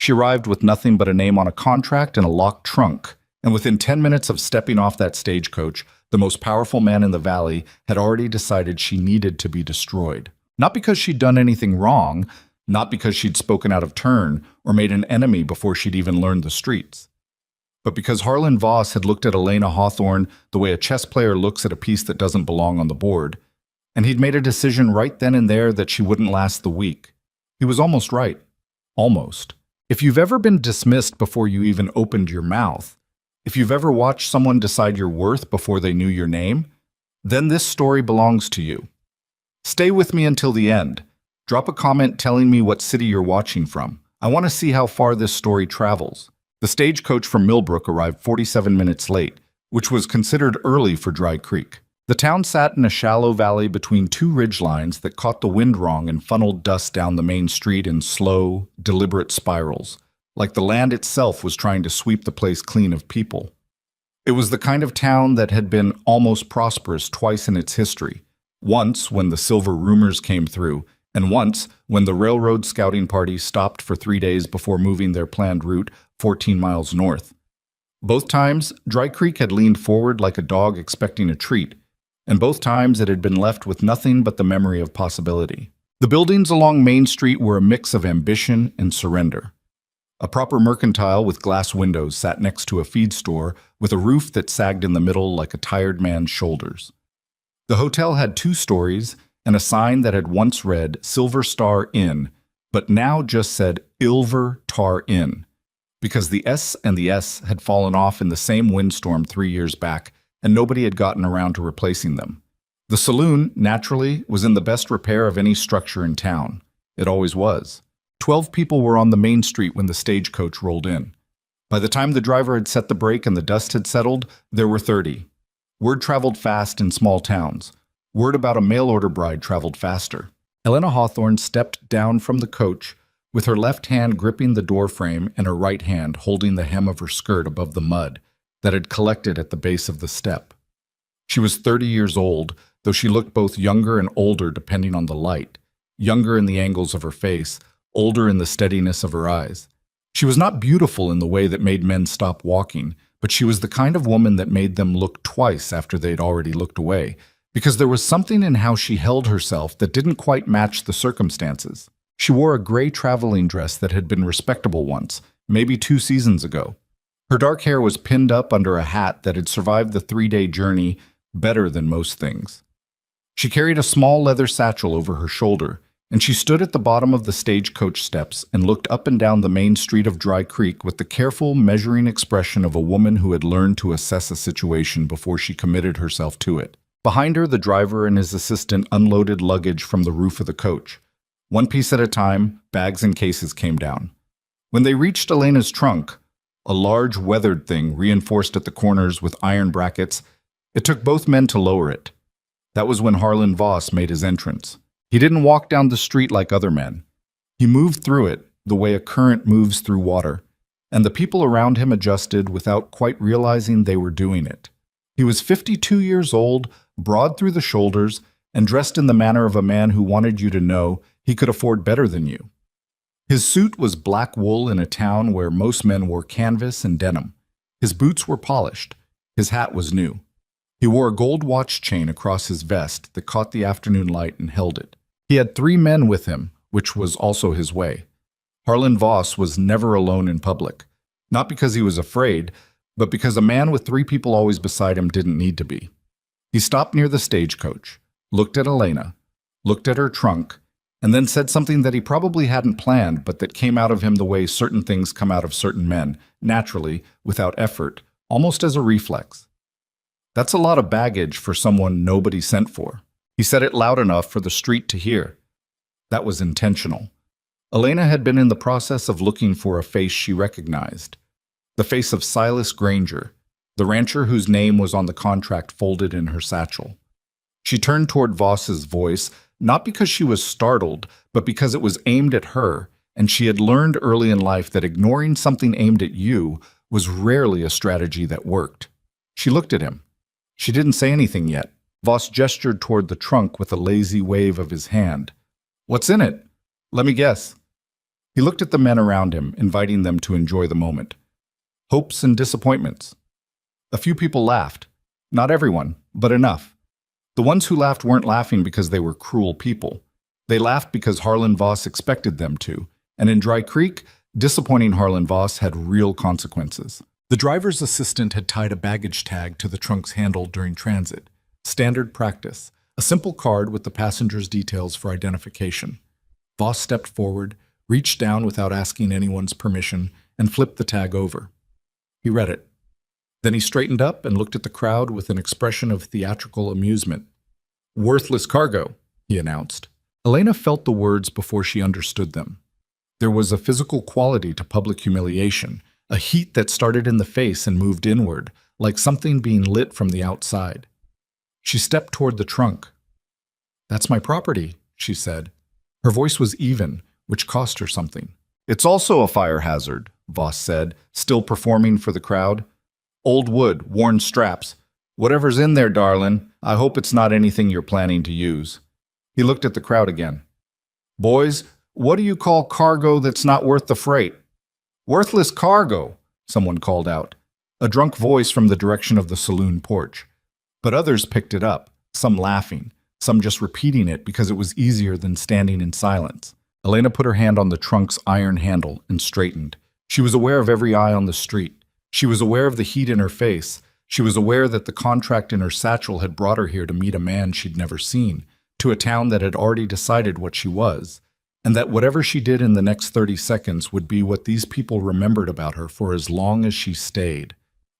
She arrived with nothing but a name on a contract and a locked trunk, and within 10 minutes of stepping off that stagecoach, the most powerful man in the valley had already decided she needed to be destroyed. Not because she'd done anything wrong, not because she'd spoken out of turn or made an enemy before she'd even learned the streets, but because Harlan Voss had looked at Elena Hawthorne the way a chess player looks at a piece that doesn't belong on the board, and he'd made a decision right then and there that she wouldn't last the week. He was almost right. Almost. If you've ever been dismissed before you even opened your mouth, if you've ever watched someone decide your worth before they knew your name, then this story belongs to you. Stay with me until the end. Drop a comment telling me what city you're watching from. I want to see how far this story travels. The stagecoach from Millbrook arrived 47 minutes late, which was considered early for Dry Creek. The town sat in a shallow valley between two ridgelines that caught the wind wrong and funneled dust down the main street in slow, deliberate spirals, like the land itself was trying to sweep the place clean of people. It was the kind of town that had been almost prosperous twice in its history, once when the silver rumors came through, and once when the railroad scouting party stopped for 3 days before moving their planned route 14 miles north. Both times, Dry Creek had leaned forward like a dog expecting a treat, and both times it had been left with nothing but the memory of possibility. The buildings along Main Street were a mix of ambition and surrender. A proper mercantile with glass windows sat next to a feed store with a roof that sagged in the middle like a tired man's shoulders. The hotel had 2 stories and a sign that had once read Silver Star Inn, but now just said Ilver Tar Inn, because the S and the S had fallen off in the same windstorm 3 years back, and nobody had gotten around to replacing them. The saloon, naturally, was in the best repair of any structure in town. It always was. 12 people were on the main street when the stagecoach rolled in. By the time the driver had set the brake and the dust had settled, there were 30. Word traveled fast in small towns. Word about a mail-order bride traveled faster. Elena Hawthorne stepped down from the coach with her left hand gripping the doorframe and her right hand holding the hem of her skirt above the mud that had collected at the base of the step. She was 30 years old, though she looked both younger and older depending on the light, younger in the angles of her face, older in the steadiness of her eyes. She was not beautiful in the way that made men stop walking, but she was the kind of woman that made them look twice after they'd already looked away, because there was something in how she held herself that didn't quite match the circumstances. She wore a gray traveling dress that had been respectable once, maybe 2 seasons ago. Her dark hair was pinned up under a hat that had survived the 3-day journey better than most things. She carried a small leather satchel over her shoulder, and she stood at the bottom of the stagecoach steps and looked up and down the main street of Dry Creek with the careful, measuring expression of a woman who had learned to assess a situation before she committed herself to it. Behind her, the driver and his assistant unloaded luggage from the roof of the coach. One piece at a time, bags and cases came down. When they reached Elena's trunk, a large weathered thing reinforced at the corners with iron brackets, it took both men to lower it. That was when Harlan Voss made his entrance. He didn't walk down the street like other men. He moved through it the way a current moves through water, and the people around him adjusted without quite realizing they were doing it. He was 52 years old, broad through the shoulders, and dressed in the manner of a man who wanted you to know he could afford better than you. His suit was black wool in a town where most men wore canvas and denim. His boots were polished. His hat was new. He wore a gold watch chain across his vest that caught the afternoon light and held it. He had 3 men with him, which was also his way. Harlan Voss was never alone in public, not because he was afraid, but because a man with 3 people always beside him didn't need to be. He stopped near the stagecoach, looked at Elena, looked at her trunk, and then said something that he probably hadn't planned, but that came out of him the way certain things come out of certain men, naturally, without effort, almost as a reflex. That's a lot of baggage for someone nobody sent for. He said it loud enough for the street to hear. That was intentional. Elena had been in the process of looking for a face she recognized. The face of Silas Granger, the rancher whose name was on the contract folded in her satchel. She turned toward Voss's voice, not because she was startled, but because it was aimed at her, and she had learned early in life that ignoring something aimed at you was rarely a strategy that worked. She looked at him. She didn't say anything yet. Voss gestured toward the trunk with a lazy wave of his hand. "What's in it? Let me guess." He looked at the men around him, inviting them to enjoy the moment. Hopes and disappointments. A few people laughed. Not everyone, but enough. The ones who laughed weren't laughing because they were cruel people. They laughed because Harlan Voss expected them to, and in Dry Creek, disappointing Harlan Voss had real consequences. The driver's assistant had tied a baggage tag to the trunk's handle during transit. Standard practice, a simple card with the passenger's details for identification. Voss stepped forward, reached down without asking anyone's permission, and flipped the tag over. He read it. Then he straightened up and looked at the crowd with an expression of theatrical amusement. "Worthless cargo," he announced. Elena felt the words before she understood them. There was a physical quality to public humiliation, a heat that started in the face and moved inward, like something being lit from the outside. She stepped toward the trunk. "That's my property," she said. Her voice was even, which cost her something. "It's also a fire hazard," Voss said, still performing for the crowd. "Old wood, worn straps. Whatever's in there, darlin', I hope it's not anything you're planning to use." He looked at the crowd again. "Boys, what do you call cargo that's not worth the freight?" "Worthless cargo," someone called out, a drunk voice from the direction of the saloon porch. But others picked it up, some laughing, some just repeating it because it was easier than standing in silence. Elena put her hand on the trunk's iron handle and straightened. She was aware of every eye on the street. She was aware of the heat in her face. She was aware that the contract in her satchel had brought her here to meet a man she'd never seen, to a town that had already decided what she was, and that whatever she did in the next 30 seconds would be what these people remembered about her for as long as she stayed.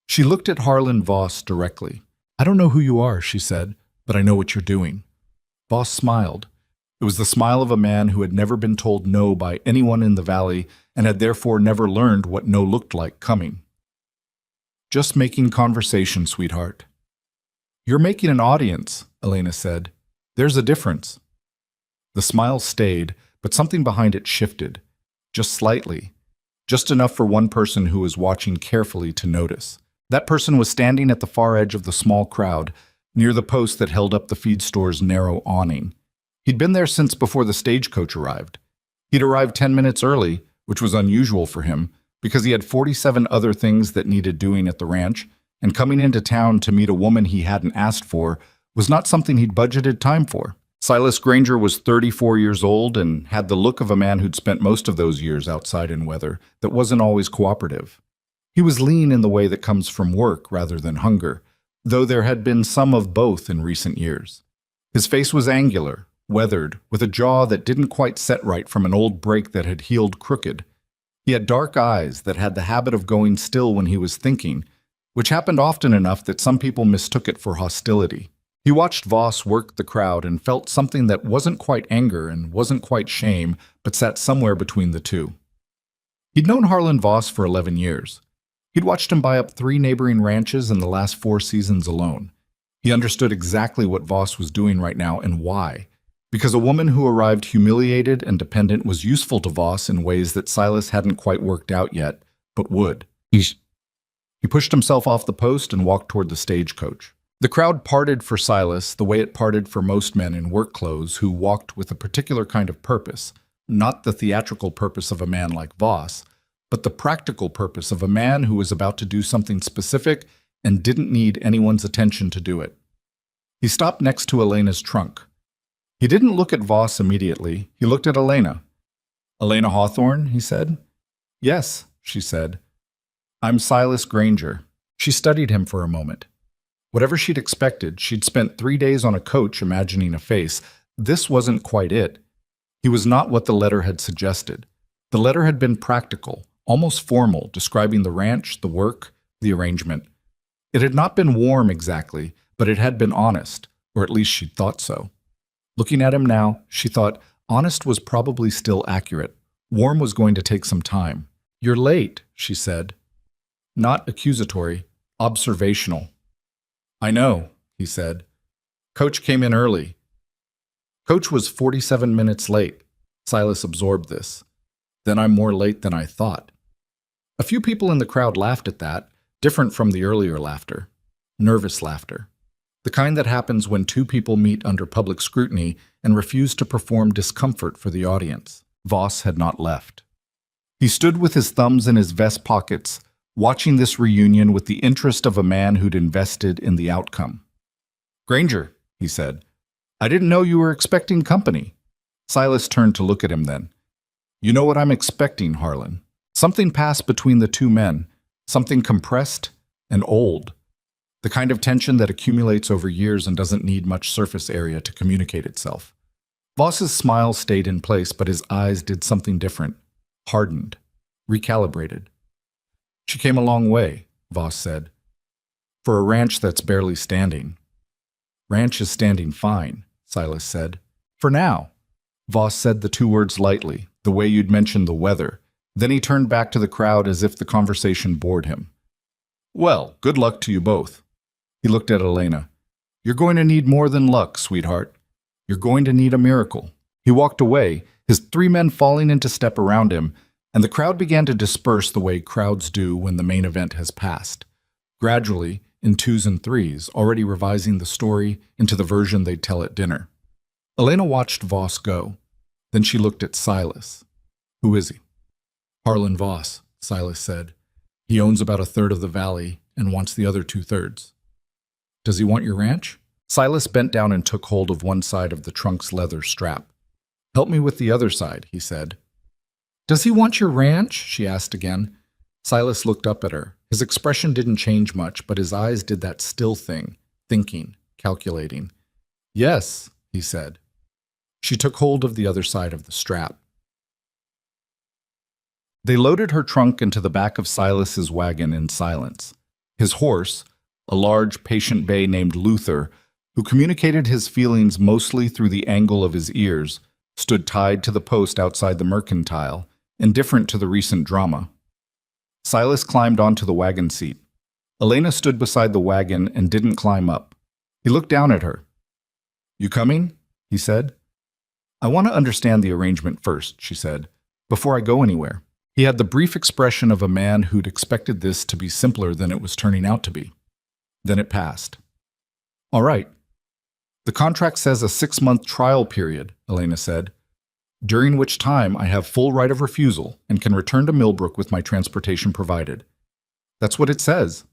She looked at Harlan Voss directly. "I don't know who you are," she said, "but I know what you're doing." Voss smiled. It was the smile of a man who had never been told no by anyone in the valley and had therefore never learned what no looked like coming. "Just making conversation, sweetheart." "You're making an audience," Elena said. "There's a difference." The smile stayed, but something behind it shifted. Just slightly. Just enough for one person who was watching carefully to notice. That person was standing at the far edge of the small crowd, near the post that held up the feed store's narrow awning. He'd been there since before the stagecoach arrived. He'd arrived 10 minutes early, which was unusual for him, because he had 47 other things that needed doing at the ranch, and coming into town to meet a woman he hadn't asked for was not something he'd budgeted time for. Silas Granger was 34 years old and had the look of a man who'd spent most of those years outside in weather that wasn't always cooperative. He was lean in the way that comes from work rather than hunger, though there had been some of both in recent years. His face was angular, weathered, with a jaw that didn't quite set right from an old break that had healed crooked. He had dark eyes that had the habit of going still when he was thinking, which happened often enough that some people mistook it for hostility. He watched Voss work the crowd and felt something that wasn't quite anger and wasn't quite shame, but sat somewhere between the two. He'd known Harlan Voss for 11 years. He'd watched him buy up 3 neighboring ranches in the last 4 seasons alone. He understood exactly what Voss was doing right now and why. Because a woman who arrived humiliated and dependent was useful to Voss in ways that Silas hadn't quite worked out yet, but would. He pushed himself off the post and walked toward the stagecoach. The crowd parted for Silas the way it parted for most men in work clothes who walked with a particular kind of purpose, not the theatrical purpose of a man like Voss, but the practical purpose of a man who was about to do something specific and didn't need anyone's attention to do it. He stopped next to Elena's trunk. He didn't look at Voss immediately. He looked at Elena. "Elena Hawthorne," he said. "Yes," she said. "I'm Silas Granger." She studied him for a moment. Whatever she'd expected, she'd spent 3 days on a coach imagining a face. This wasn't quite it. He was not what the letter had suggested. The letter had been practical, almost formal, describing the ranch, the work, the arrangement. It had not been warm exactly, but it had been honest, or at least she'd thought so. Looking at him now, she thought honest was probably still accurate. Warm was going to take some time. "You're late," she said. Not accusatory, observational. "I know," he said. "Coach came in early." Coach was 47 minutes late. Silas absorbed this. "Then I'm more late than I thought." A few people in the crowd laughed at that, different from the earlier laughter. Nervous laughter. The kind that happens when 2 people meet under public scrutiny and refuse to perform discomfort for the audience. Voss had not left. He stood with his thumbs in his vest pockets, watching this reunion with the interest of a man who'd invested in the outcome. "Granger," he said, "I didn't know you were expecting company." Silas turned to look at him then. "You know what I'm expecting, Harlan." Something passed between the two men, something compressed and old, the kind of tension that accumulates over years and doesn't need much surface area to communicate itself. Voss's smile stayed in place, but his eyes did something different, hardened, recalibrated. "She came a long way," Voss said, "for a ranch that's barely standing." "Ranch is standing fine," Silas said. "For now." Voss said the two words lightly, the way you'd mentioned the weather. Then he turned back to the crowd as if the conversation bored him. "Well, good luck to you both." He looked at Elena. "You're going to need more than luck, sweetheart. You're going to need a miracle." He walked away, his three men falling into step around him, and the crowd began to disperse the way crowds do when the main event has passed. Gradually, in twos and threes, already revising the story into the version they'd tell at dinner. Elena watched Voss go. Then she looked at Silas. "Who is he?" "Harlan Voss," Silas said. "He owns about a third of the valley and wants the other 2/3. "Does he want your ranch?" Silas bent down and took hold of one side of the trunk's leather strap. "Help me with the other side," he said. "Does he want your ranch?" she asked again. Silas looked up at her. His expression didn't change much, but his eyes did that still thing, thinking, calculating. "Yes," he said. She took hold of the other side of the strap. They loaded her trunk into the back of Silas's wagon in silence. His horse, a large, patient bay named Luther, who communicated his feelings mostly through the angle of his ears, stood tied to the post outside the mercantile, indifferent to the recent drama. Silas climbed onto the wagon seat. Elena stood beside the wagon and didn't climb up. He looked down at her. "You coming?" he said. "I want to understand the arrangement first," she said, "before I go anywhere." He had the brief expression of a man who'd expected this to be simpler than it was turning out to be. Then it passed. "All right. The contract says a 6-month trial period," Elena said, "during which time I have full right of refusal and can return to Millbrook with my transportation provided." "That's what it says."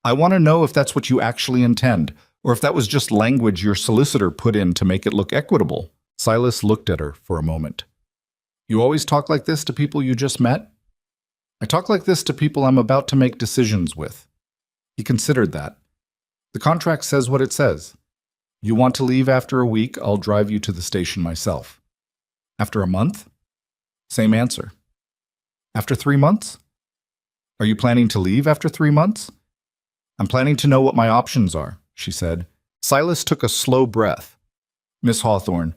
"I want to know if that's what you actually intend, or if that was just language your solicitor put in to make it look equitable." Silas looked at her for a moment. "You always talk like this to people you just met?" "I talk like this to people I'm about to make decisions with." He considered that. "The contract says what it says. You want to leave after a week, I'll drive you to the station myself. After a month?" Same answer. "After 3 months?" "Are you planning to leave after 3 months?" "I'm planning to know what my options are," she said. Silas took a slow breath. "Miss Hawthorne,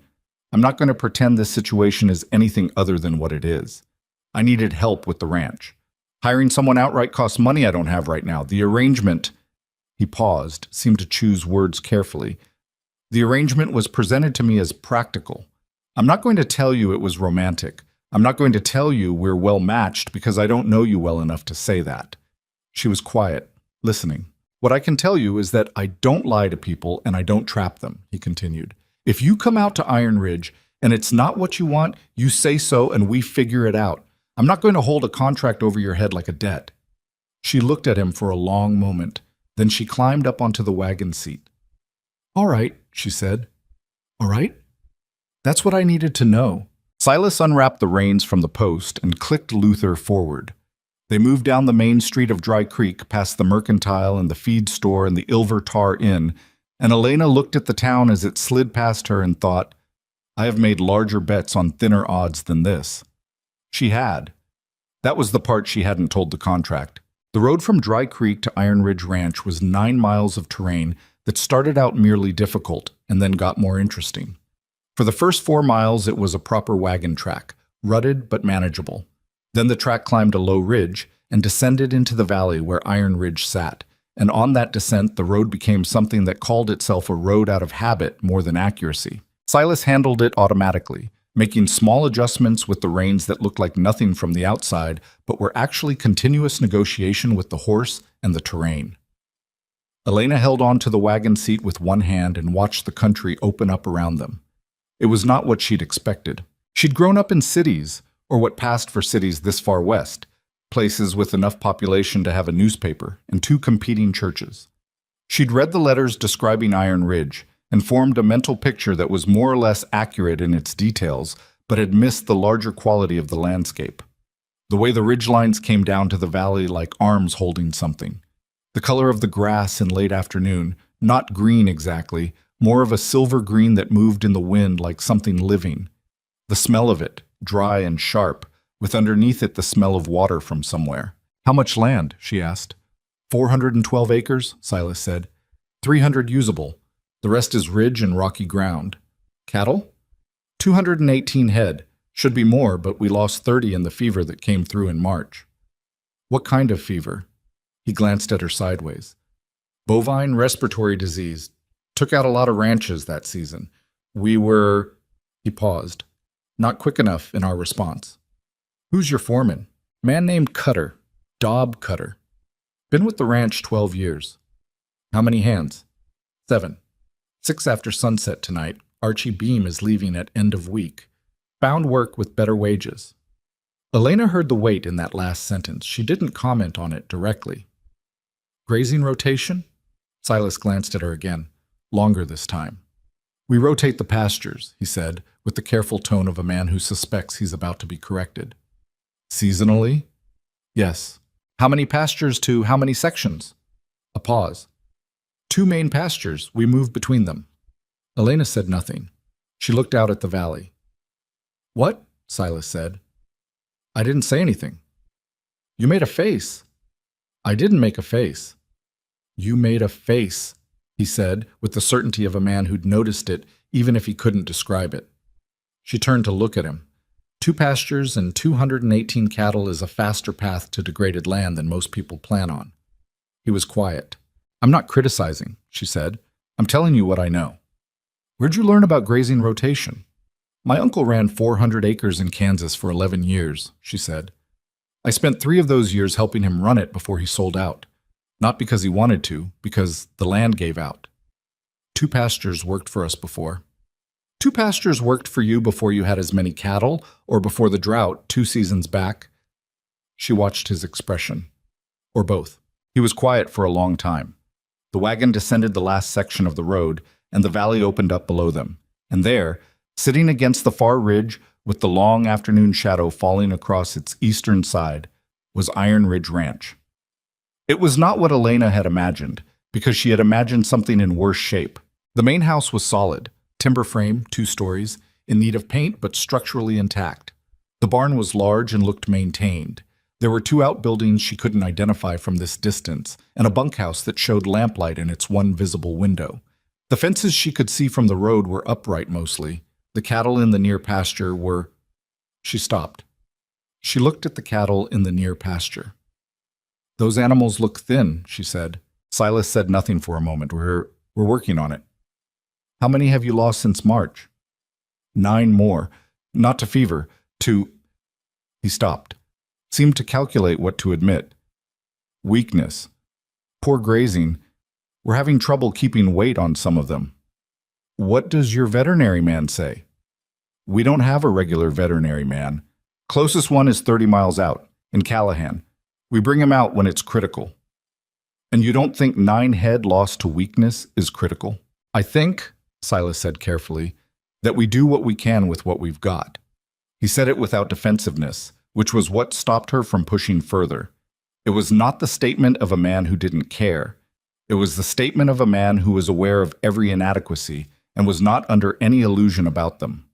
I'm not going to pretend this situation is anything other than what it is. I needed help with the ranch. Hiring someone outright costs money I don't have right now. The arrangement—" He paused, seemed to choose words carefully. "The arrangement was presented to me as practical. I'm not going to tell you it was romantic. I'm not going to tell you we're well matched because I don't know you well enough to say that." She was quiet, listening. "What I can tell you is that I don't lie to people and I don't trap them," he continued. "If you come out to Iron Ridge and it's not what you want, you say so and we figure it out. I'm not going to hold a contract over your head like a debt." She looked at him for a long moment. Then she climbed up onto the wagon seat. "All right," she said. "All right? That's what I needed to know." Silas unwrapped the reins from the post and clicked Luther forward. They moved down the main street of Dry Creek past the mercantile and the feed store and the Ilver Tar Inn, and Elena looked at the town as it slid past her and thought, "I have made larger bets on thinner odds than this." She had. That was the part she hadn't told the contract. The road from Dry Creek to Iron Ridge Ranch was 9 miles of terrain that started out merely difficult and then got more interesting. For the first 4 miles, it was a proper wagon track, rutted but manageable. Then the track climbed a low ridge and descended into the valley where Iron Ridge sat, and on that descent the road became something that called itself a road out of habit more than accuracy. Silas handled it automatically, making small adjustments with the reins that looked like nothing from the outside, but were actually continuous negotiation with the horse and the terrain. Elena held on to the wagon seat with one hand and watched the country open up around them. It was not what she'd expected. She'd grown up in cities, or what passed for cities this far west, places with enough population to have a newspaper and two competing churches. She'd read the letters describing Iron Ridge and formed a mental picture that was more or less accurate in its details, but had missed the larger quality of the landscape. The way the ridgelines came down to the valley like arms holding something. The color of the grass in late afternoon, not green exactly, more of a silver green that moved in the wind like something living. The smell of it, dry and sharp, with underneath it the smell of water from somewhere. "How much land?" she asked. 412 acres, Silas said. 300 usable. The rest is ridge and rocky ground. Cattle? 218 head. Should be more, but we lost 30 in the fever that came through in March. What kind of fever? He glanced at her sideways. Bovine respiratory disease. Took out a lot of ranches that season. He paused. Not quick enough in our response. Who's your foreman? Man named Cutter. Dob Cutter. Been with the ranch 12 years. How many hands? 7. 6 after sunset tonight. Archie Beam is leaving at end of week. Found work with better wages. Elena heard the weight in that last sentence. She didn't comment on it directly. Grazing rotation? Silas glanced at her again. Longer this time. We rotate the pastures, he said, with the careful tone of a man who suspects he's about to be corrected. Seasonally? Yes. How many pastures to how many sections? A pause. 2 main pastures. We move between them. Elena said nothing. She looked out at the valley. What? Silas said. I didn't say anything. You made a face. I didn't make a face. You made a face, he said, with the certainty of a man who'd noticed it, even if he couldn't describe it. She turned to look at him. 2 pastures and 218 cattle is a faster path to degraded land than most people plan on. He was quiet. I'm not criticizing, she said. I'm telling you what I know. Where'd you learn about grazing rotation? My uncle ran 400 acres in Kansas for 11 years, she said. I spent 3 of those years helping him run it before he sold out. Not because he wanted to, because the land gave out. 2 pastures worked for us before. 2 pastures worked for you before you had as many cattle, or before the drought 2 seasons back? She watched his expression. Or both. He was quiet for a long time. The wagon descended the last section of the road, and the valley opened up below them. And there, sitting against the far ridge, with the long afternoon shadow falling across its eastern side, was Iron Ridge Ranch. It was not what Elena had imagined, because she had imagined something in worse shape. The main house was solid, timber frame, 2 stories, in need of paint but structurally intact. The barn was large and looked maintained. There were 2 outbuildings she couldn't identify from this distance, and a bunkhouse that showed lamplight in its one visible window. The fences she could see from the road were upright mostly. The cattle in the near pasture were... She stopped. She looked at the cattle in the near pasture. Those animals look thin, she said. Silas said nothing for a moment. We're working on it. How many have you lost since March? 9 more. Not to fever, to... He stopped. Seemed to calculate what to admit. Weakness. Poor grazing. We're having trouble keeping weight on some of them. What does your veterinary man say? We don't have a regular veterinary man. Closest one is 30 miles out, in Callahan. We bring him out when it's critical. And you don't think 9 head lost to weakness is critical? I think, Silas said carefully, that we do what we can with what we've got. He said it without defensiveness, which was what stopped her from pushing further. It was not the statement of a man who didn't care. It was the statement of a man who was aware of every inadequacy and was not under any illusion about them.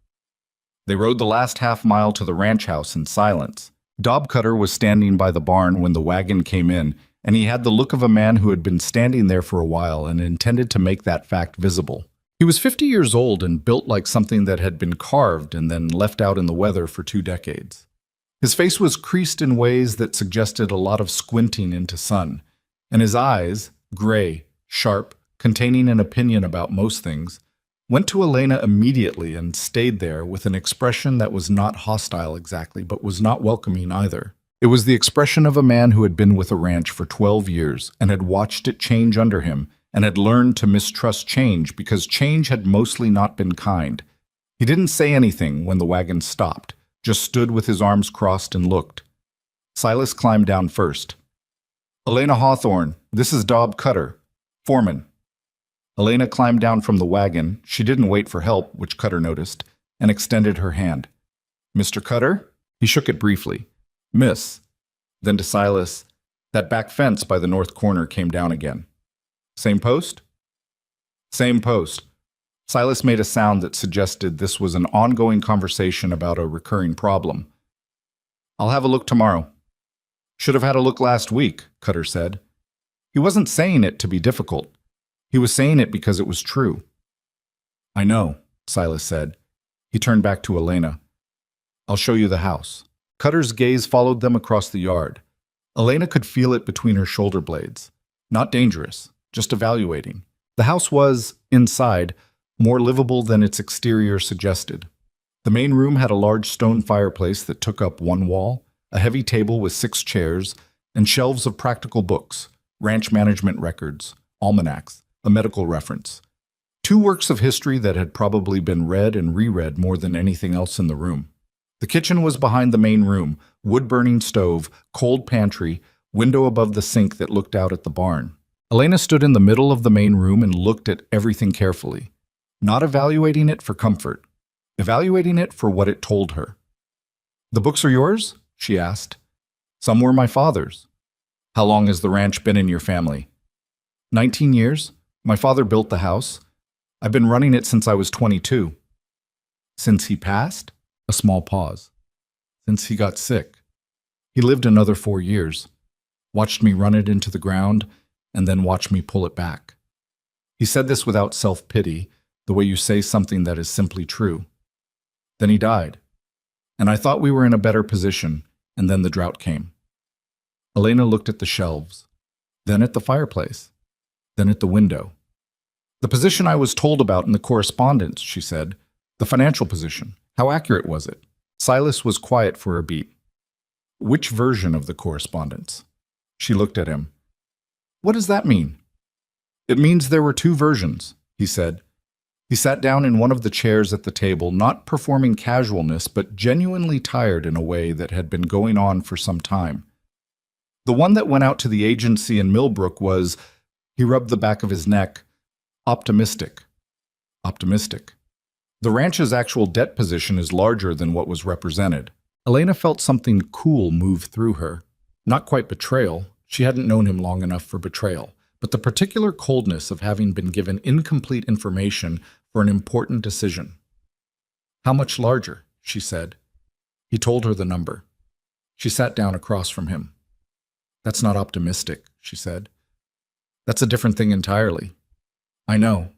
They rode the last half-mile to the ranch house in silence. Dob Cutter was standing by the barn when the wagon came in, and he had the look of a man who had been standing there for a while and intended to make that fact visible. He was 50 years old and built like something that had been carved and then left out in the weather for 2 decades. His face was creased in ways that suggested a lot of squinting into sun, and his eyes, gray, sharp, containing an opinion about most things, went to Elena immediately and stayed there with an expression that was not hostile exactly, but was not welcoming either. It was the expression of a man who had been with a ranch for 12 years and had watched it change under him and had learned to mistrust change because change had mostly not been kind. He didn't say anything when the wagon stopped, just stood with his arms crossed and looked. Silas climbed down first. "Elena Hawthorne, this is Dob Cutter, foreman." Elena climbed down from the wagon. She didn't wait for help, which Cutter noticed, and extended her hand. "Mr. Cutter?" He shook it briefly. "Miss." Then to Silas, "That back fence by the north corner came down again." "Same post?" "Same post." Silas made a sound that suggested this was an ongoing conversation about a recurring problem. "I'll have a look tomorrow." "Should have had a look last week," Cutter said. He wasn't saying it to be difficult. He was saying it because it was true. "I know," Silas said. He turned back to Elena. "I'll show you the house." Cutter's gaze followed them across the yard. Elena could feel it between her shoulder blades. Not dangerous, just evaluating. The house was, inside, more livable than its exterior suggested. The main room had a large stone fireplace that took up one wall, a heavy table with 6 chairs, and shelves of practical books, ranch management records, almanacs, a medical reference. 2 works of history that had probably been read and reread more than anything else in the room. The kitchen was behind the main room, wood-burning stove, cold pantry, window above the sink that looked out at the barn. Elena stood in the middle of the main room and looked at everything carefully, not evaluating it for comfort, evaluating it for what it told her. "The books are yours?" she asked. "Some were my father's." "How long has the ranch been in your family?" 19 years. My father built the house. I've been running it since I was 22. "Since he passed?" A small pause. "Since he got sick. He lived another 4 years. Watched me run it into the ground, and then watched me pull it back." He said this without self-pity, the way you say something that is simply true. "Then he died. And I thought we were in a better position, and then the drought came." Elena looked at the shelves, then at the fireplace, then at the window. "The position I was told about in the correspondence," she said. "The financial position. How accurate was it?" Silas was quiet for a beat. "Which version of the correspondence?" She looked at him. "What does that mean?" "It means there were 2 versions," he said. He sat down in one of the chairs at the table, not performing casualness, but genuinely tired in a way that had been going on for some time. "The one that went out to the agency in Millbrook was," he rubbed the back of his neck, "optimistic. Optimistic. The ranch's actual debt position is larger than what was represented." Elena felt something cool move through her. Not quite betrayal. She hadn't known him long enough for betrayal, but the particular coldness of having been given incomplete information for an important decision. "How much larger?" she said. He told her the number. She sat down across from him. "That's not optimistic," she said. "That's a different thing entirely." "I know."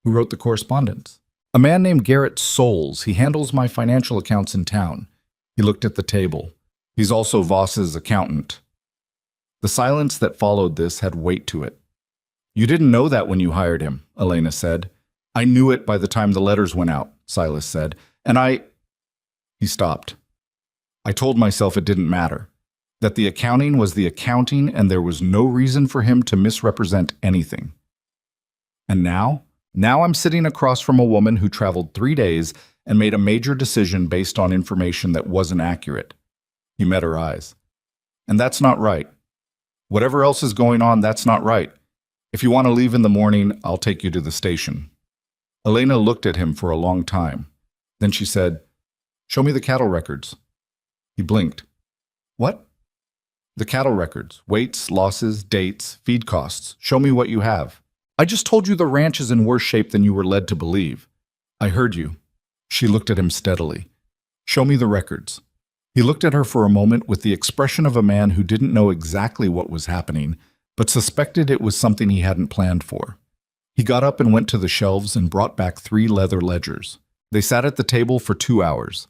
"Who wrote the correspondence?" "A man named Garrett Soules. He handles my financial accounts in town." He looked at the table. "He's also Voss's accountant." The silence that followed this had weight to it. "You didn't know that when you hired him," Elena said. "I knew it by the time the letters went out," Silas said. "And I—" He stopped. "I told myself it didn't matter, that the accounting was the accounting and there was no reason for him to misrepresent anything. And now I'm sitting across from a woman who traveled 3 days and made a major decision based on information that wasn't accurate." He met her eyes. "And that's not right. Whatever else is going on, that's not right. If you want to leave in the morning, I'll take you to the station." Elena looked at him for a long time. Then she said, "Show me the cattle records." He blinked. "What?" "The cattle records. Weights, losses, dates, feed costs. Show me what you have." "I just told you the ranch is in worse shape than you were led to believe." "I heard you." She looked at him steadily. "Show me the records." He looked at her for a moment with the expression of a man who didn't know exactly what was happening, but suspected it was something he hadn't planned for. He got up and went to the shelves and brought back 3 leather ledgers. They sat at the table for 2 hours.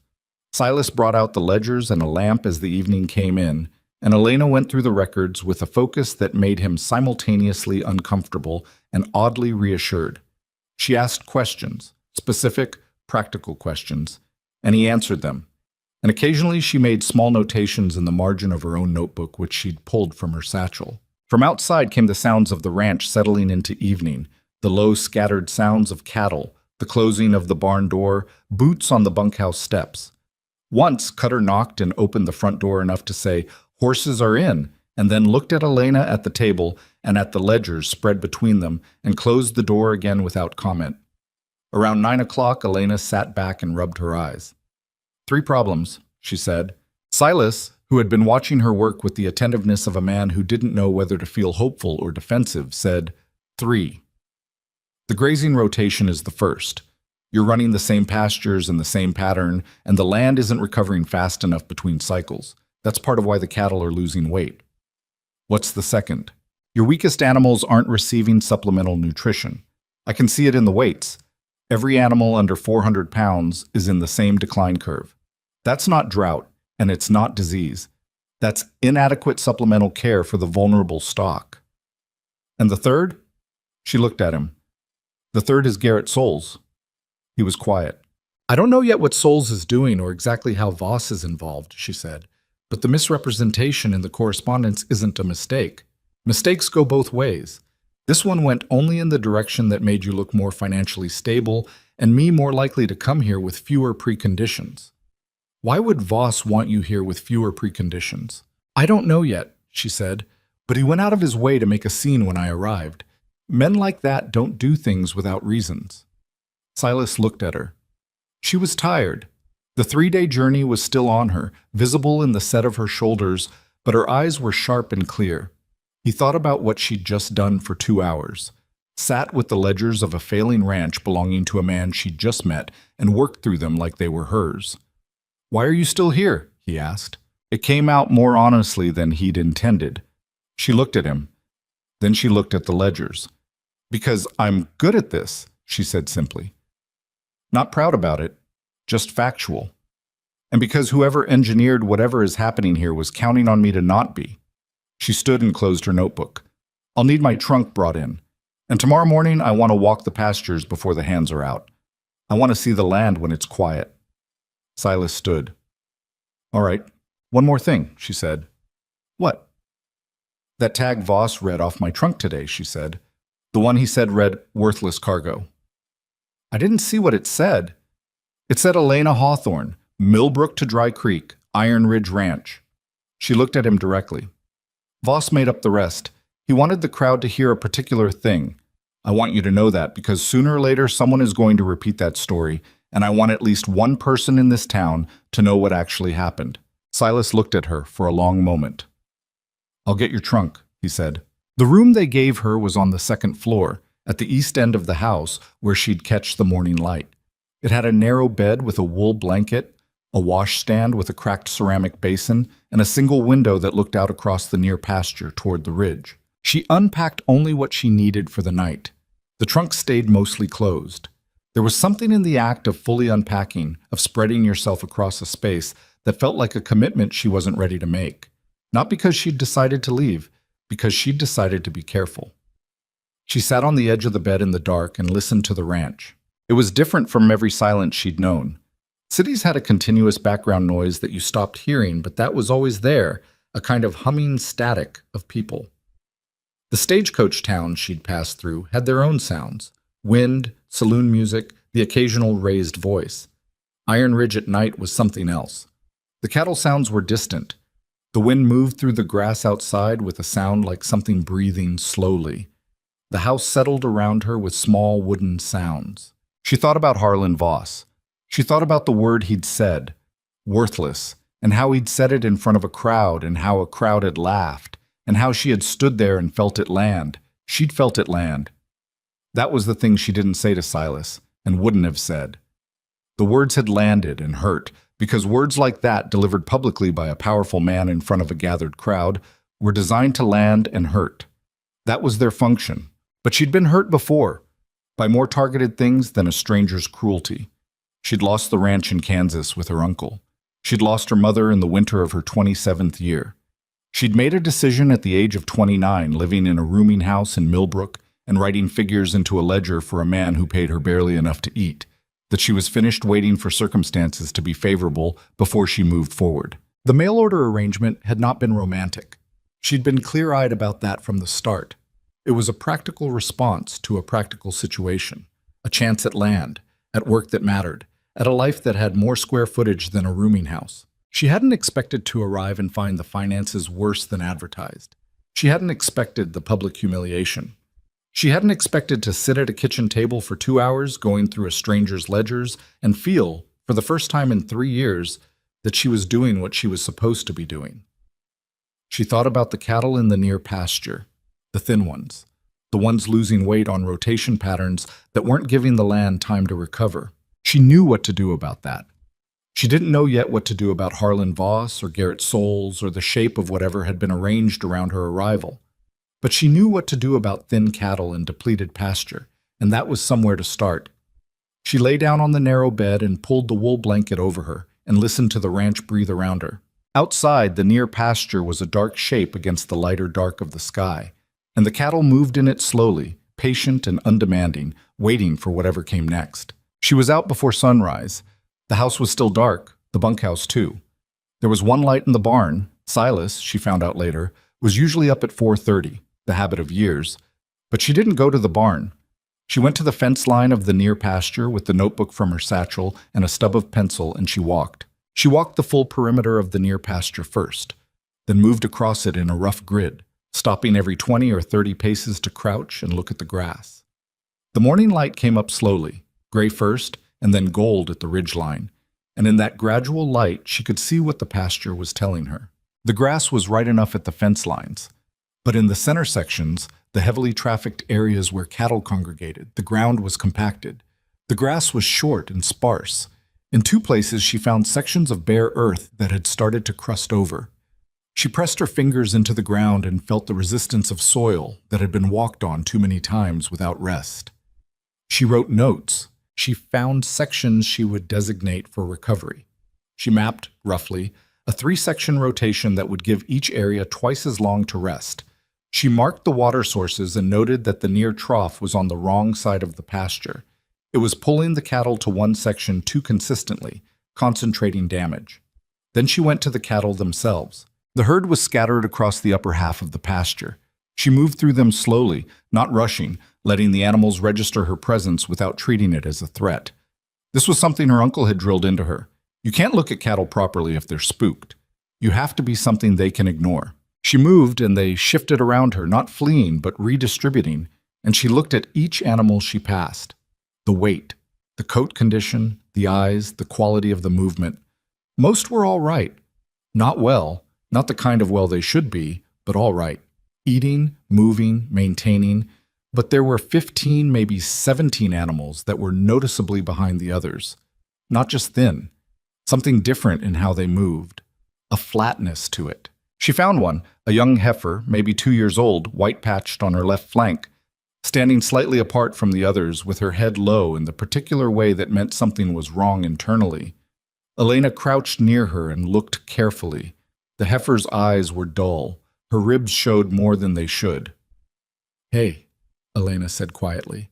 Silas brought out the ledgers and a lamp as the evening came in, and Elena went through the records with a focus that made him simultaneously uncomfortable and oddly reassured. She asked questions, specific, practical questions, and he answered them. And occasionally she made small notations in the margin of her own notebook which she'd pulled from her satchel. From outside came the sounds of the ranch settling into evening, the low scattered sounds of cattle, the closing of the barn door, boots on the bunkhouse steps. Once, Cutter knocked and opened the front door enough to say, "Horses are in," and then looked at Elena at the table and at the ledgers spread between them and closed the door again without comment. Around 9 o'clock, Elena sat back and rubbed her eyes. "Three problems," she said. Silas, who had been watching her work with the attentiveness of a man who didn't know whether to feel hopeful or defensive, said, "Three. The grazing rotation is the first. You're running the same pastures and the same pattern, and the land isn't recovering fast enough between cycles. That's part of why the cattle are losing weight. What's the second? Your weakest animals aren't receiving supplemental nutrition. I can see it in the weights. Every animal under 400 pounds is in the same decline curve. That's not drought, and it's not disease. That's inadequate supplemental care for the vulnerable stock. And the third?" She looked at him. "The third is Garrett Souls." He was quiet. "I don't know yet what Souls is doing or exactly how Voss is involved," she said, "but the misrepresentation in the correspondence isn't a mistake. Mistakes go both ways. This one went only in the direction that made you look more financially stable and me more likely to come here with fewer preconditions. Why would Voss want you here with fewer preconditions?" "I don't know yet," she said, "but he went out of his way to make a scene when I arrived. Men like that don't do things without reasons." Silas looked at her. She was tired. The 3-day journey was still on her, visible in the set of her shoulders, but her eyes were sharp and clear. He thought about what she'd just done for 2 hours, sat with the ledgers of a failing ranch belonging to a man she'd just met and worked through them like they were hers. "Why are you still here?" he asked. It came out more honestly than he'd intended. She looked at him. Then she looked at the ledgers. "Because I'm good at this," she said simply. Not proud about it, just factual. And because whoever engineered whatever is happening here was counting on me to not be. She stood and closed her notebook. "I'll need my trunk brought in. And tomorrow morning I want to walk the pastures before the hands are out. I want to see the land when it's quiet." Silas stood. "All right, one more thing," she said. "What?" "That tag Voss read off my trunk today," she said. "The one he said read worthless cargo." "I didn't see what it said." "It said Elena Hawthorne, Millbrook to Dry Creek, Iron Ridge Ranch." She looked at him directly. "Voss made up the rest. He wanted the crowd to hear a particular thing. I want you to know that because sooner or later someone is going to repeat that story, and I want at least one person in this town to know what actually happened." Silas looked at her for a long moment. "I'll get your trunk," he said. The room they gave her was on the second floor, at the east end of the house where she'd catch the morning light. It had a narrow bed with a wool blanket, a washstand with a cracked ceramic basin, and a single window that looked out across the near pasture toward the ridge. She unpacked only what she needed for the night. The trunk stayed mostly closed. There was something in the act of fully unpacking, of spreading yourself across a space, that felt like a commitment she wasn't ready to make. Not because she'd decided to leave, because she'd decided to be careful. She sat on the edge of the bed in the dark and listened to the ranch. It was different from every silence she'd known. Cities had a continuous background noise that you stopped hearing, but that was always there, a kind of humming static of people. The stagecoach towns she'd passed through had their own sounds: wind, saloon music, the occasional raised voice. Iron Ridge at night was something else. The cattle sounds were distant. The wind moved through the grass outside with a sound like something breathing slowly. The house settled around her with small wooden sounds. She thought about Harlan Voss. She thought about the word he'd said, worthless, and how he'd said it in front of a crowd and how a crowd had laughed, and how she had stood there and felt it land. She'd felt it land. That was the thing she didn't say to Silas, and wouldn't have said. The words had landed and hurt, because words like that, delivered publicly by a powerful man in front of a gathered crowd, were designed to land and hurt. That was their function. But she'd been hurt before, by more targeted things than a stranger's cruelty. She'd lost the ranch in Kansas with her uncle. She'd lost her mother in the winter of her 27th year. She'd made a decision at the age of 29, living in a rooming house in Millbrook and writing figures into a ledger for a man who paid her barely enough to eat, that she was finished waiting for circumstances to be favorable before she moved forward. The mail-order arrangement had not been romantic. She'd been clear-eyed about that from the start. It was a practical response to a practical situation, a chance at land, at work that mattered, at a life that had more square footage than a rooming house. She hadn't expected to arrive and find the finances worse than advertised. She hadn't expected the public humiliation. She hadn't expected to sit at a kitchen table for 2 hours going through a stranger's ledgers and feel, for the first time in 3 years, that she was doing what she was supposed to be doing. She thought about the cattle in the near pasture, the thin ones, the ones losing weight on rotation patterns that weren't giving the land time to recover. She knew what to do about that. She didn't know yet what to do about Harlan Voss or Garrett Soules or the shape of whatever had been arranged around her arrival. But she knew what to do about thin cattle and depleted pasture, and that was somewhere to start. She lay down on the narrow bed and pulled the wool blanket over her and listened to the ranch breathe around her. Outside, the near pasture was a dark shape against the lighter dark of the sky, and the cattle moved in it slowly, patient and undemanding, waiting for whatever came next. She was out before sunrise. The house was still dark, the bunkhouse too. There was one light in the barn. Silas, she found out later, was usually up at 4:30, the habit of years. But she didn't go to the barn. She went to the fence line of the near pasture with the notebook from her satchel and a stub of pencil, and she walked. She walked the full perimeter of the near pasture first, then moved across it in a rough grid, stopping every 20 or 30 paces to crouch and look at the grass. The morning light came up slowly, gray first and then gold at the ridgeline, and in that gradual light she could see what the pasture was telling her. The grass was right enough at the fence lines, but in the center sections, the heavily trafficked areas where cattle congregated, the ground was compacted. The grass was short and sparse. In 2 places she found sections of bare earth that had started to crust over. She pressed her fingers into the ground and felt the resistance of soil that had been walked on too many times without rest. She wrote notes. She found sections she would designate for recovery. She mapped, roughly, a 3-section rotation that would give each area twice as long to rest. She marked the water sources and noted that the near trough was on the wrong side of the pasture. It was pulling the cattle to one section too consistently, concentrating damage. Then she went to the cattle themselves. The herd was scattered across the upper half of the pasture. She moved through them slowly, not rushing, letting the animals register her presence without treating it as a threat. This was something her uncle had drilled into her. You can't look at cattle properly if they're spooked. You have to be something they can ignore. She moved and they shifted around her, not fleeing but redistributing, and she looked at each animal she passed. The weight, the coat condition, the eyes, the quality of the movement. Most were all right. Not well, not the kind of well they should be, but all right. Eating, moving, maintaining, but there were 15, maybe 17 animals that were noticeably behind the others. Not just thin, something different in how they moved, a flatness to it. She found one, a young heifer, maybe 2 years old, white-patched on her left flank, standing slightly apart from the others with her head low in the particular way that meant something was wrong internally. Elena crouched near her and looked carefully. The heifer's eyes were dull. Her ribs showed more than they should. "Hey," Elena said quietly.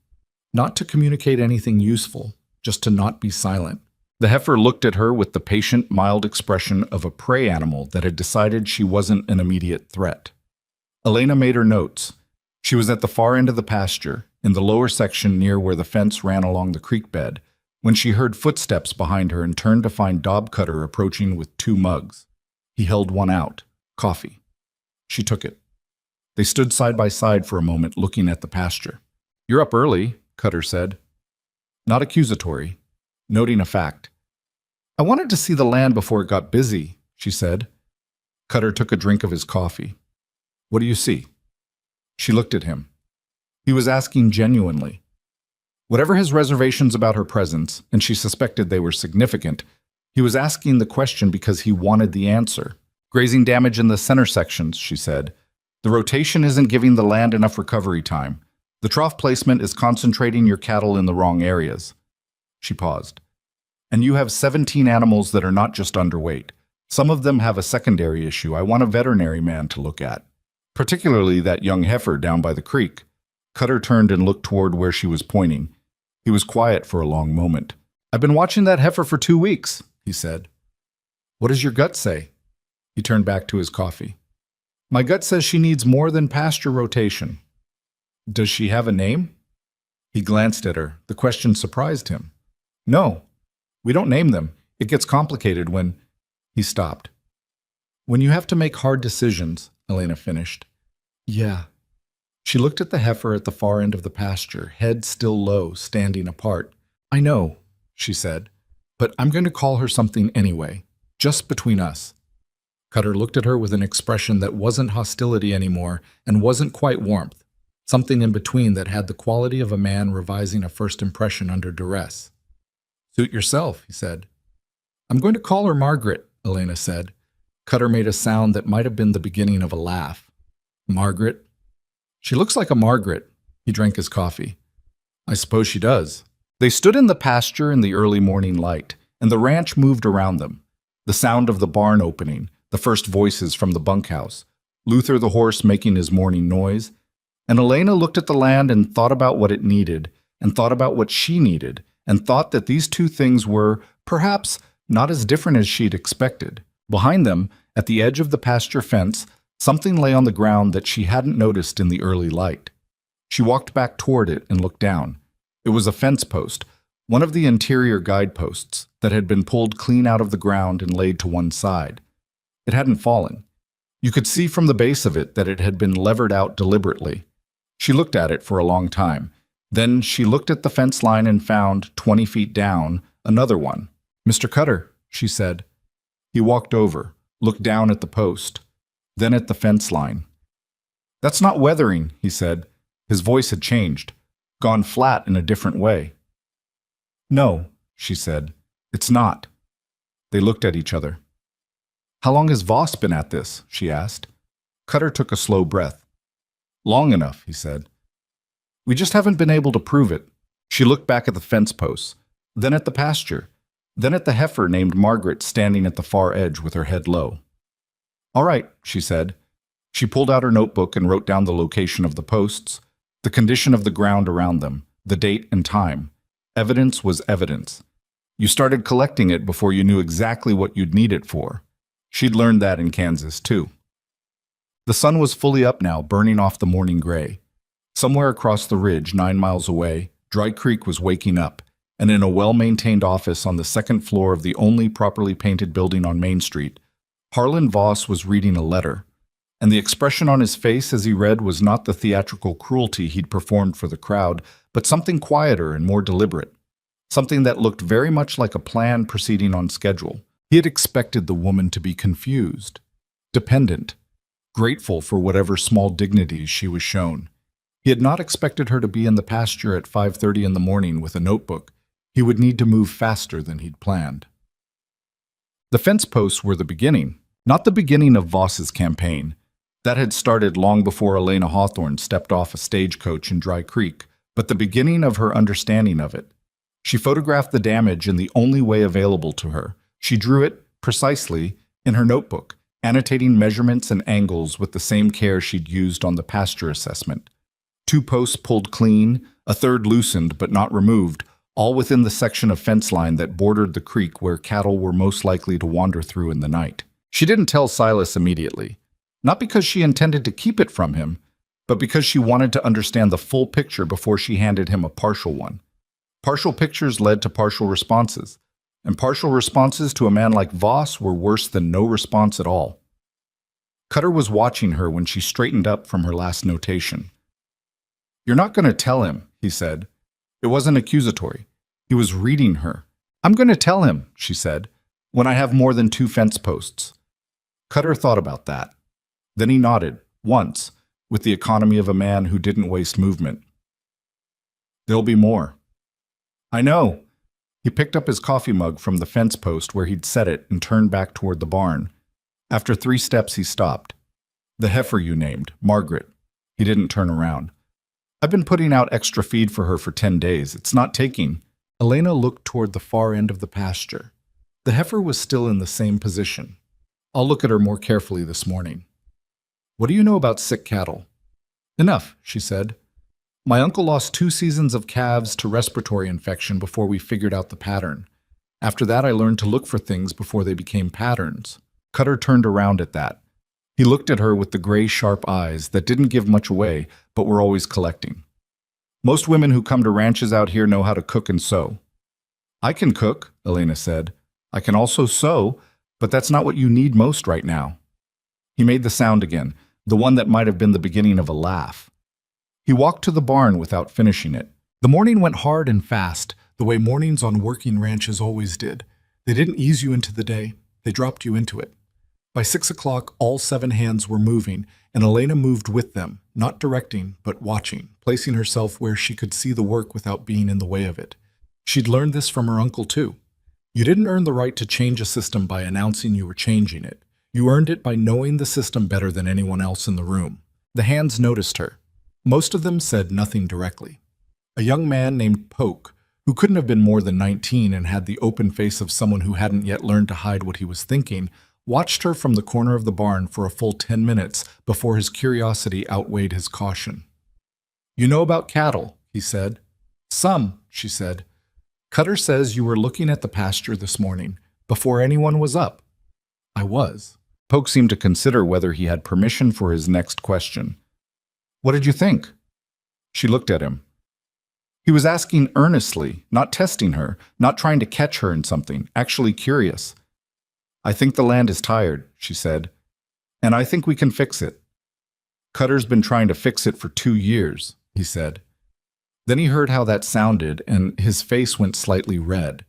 Not to communicate anything useful, just to not be silent. The heifer looked at her with the patient, mild expression of a prey animal that had decided she wasn't an immediate threat. Elena made her notes. She was at the far end of the pasture, in the lower section near where the fence ran along the creek bed, when she heard footsteps behind her and turned to find Dob Cutter approaching with 2 mugs. He held one out, coffee. She took it. They stood side by side for a moment, looking at the pasture. "You're up early," Cutter said. Not accusatory, noting a fact. "I wanted to see the land before it got busy," she said. Cutter took a drink of his coffee. "What do you see?" She looked at him. He was asking genuinely. Whatever his reservations about her presence, and she suspected they were significant, he was asking the question because he wanted the answer. "Grazing damage in the center sections," she said. "The rotation isn't giving the land enough recovery time. The trough placement is concentrating your cattle in the wrong areas." She paused. "And you have 17 animals that are not just underweight. Some of them have a secondary issue I want a veterinary man to look at. Particularly that young heifer down by the creek." Cutter turned and looked toward where she was pointing. He was quiet for a long moment. "I've been watching that heifer for 2 weeks," he said. "What does your gut say?" He turned back to his coffee. "My gut says she needs more than pasture rotation." "Does she have a name?" He glanced at her. The question surprised him. "No." We don't name them. It gets complicated when—" He stopped. "When you have to make hard decisions," Elena finished. "Yeah." She looked at the heifer at the far end of the pasture, head still low, standing apart. "I know," she said, "but I'm going to call her something anyway, just between us." Cutter looked at her with an expression that wasn't hostility anymore and wasn't quite warmth, something in between that had the quality of a man revising a first impression under duress. "Suit yourself," he said. "I'm going to call her Margaret," Elena said. Cutter made a sound that might have been the beginning of a laugh. "Margaret? She looks like a Margaret." He drank his coffee. "I suppose she does." They stood in the pasture in the early morning light, and the ranch moved around them. The sound of the barn opening, the first voices from the bunkhouse, Luther the horse making his morning noise, and Elena looked at the land and thought about what it needed, and thought about what she needed, and thought that these two things were, perhaps, not as different as she'd expected. Behind them, at the edge of the pasture fence, something lay on the ground that she hadn't noticed in the early light. She walked back toward it and looked down. It was a fence post, one of the interior guideposts that had been pulled clean out of the ground and laid to one side. It hadn't fallen. You could see from the base of it that it had been levered out deliberately. She looked at it for a long time. Then she looked at the fence line and found, 20 feet down, another one. "Mr. Cutter," she said. He walked over, looked down at the post, then at the fence line. "That's not weathering," he said. His voice had changed, gone flat in a different way. "No," she said, "it's not." They looked at each other. "How long has Voss been at this?" she asked. Cutter took a slow breath. "Long enough," he said. "We just haven't been able to prove it." She looked back at the fence posts, then at the pasture, then at the heifer named Margaret standing at the far edge with her head low. "All right," she said. She pulled out her notebook and wrote down the location of the posts, the condition of the ground around them, the date and time. Evidence was evidence. You started collecting it before you knew exactly what you'd need it for. She'd learned that in Kansas, too. The sun was fully up now, burning off the morning gray. Somewhere across the ridge, 9 miles away, Dry Creek was waking up, and in a well-maintained office on the second floor of the only properly painted building on Main Street, Harlan Voss was reading a letter, and the expression on his face as he read was not the theatrical cruelty he'd performed for the crowd, but something quieter and more deliberate, something that looked very much like a plan proceeding on schedule. He had expected the woman to be confused, dependent, grateful for whatever small dignities she was shown. He had not expected her to be in the pasture at 5:30 in the morning with a notebook. He would need to move faster than he'd planned. The fence posts were the beginning, not the beginning of Voss's campaign. That had started long before Elena Hawthorne stepped off a stagecoach in Dry Creek, but the beginning of her understanding of it. She photographed the damage in the only way available to her. She drew it, precisely, in her notebook, annotating measurements and angles with the same care she'd used on the pasture assessment. 2 posts pulled clean, a third loosened but not removed, all within the section of fence line that bordered the creek where cattle were most likely to wander through in the night. She didn't tell Silas immediately, not because she intended to keep it from him, but because she wanted to understand the full picture before she handed him a partial one. Partial pictures led to partial responses, and partial responses to a man like Voss were worse than no response at all. Cutter was watching her when she straightened up from her last notation. "You're not going to tell him," he said. It wasn't accusatory. He was reading her. "I'm going to tell him," she said, "when I have more than 2 fence posts." Cutter thought about that. Then he nodded, once, with the economy of a man who didn't waste movement. "There'll be more." "I know." He picked up his coffee mug from the fence post where he'd set it and turned back toward the barn. After 3 steps, he stopped. "The heifer you named, Margaret." He didn't turn around. "I've been putting out extra feed for her for 10 days. It's not taking." Elena looked toward the far end of the pasture. The heifer was still in the same position. "I'll look at her more carefully this morning." "What do you know about sick cattle?" "Enough," she said. "My uncle lost 2 seasons of calves to respiratory infection before we figured out the pattern. After that, I learned to look for things before they became patterns." Cutter turned around at that. He looked at her with the gray, sharp eyes that didn't give much away, but were always collecting. "Most women who come to ranches out here know how to cook and sew." I can cook, Elena said. I can also sew, but that's not what you need most right now. He made the sound again, the one that might have been the beginning of a laugh. He walked to the barn without finishing it. The morning went hard and fast, the way mornings on working ranches always did. They didn't ease you into the day, they dropped you into it. By 6 o'clock, all 7 hands were moving, and Elena moved with them, not directing, but watching, placing herself where she could see the work without being in the way of it. She'd learned this from her uncle, too. You didn't earn the right to change a system by announcing you were changing it. You earned it by knowing the system better than anyone else in the room. The hands noticed her. Most of them said nothing directly. A young man named Poke, who couldn't have been more than 19 and had the open face of someone who hadn't yet learned to hide what he was thinking, watched her from the corner of the barn for a full 10 minutes before his curiosity outweighed his caution. "You know about cattle," he said. "Some," she said. "Cutter says you were looking at the pasture this morning, before anyone was up." "I was." Poke seemed to consider whether he had permission for his next question. "What did you think?" She looked at him. He was asking earnestly, not testing her, not trying to catch her in something, actually curious. "I think the land is tired," she said, "and I think we can fix it." "Cutter's been trying to fix it for 2 years," he said. Then he heard how that sounded, and his face went slightly red.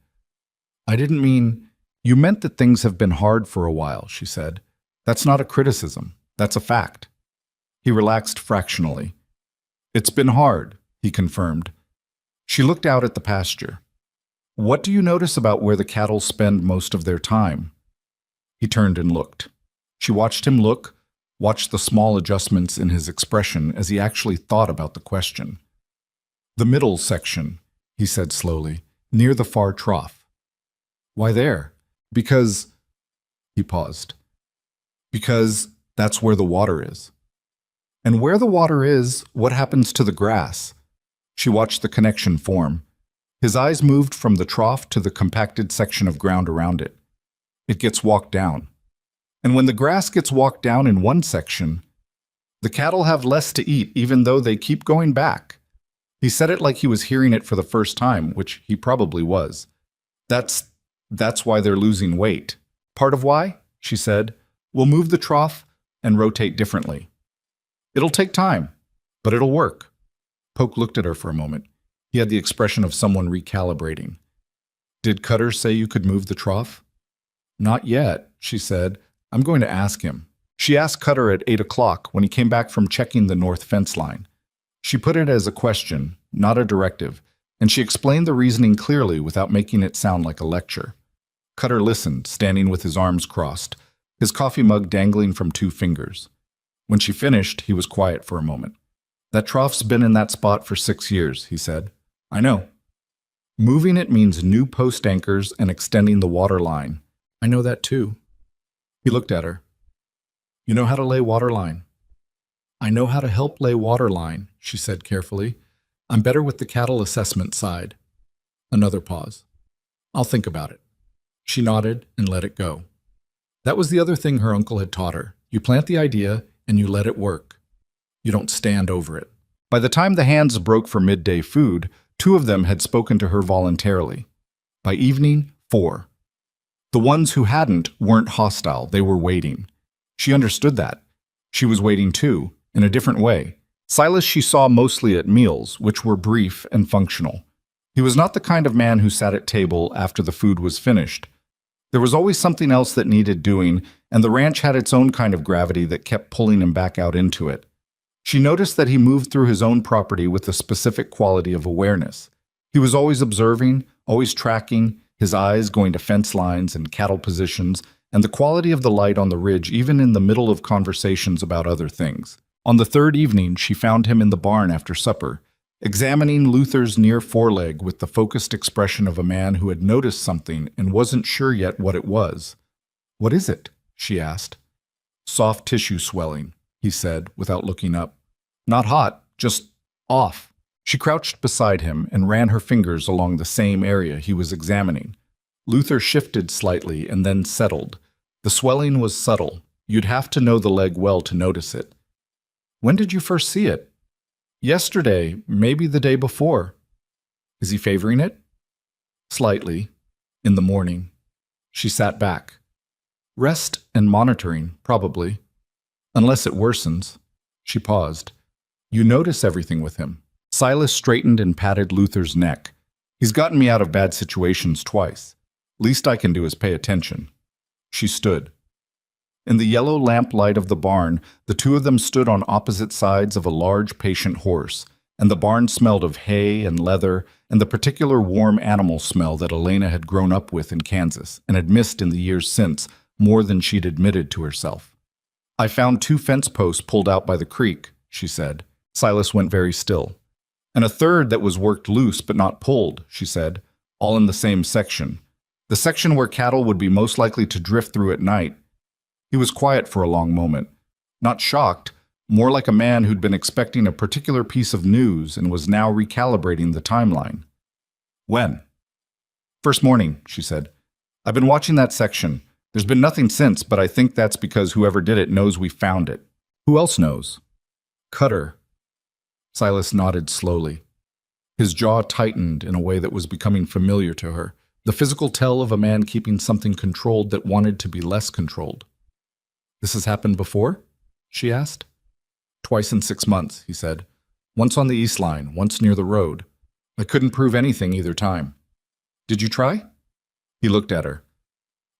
"I didn't mean, you meant that things have been hard for a while," she said. "That's not a criticism. That's a fact." He relaxed fractionally. "It's been hard," he confirmed. She looked out at the pasture. "What do you notice about where the cattle spend most of their time?" He turned and looked. She watched him look, watched the small adjustments in his expression as he actually thought about the question. "The middle section," he said slowly, "near the far trough." "Why there?" "Because—" He paused. "Because that's where the water is." "And where the water is, what happens to the grass?" She watched the connection form. His eyes moved from the trough to the compacted section of ground around it. "It gets walked down. And when the grass gets walked down in one section, the cattle have less to eat even though they keep going back." He said it like he was hearing it for the first time, which he probably was. That's why they're losing weight." "Part of why?" she said. "We'll move the trough and rotate differently. It'll take time, but it'll work." Poke looked at her for a moment. He had the expression of someone recalibrating. "Did Cutter say you could move the trough?" "Not yet," she said. "I'm going to ask him." She asked Cutter at 8 o'clock when he came back from checking the north fence line. She put it as a question, not a directive, and she explained the reasoning clearly without making it sound like a lecture. Cutter listened, standing with his arms crossed, his coffee mug dangling from 2 fingers. When she finished, he was quiet for a moment. "That trough's been in that spot for 6 years," he said. "I know. Moving it means new post anchors and extending the water line." "I know that too." He looked at her. "You know how to lay water line?" "I know how to help lay water line," she said carefully. "I'm better with the cattle assessment side." Another pause. "I'll think about it." She nodded and let it go. That was the other thing her uncle had taught her. You plant the idea and you let it work. You don't stand over it. By the time the hands broke for midday food, 2 of them had spoken to her voluntarily. By evening, 4. The ones who hadn't weren't hostile, they were waiting. She understood that. She was waiting too, in a different way. Silas she saw mostly at meals, which were brief and functional. He was not the kind of man who sat at table after the food was finished. There was always something else that needed doing, and the ranch had its own kind of gravity that kept pulling him back out into it. She noticed that he moved through his own property with a specific quality of awareness. He was always observing, always tracking, his eyes going to fence lines and cattle positions, and the quality of the light on the ridge even in the middle of conversations about other things. On the 3rd evening, she found him in the barn after supper, examining Luther's near foreleg with the focused expression of a man who had noticed something and wasn't sure yet what it was. "What is it?" she asked. "Soft tissue swelling," he said, without looking up. "Not hot, just off." She crouched beside him and ran her fingers along the same area he was examining. Luther shifted slightly and then settled. The swelling was subtle. You'd have to know the leg well to notice it. "When did you first see it?" "Yesterday, maybe the day before." "Is he favoring it?" Slightly. In the morning. She sat back. Rest and monitoring, probably. Unless it worsens. She paused. You notice everything with him. Silas straightened and patted Luther's neck. He's gotten me out of bad situations twice. Least I can do is pay attention. She stood. In the yellow lamplight of the barn, the two of them stood on opposite sides of a large patient horse, and the barn smelled of hay and leather and the particular warm animal smell that Elena had grown up with in Kansas and had missed in the years since more than she'd admitted to herself. I found 2 fence posts pulled out by the creek, she said. Silas went very still. And a third that was worked loose but not pulled, she said, all in the same section. The section where cattle would be most likely to drift through at night. He was quiet for a long moment, not shocked, more like a man who'd been expecting a particular piece of news and was now recalibrating the timeline. When? First morning, she said. I've been watching that section. There's been nothing since, but I think that's because whoever did it knows we found it. Who else knows? Cutter. Silas nodded slowly. His jaw tightened in a way that was becoming familiar to her, the physical tell of a man keeping something controlled that wanted to be less controlled. This has happened before? She asked. Twice in 6 months, he said. Once on the East Line, once near the road. I couldn't prove anything either time. Did you try? He looked at her.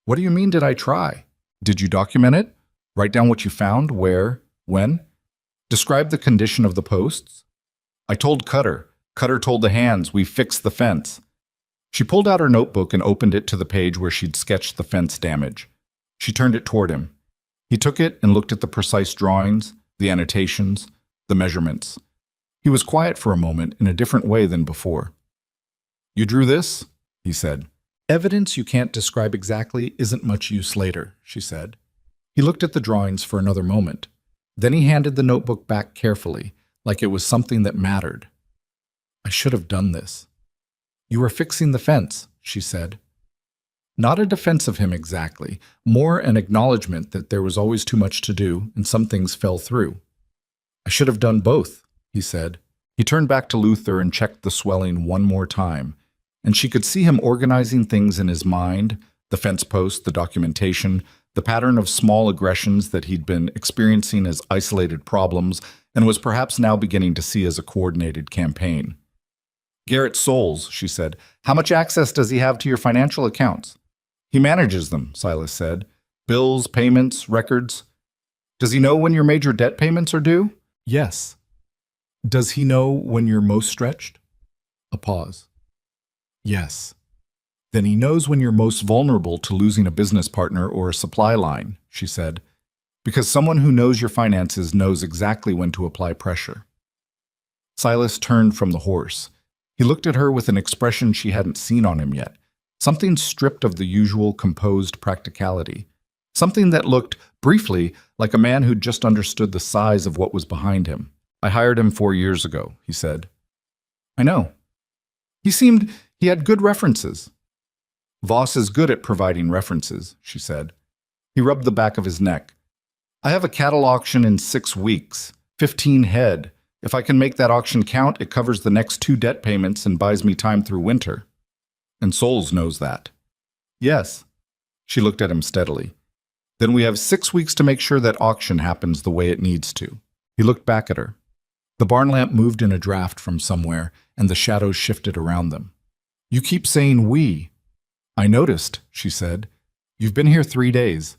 What do you mean, did I try? Did you document it? Write down what you found, where, when? Describe the condition of the posts? I told Cutter. Cutter told the hands, we fixed the fence. She pulled out her notebook and opened it to the page where she'd sketched the fence damage. She turned it toward him. He took it and looked at the precise drawings, the annotations, the measurements. He was quiet for a moment in a different way than before. You drew this? He said. Evidence you can't describe exactly isn't much use later, she said. He looked at the drawings for another moment. Then he handed the notebook back carefully, like it was something that mattered. I should have done this. You were fixing the fence, she said. Not a defense of him exactly, more an acknowledgement that there was always too much to do and some things fell through. I should have done both, he said. He turned back to Luther and checked the swelling one more time, and she could see him organizing things in his mind, the fence post, the documentation, the pattern of small aggressions that he'd been experiencing as isolated problems and was perhaps now beginning to see as a coordinated campaign. Garrett Souls, she said, how much access does he have to your financial accounts? He manages them, Silas said. Bills, payments, records. Does he know when your major debt payments are due? Yes. Does he know when you're most stretched? A pause. Yes. Then he knows when you're most vulnerable to losing a business partner or a supply line, she said, because someone who knows your finances knows exactly when to apply pressure. Silas turned from the horse. He looked at her with an expression she hadn't seen on him yet, something stripped of the usual composed practicality, something that looked, briefly, like a man who'd just understood the size of what was behind him. I hired him 4 years ago, he said. I know. He had good references. Voss is good at providing references, she said. He rubbed the back of his neck. I have a cattle auction in 6 weeks, 15 head. If I can make that auction count, it covers the next 2 debt payments and buys me time through winter. And Souls knows that. Yes. She looked at him steadily. Then we have 6 weeks to make sure that auction happens the way it needs to. He looked back at her. The barn lamp moved in a draft from somewhere, and the shadows shifted around them. You keep saying we. I noticed, she said. You've been here 3 days.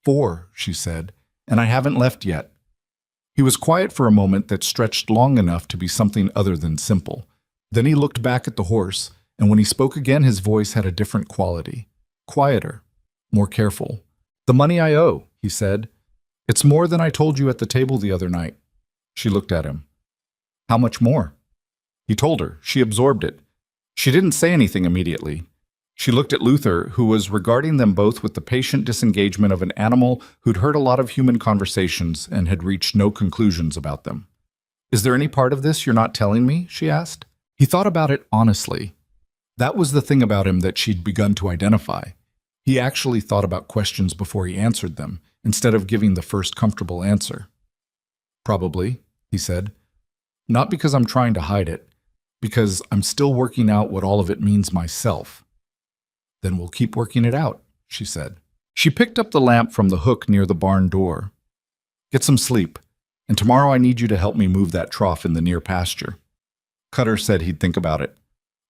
4, she said, and I haven't left yet. He was quiet for a moment that stretched long enough to be something other than simple. Then he looked back at the horse, and when he spoke again, his voice had a different quality. Quieter, more careful. The money I owe, he said. It's more than I told you at the table the other night. She looked at him. How much more? He told her. She absorbed it. She didn't say anything immediately. She looked at Luther, who was regarding them both with the patient disengagement of an animal who'd heard a lot of human conversations and had reached no conclusions about them. Is there any part of this you're not telling me? She asked. He thought about it honestly. That was the thing about him that she'd begun to identify. He actually thought about questions before he answered them, instead of giving the first comfortable answer. Probably, he said. Not because I'm trying to hide it, because I'm still working out what all of it means myself. Then we'll keep working it out, she said. She picked up the lamp from the hook near the barn door. Get some sleep, and tomorrow I need you to help me move that trough in the near pasture. Cutter said he'd think about it.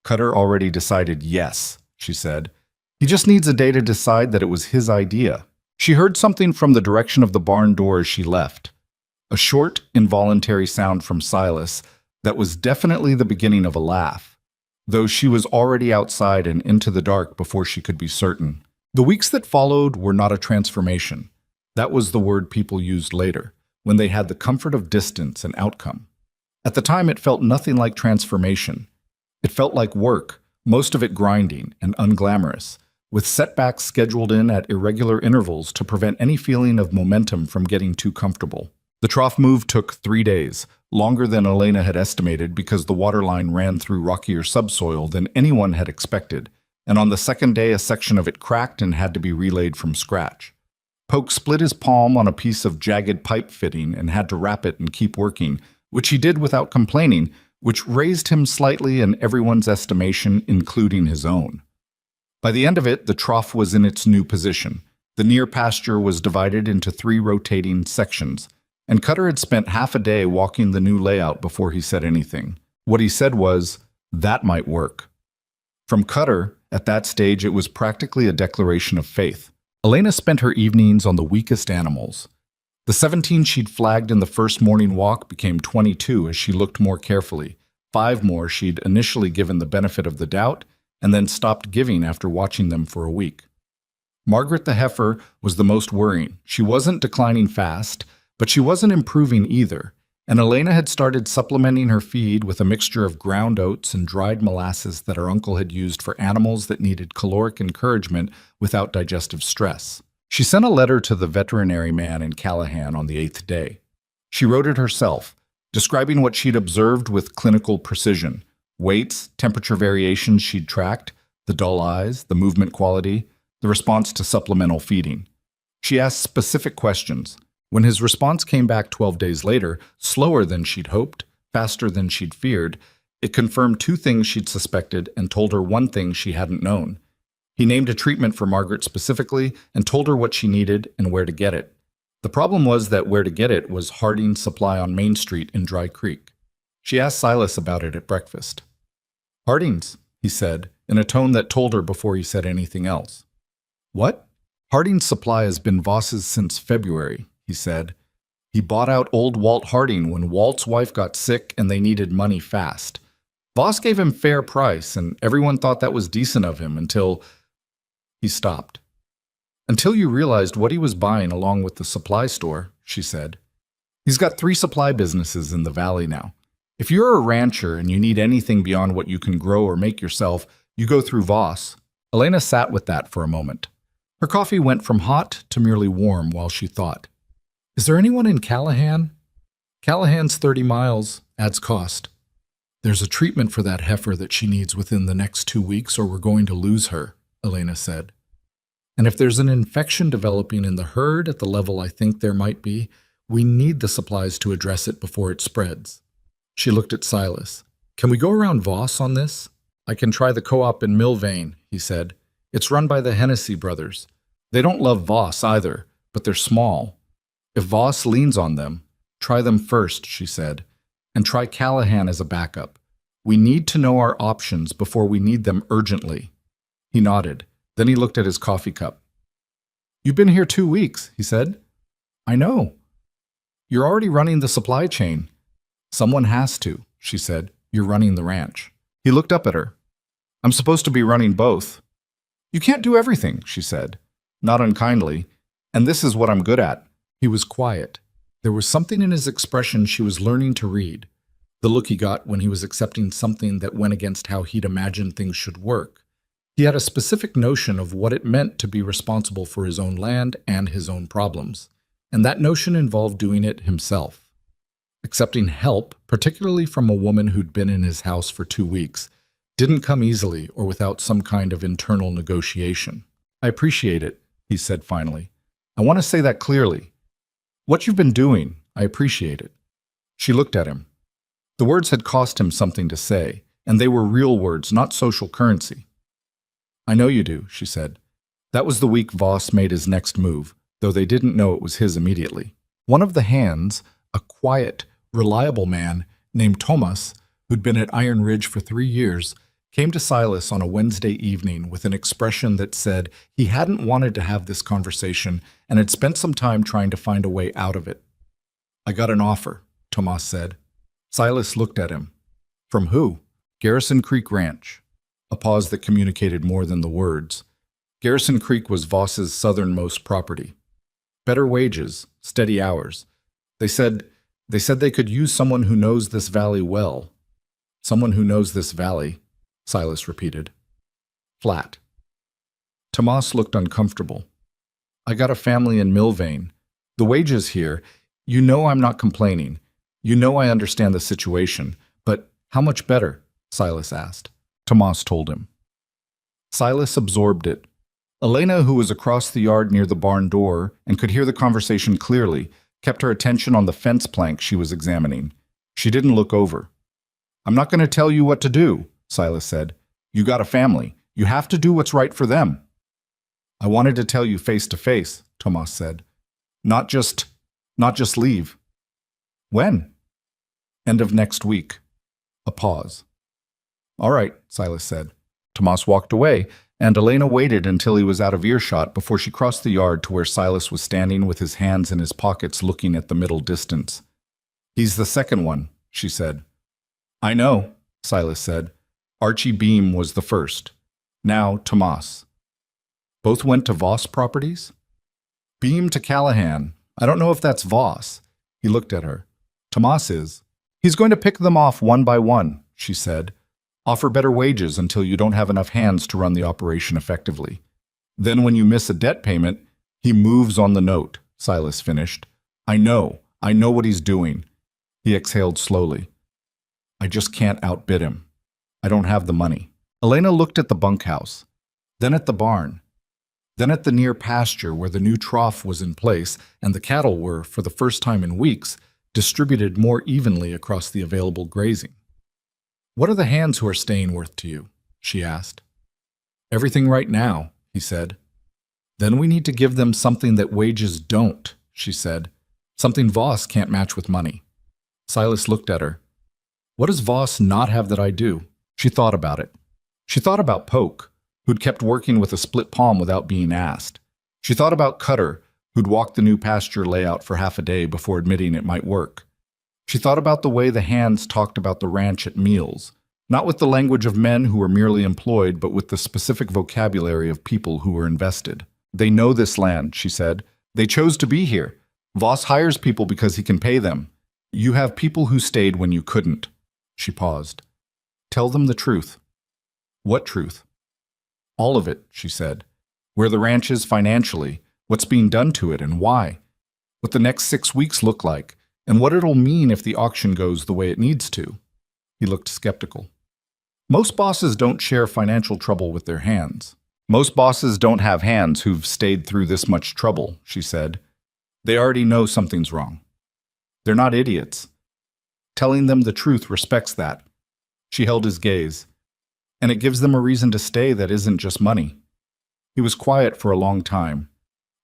Cutter already decided yes, she said. He just needs a day to decide that it was his idea. She heard something from the direction of the barn door as she left. A short, involuntary sound from Silas that was definitely the beginning of a laugh, though she was already outside and into the dark before she could be certain. The weeks that followed were not a transformation. That was the word people used later, when they had the comfort of distance and outcome. At the time, it felt nothing like transformation. It felt like work, most of it grinding and unglamorous, with setbacks scheduled in at irregular intervals to prevent any feeling of momentum from getting too comfortable. The trough move took 3 days, longer than Elena had estimated because the waterline ran through rockier subsoil than anyone had expected, and on the second day a section of it cracked and had to be relayed from scratch. Poke split his palm on a piece of jagged pipe fitting and had to wrap it and keep working, which he did without complaining, which raised him slightly in everyone's estimation, including his own. By the end of it, the trough was in its new position. The near pasture was divided into 3 rotating sections, and Cutter had spent half a day walking the new layout before he said anything. What he said was, "That might work." From Cutter, at that stage, it was practically a declaration of faith. Elena spent her evenings on the weakest animals. The 17 she'd flagged in the first morning walk became 22 as she looked more carefully. 5 more she'd initially given the benefit of the doubt and then stopped giving after watching them for a week. Margaret the heifer was the most worrying. She wasn't declining fast, but she wasn't improving either, and Elena had started supplementing her feed with a mixture of ground oats and dried molasses that her uncle had used for animals that needed caloric encouragement without digestive stress. She sent a letter to the veterinary man in Callahan on the 8th day. She wrote it herself, describing what she'd observed with clinical precision: weights, temperature variations she'd tracked, the dull eyes, the movement quality, the response to supplemental feeding. She asked specific questions. When his response came back 12 days later, slower than she'd hoped, faster than she'd feared, it confirmed 2 things she'd suspected and told her 1 thing she hadn't known. He named a treatment for Margaret specifically and told her what she needed and where to get it. The problem was that where to get it was Harding's Supply on Main Street in Dry Creek. She asked Silas about it at breakfast. "Harding's," he said, in a tone that told her before he said anything else. "What?" "Harding's Supply has been Voss's since February," he said. "He bought out old Walt Harding when Walt's wife got sick and they needed money fast. Voss gave him fair price, and everyone thought that was decent of him until..." He stopped. "Until you realized what he was buying along with the supply store," she said. "He's got 3 supply businesses in the valley now. If you're a rancher and you need anything beyond what you can grow or make yourself, you go through Voss." Elena sat with that for a moment. Her coffee went from hot to merely warm while she thought. "Is there anyone in Callahan?" "Callahan's 30 miles, adds cost. There's a treatment for that heifer that she needs within the next 2 weeks or we're going to lose her," Elena said. "And if there's an infection developing in the herd at the level I think there might be, we need the supplies to address it before it spreads." She looked at Silas. "Can we go around Voss on this?" "I can try the co-op in Millvane," he said. "It's run by the Hennessy brothers. They don't love Voss either, but they're small. If Voss leans on them, try them first," she said, "and try Callahan as a backup. We need to know our options before we need them urgently." He nodded. Then he looked at his coffee cup. "You've been here 2 weeks," he said. "I know. You're already running the supply chain." "Someone has to," she said. "You're running the ranch." He looked up at her. "I'm supposed to be running both." "You can't do everything," she said, not unkindly, "and this is what I'm good at." He was quiet. There was something in his expression she was learning to read. The look he got when he was accepting something that went against how he'd imagined things should work. He had a specific notion of what it meant to be responsible for his own land and his own problems, and that notion involved doing it himself. Accepting help, particularly from a woman who'd been in his house for 2 weeks, didn't come easily or without some kind of internal negotiation. "I appreciate it," he said finally. "I want to say that clearly. What you've been doing, I appreciate it." She looked at him. The words had cost him something to say, and they were real words, not social currency. I know you do, she said. That was the week Voss made his next move, though they didn't know it was his immediately. One of the hands, a quiet, reliable man named Thomas, who'd been at Iron Ridge for 3 years, came to Silas on a Wednesday evening with an expression that said he hadn't wanted to have this conversation and had spent some time trying to find a way out of it. I got an offer, Thomas said. Silas looked at him. From who? Garrison Creek Ranch. A pause that communicated more than the words. Garrison Creek was Voss's southernmost property. Better wages, steady hours. They said they could use someone who knows this valley well. Someone who knows this valley, Silas repeated. Flat. Tomas looked uncomfortable. I got a family in Milvain. The wages here, you know I'm not complaining. You know I understand the situation. But how much better? Silas asked. Tomas told him. Silas absorbed it. Elena, who was across the yard near the barn door and could hear the conversation clearly, kept her attention on the fence plank she was examining. She didn't look over. I'm not going to tell you what to do, Silas said. You got a family. You have to do what's right for them. I wanted to tell you face to face, Tomas said. Not just leave. When? End of next week. A pause. All right, Silas said. Tomas walked away, and Elena waited until he was out of earshot before she crossed the yard to where Silas was standing with his hands in his pockets looking at the middle distance. He's the second one, she said. I know, Silas said. Archie Beam was the first. Now Tomas. Both went to Voss Properties? Beam to Callahan. I don't know if that's Voss. He looked at her. Tomas is. He's going to pick them off one by one, she said. Offer better wages until you don't have enough hands to run the operation effectively. Then when you miss a debt payment, he moves on the note, Silas finished. I know what he's doing. He exhaled slowly. I just can't outbid him. I don't have the money. Elena looked at the bunkhouse, then at the barn, then at the near pasture where the new trough was in place and the cattle were, for the first time in weeks, distributed more evenly across the available grazing. What are the hands who are staying worth to you? She asked. Everything right now, he said. Then we need to give them something that wages don't, she said. Something Voss can't match with money. Silas looked at her. What does Voss not have that I do? She thought about it. She thought about Polk, who'd kept working with a split palm without being asked. She thought about Cutter, who'd walked the new pasture layout for half a day before admitting it might work. She thought about the way the hands talked about the ranch at meals, not with the language of men who were merely employed, but with the specific vocabulary of people who were invested. They know this land, she said. They chose to be here. Voss hires people because he can pay them. You have people who stayed when you couldn't. She paused. Tell them the truth. What truth? All of it, she said. Where the ranch is financially, what's being done to it and why. What the next 6 weeks look like, and what it'll mean if the auction goes the way it needs to. He looked skeptical. Most bosses don't share financial trouble with their hands. Most bosses don't have hands who've stayed through this much trouble, she said. They already know something's wrong. They're not idiots. Telling them the truth respects that. She held his gaze. And it gives them a reason to stay that isn't just money. He was quiet for a long time.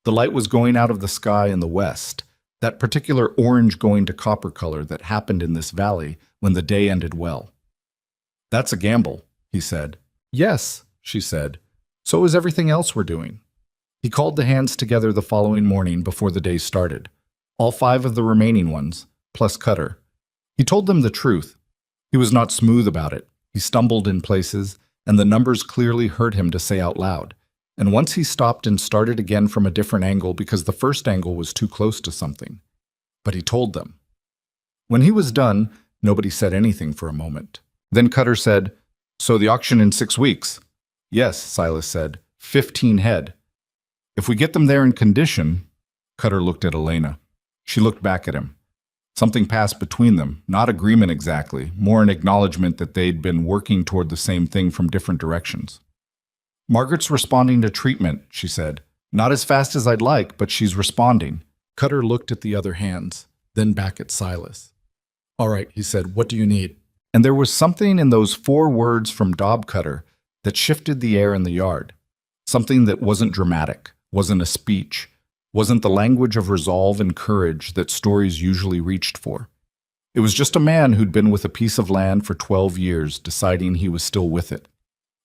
The light was going out of the sky in the west, that particular orange going to copper color that happened in this valley when the day ended well. That's a gamble, he said. Yes, she said. So is everything else we're doing. He called the hands together the following morning before the day started. All 5 of the remaining ones, plus Cutter. He told them the truth. He was not smooth about it. He stumbled in places, and the numbers clearly hurt him to say out loud. And once he stopped and started again from a different angle because the first angle was too close to something. But he told them. When he was done, nobody said anything for a moment. Then Cutter said, So the auction in 6 weeks? Yes, Silas said. 15 head. If we get them there in condition, Cutter looked at Elena. She looked back at him. Something passed between them, not agreement exactly, more an acknowledgement that they'd been working toward the same thing from different directions. Margaret's responding to treatment, she said. Not as fast as I'd like, but she's responding. Cutter looked at the other hands, then back at Silas. All right, he said, what do you need? And there was something in those 4 words from Dob Cutter that shifted the air in the yard. Something that wasn't dramatic, wasn't a speech, wasn't the language of resolve and courage that stories usually reached for. It was just a man who'd been with a piece of land for 12 years, deciding he was still with it.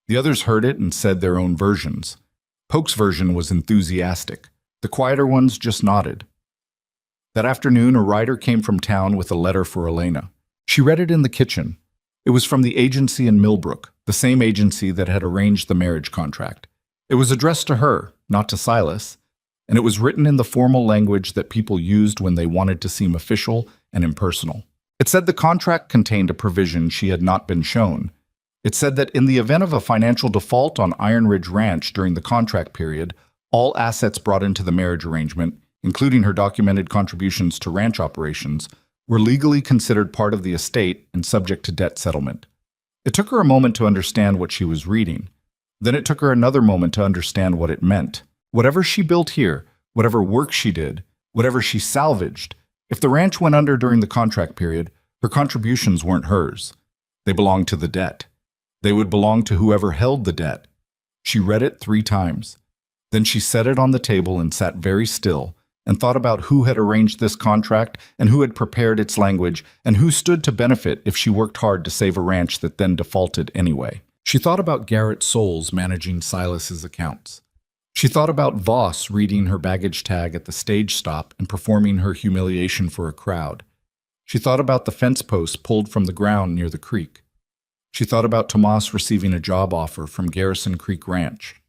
The others heard it and said their own versions. Polk's version was enthusiastic. The quieter ones just nodded. That afternoon, a writer came from town with a letter for Elena. She read it in the kitchen. It was from the agency in Millbrook, the same agency that had arranged the marriage contract. It was addressed to her, not to Silas, and it was written in the formal language that people used when they wanted to seem official and impersonal. It said the contract contained a provision she had not been shown. It said that in the event of a financial default on Iron Ridge Ranch during the contract period, all assets brought into the marriage arrangement, including her documented contributions to ranch operations, were legally considered part of the estate and subject to debt settlement. It took her a moment to understand what she was reading. Then it took her another moment to understand what it meant. Whatever she built here, whatever work she did, whatever she salvaged, if the ranch went under during the contract period, her contributions weren't hers. They belonged to the debt. They would belong to whoever held the debt. She read it 3 times. Then she set it on the table and sat very still and thought about who had arranged this contract and who had prepared its language and who stood to benefit if she worked hard to save a ranch that then defaulted anyway. She thought about Garrett Soules managing Silas's accounts. She thought about Voss reading her baggage tag at the stage stop and performing her humiliation for a crowd. She thought about the fence posts pulled from the ground near the creek. She thought about Tomas receiving a job offer from Garrison Creek Ranch.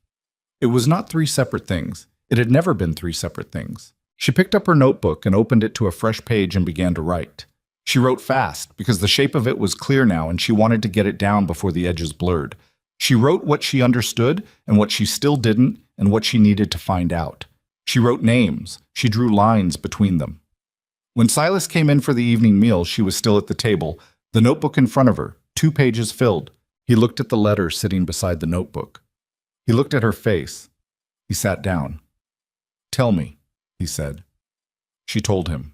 It was not 3 separate things. It had never been 3 separate things. She picked up her notebook and opened it to a fresh page and began to write. She wrote fast because the shape of it was clear now and she wanted to get it down before the edges blurred. She wrote what she understood and what she still didn't and what she needed to find out. She wrote names. She drew lines between them. When Silas came in for the evening meal, she was still at the table, the notebook in front of her, 2 pages filled. He looked at the letter sitting beside the notebook. He looked at her face. He sat down. "Tell me," he said. She told him.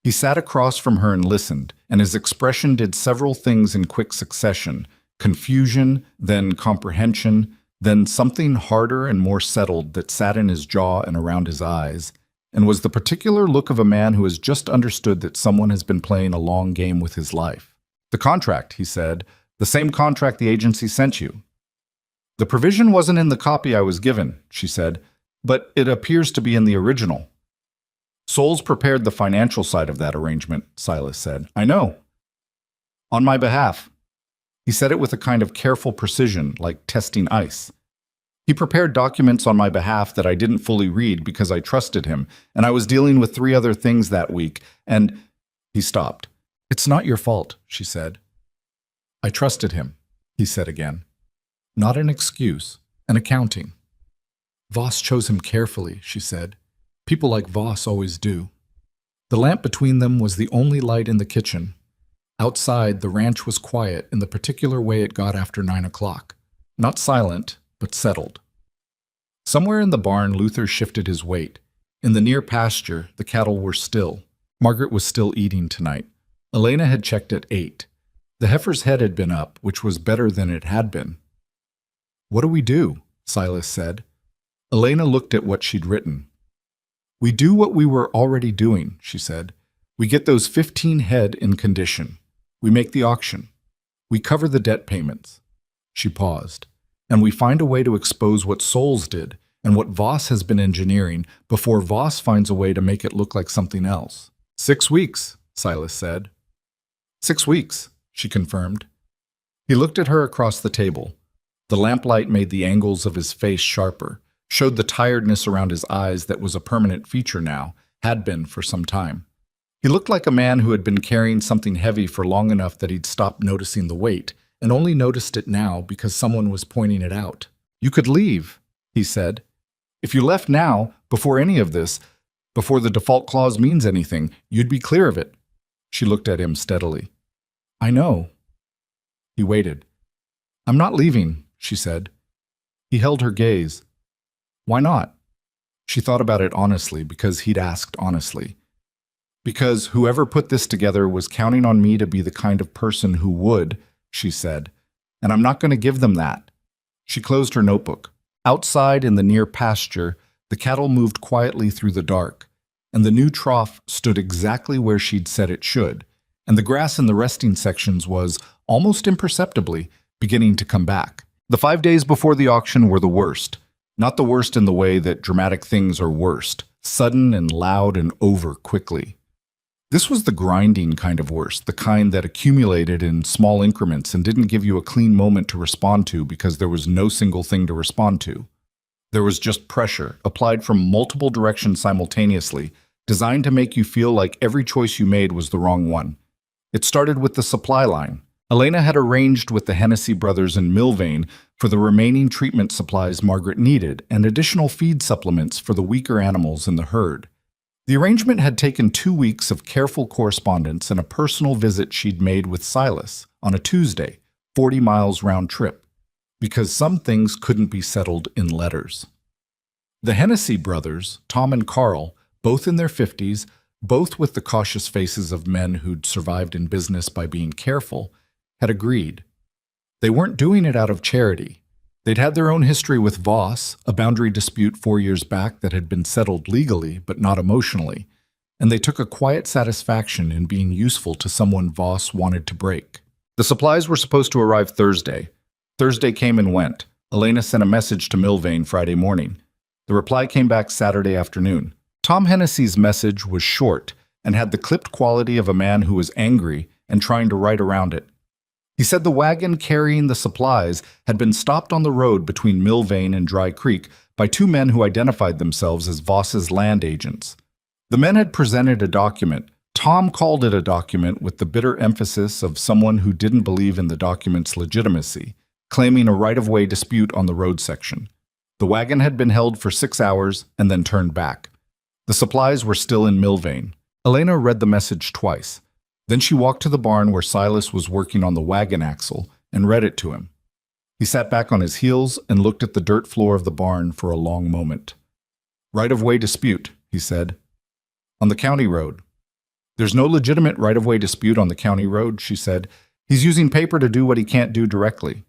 He sat across from her and listened, and his expression did several things in quick succession: confusion, then comprehension, then something harder and more settled that sat in his jaw and around his eyes, and was the particular look of a man who has just understood that someone has been playing a long game with his life. "The contract," he said, "the same contract the agency sent you." "The provision wasn't in the copy I was given," she said, "but it appears to be in the original." "Soules prepared the financial side of that arrangement," Silas said. "I know." "On my behalf." He said it with a kind of careful precision, like testing ice. "He prepared documents on my behalf that I didn't fully read because I trusted him, and I was dealing with 3 other things that week, and—" He stopped. "It's not your fault," she said. "I trusted him," he said again. "Not an excuse, an accounting." "Voss chose him carefully," she said. "People like Voss always do." The lamp between them was the only light in the kitchen. Outside, the ranch was quiet in the particular way it got after 9 o'clock. Not silent, but settled. Somewhere in the barn, Luther shifted his weight. In the near pasture, the cattle were still. Margaret was still eating tonight. Elena had checked at 8. The heifer's head had been up, which was better than it had been. "What do we do?" Silas said. Elena looked at what she'd written. "We do what we were already doing," she said. "We get those 15 head in condition. We make the auction. We cover the debt payments." She paused. "And we find a way to expose what Soules did and what Voss has been engineering before Voss finds a way to make it look like something else." 6 weeks, Silas said. 6 weeks, she confirmed. He looked at her across the table. The lamplight made the angles of his face sharper, showed the tiredness around his eyes that was a permanent feature now, had been for some time. He looked like a man who had been carrying something heavy for long enough that he'd stopped noticing the weight, and only noticed it now because someone was pointing it out. "You could leave," he said. "If you left now, before any of this, before the default clause means anything, you'd be clear of it." She looked at him steadily. "I know." He waited. "I'm not leaving," she said. He held her gaze. "Why not?" She thought about it honestly because he'd asked honestly. "Because whoever put this together was counting on me to be the kind of person who would," she said, "and I'm not going to give them that. She closed her notebook. Outside in the near pasture, the cattle moved quietly through the dark, and the new trough stood exactly where she'd said it should, and the grass in the resting sections was, almost imperceptibly, beginning to come back. The 5 days before the auction were the worst. Not the worst in the way that dramatic things are worst, sudden and loud and over quickly. This was the grinding kind of worst, the kind that accumulated in small increments and didn't give you a clean moment to respond to because there was no single thing to respond to. There was just pressure, applied from multiple directions simultaneously, designed to make you feel like every choice you made was the wrong one. It started with the supply line. Elena had arranged with the Hennessy brothers in Milvain for the remaining treatment supplies Margaret needed and additional feed supplements for the weaker animals in the herd. The arrangement had taken 2 weeks of careful correspondence and a personal visit she'd made with Silas on a Tuesday, 40 miles round trip, because some things couldn't be settled in letters. The Hennessy brothers, Tom and Carl, both in their 50s, both with the cautious faces of men who'd survived in business by being careful, had agreed. They weren't doing it out of charity. They'd had their own history with Voss, a boundary dispute 4 years back that had been settled legally but not emotionally, and they took a quiet satisfaction in being useful to someone Voss wanted to break. The supplies were supposed to arrive Thursday. Thursday came and went. Elena sent a message to Milvain Friday morning. The reply came back Saturday afternoon. Tom Hennessy's message was short and had the clipped quality of a man who was angry and trying to write around it. He said the wagon carrying the supplies had been stopped on the road between Milvain and Dry Creek by 2 men who identified themselves as Voss's land agents. The men had presented a document. Tom called it a document with the bitter emphasis of someone who didn't believe in the document's legitimacy, claiming a right-of-way dispute on the road section. The wagon had been held for 6 hours and then turned back. The supplies were still in Milvain. Elena read the message twice. Then she walked to the barn where Silas was working on the wagon axle and read it to him. He sat back on his heels and looked at the dirt floor of the barn for a long moment. Right-of-way dispute, he said. On the county road. There's no legitimate right-of-way dispute on the county road, she said. He's using paper to do what he can't do directly.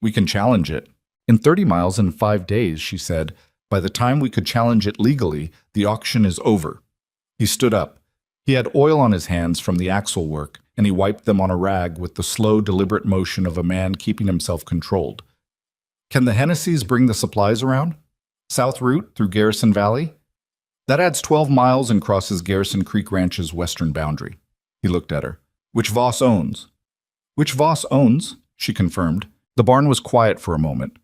We can challenge it. In 30 miles in 5 days, she said. By the time we could challenge it legally, the auction is over. He stood up. He had oil on his hands from the axle work, and he wiped them on a rag with the slow, deliberate motion of a man keeping himself controlled. Can the Hennessys bring the supplies around? South route through Garrison Valley? That adds 12 miles and crosses Garrison Creek Ranch's western boundary. He looked at her. Which Voss owns? Which Voss owns? She confirmed. The barn was quiet for a moment.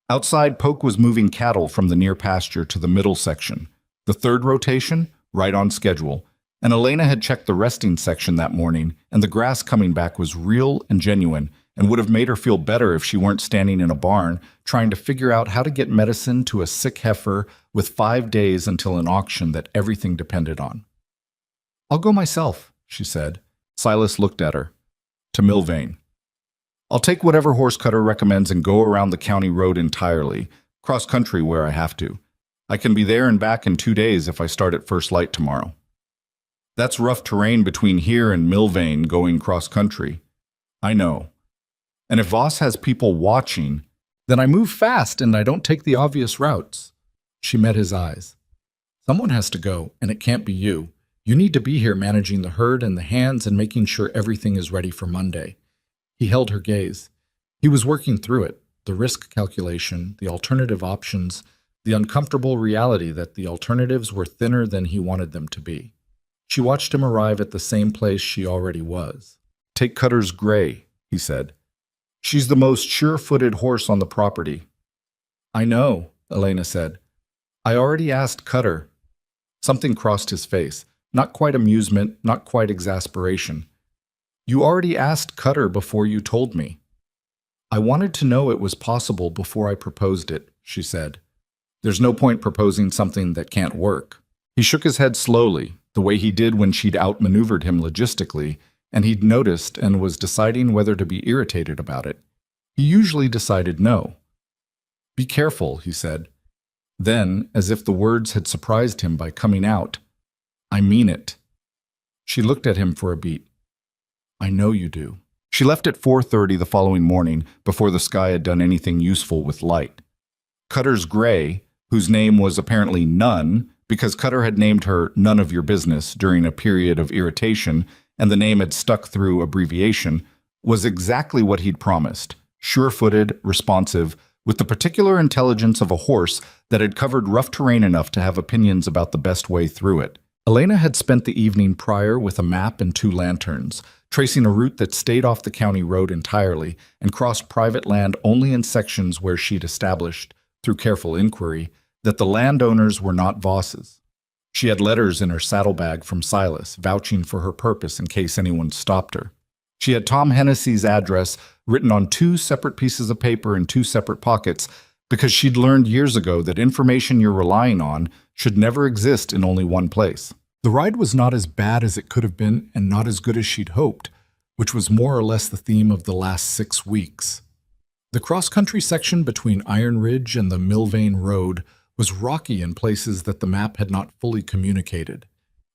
Outside, Polk was moving cattle from the near pasture to the middle section. The third rotation, right on schedule. And Elena had checked the resting section that morning, and the grass coming back was real and genuine and would have made her feel better if she weren't standing in a barn trying to figure out how to get medicine to a sick heifer with 5 days until an auction that everything depended on. I'll go myself, she said. Silas looked at her. To Milvain. I'll take whatever horse cutter recommends and go around the county road entirely, cross-country where I have to. I can be there and back in 2 days if I start at first light tomorrow. That's rough terrain between here and Milvain going cross-country. I know. And if Voss has people watching, then I move fast and I don't take the obvious routes. She met his eyes. Someone has to go, and it can't be you. You need to be here managing the herd and the hands and making sure everything is ready for Monday. He held her gaze. He was working through it, the risk calculation, the alternative options, the uncomfortable reality that the alternatives were thinner than he wanted them to be. She watched him arrive at the same place she already was. Take Cutter's Gray, he said. She's the most sure-footed horse on the property. I know, Elena said. I already asked Cutter. Something crossed his face. Not quite amusement, not quite exasperation. You already asked Cutter before you told me. I wanted to know it was possible before I proposed it, she said. There's no point proposing something that can't work. He shook his head slowly, the way he did when she'd outmaneuvered him logistically, and he'd noticed and was deciding whether to be irritated about it. He usually decided no. Be careful, he said. Then, as if the words had surprised him by coming out, I mean it. She looked at him for a beat. I know you do, She left at 4:30 the following morning before the sky had done anything useful with light. Cutter's Gray, whose name was apparently None, because Cutter had named her None of Your Business during a period of irritation and the name had stuck through abbreviation, was exactly what he'd promised, sure-footed, responsive, with the particular intelligence of a horse that had covered rough terrain enough to have opinions about the best way through it. Elena had spent the evening prior with a map and 2 lanterns, tracing a route that stayed off the county road entirely and crossed private land only in sections where she'd established, through careful inquiry, that the landowners were not Voss's. She had letters in her saddlebag from Silas, vouching for her purpose in case anyone stopped her. She had Tom Hennessy's address written on 2 separate pieces of paper in 2 separate pockets because she'd learned years ago that information you're relying on should never exist in only one place. The ride was not as bad as it could have been and not as good as she'd hoped, which was more or less the theme of the last 6 weeks. The cross-country section between Iron Ridge and the Millvane Road was rocky in places that the map had not fully communicated,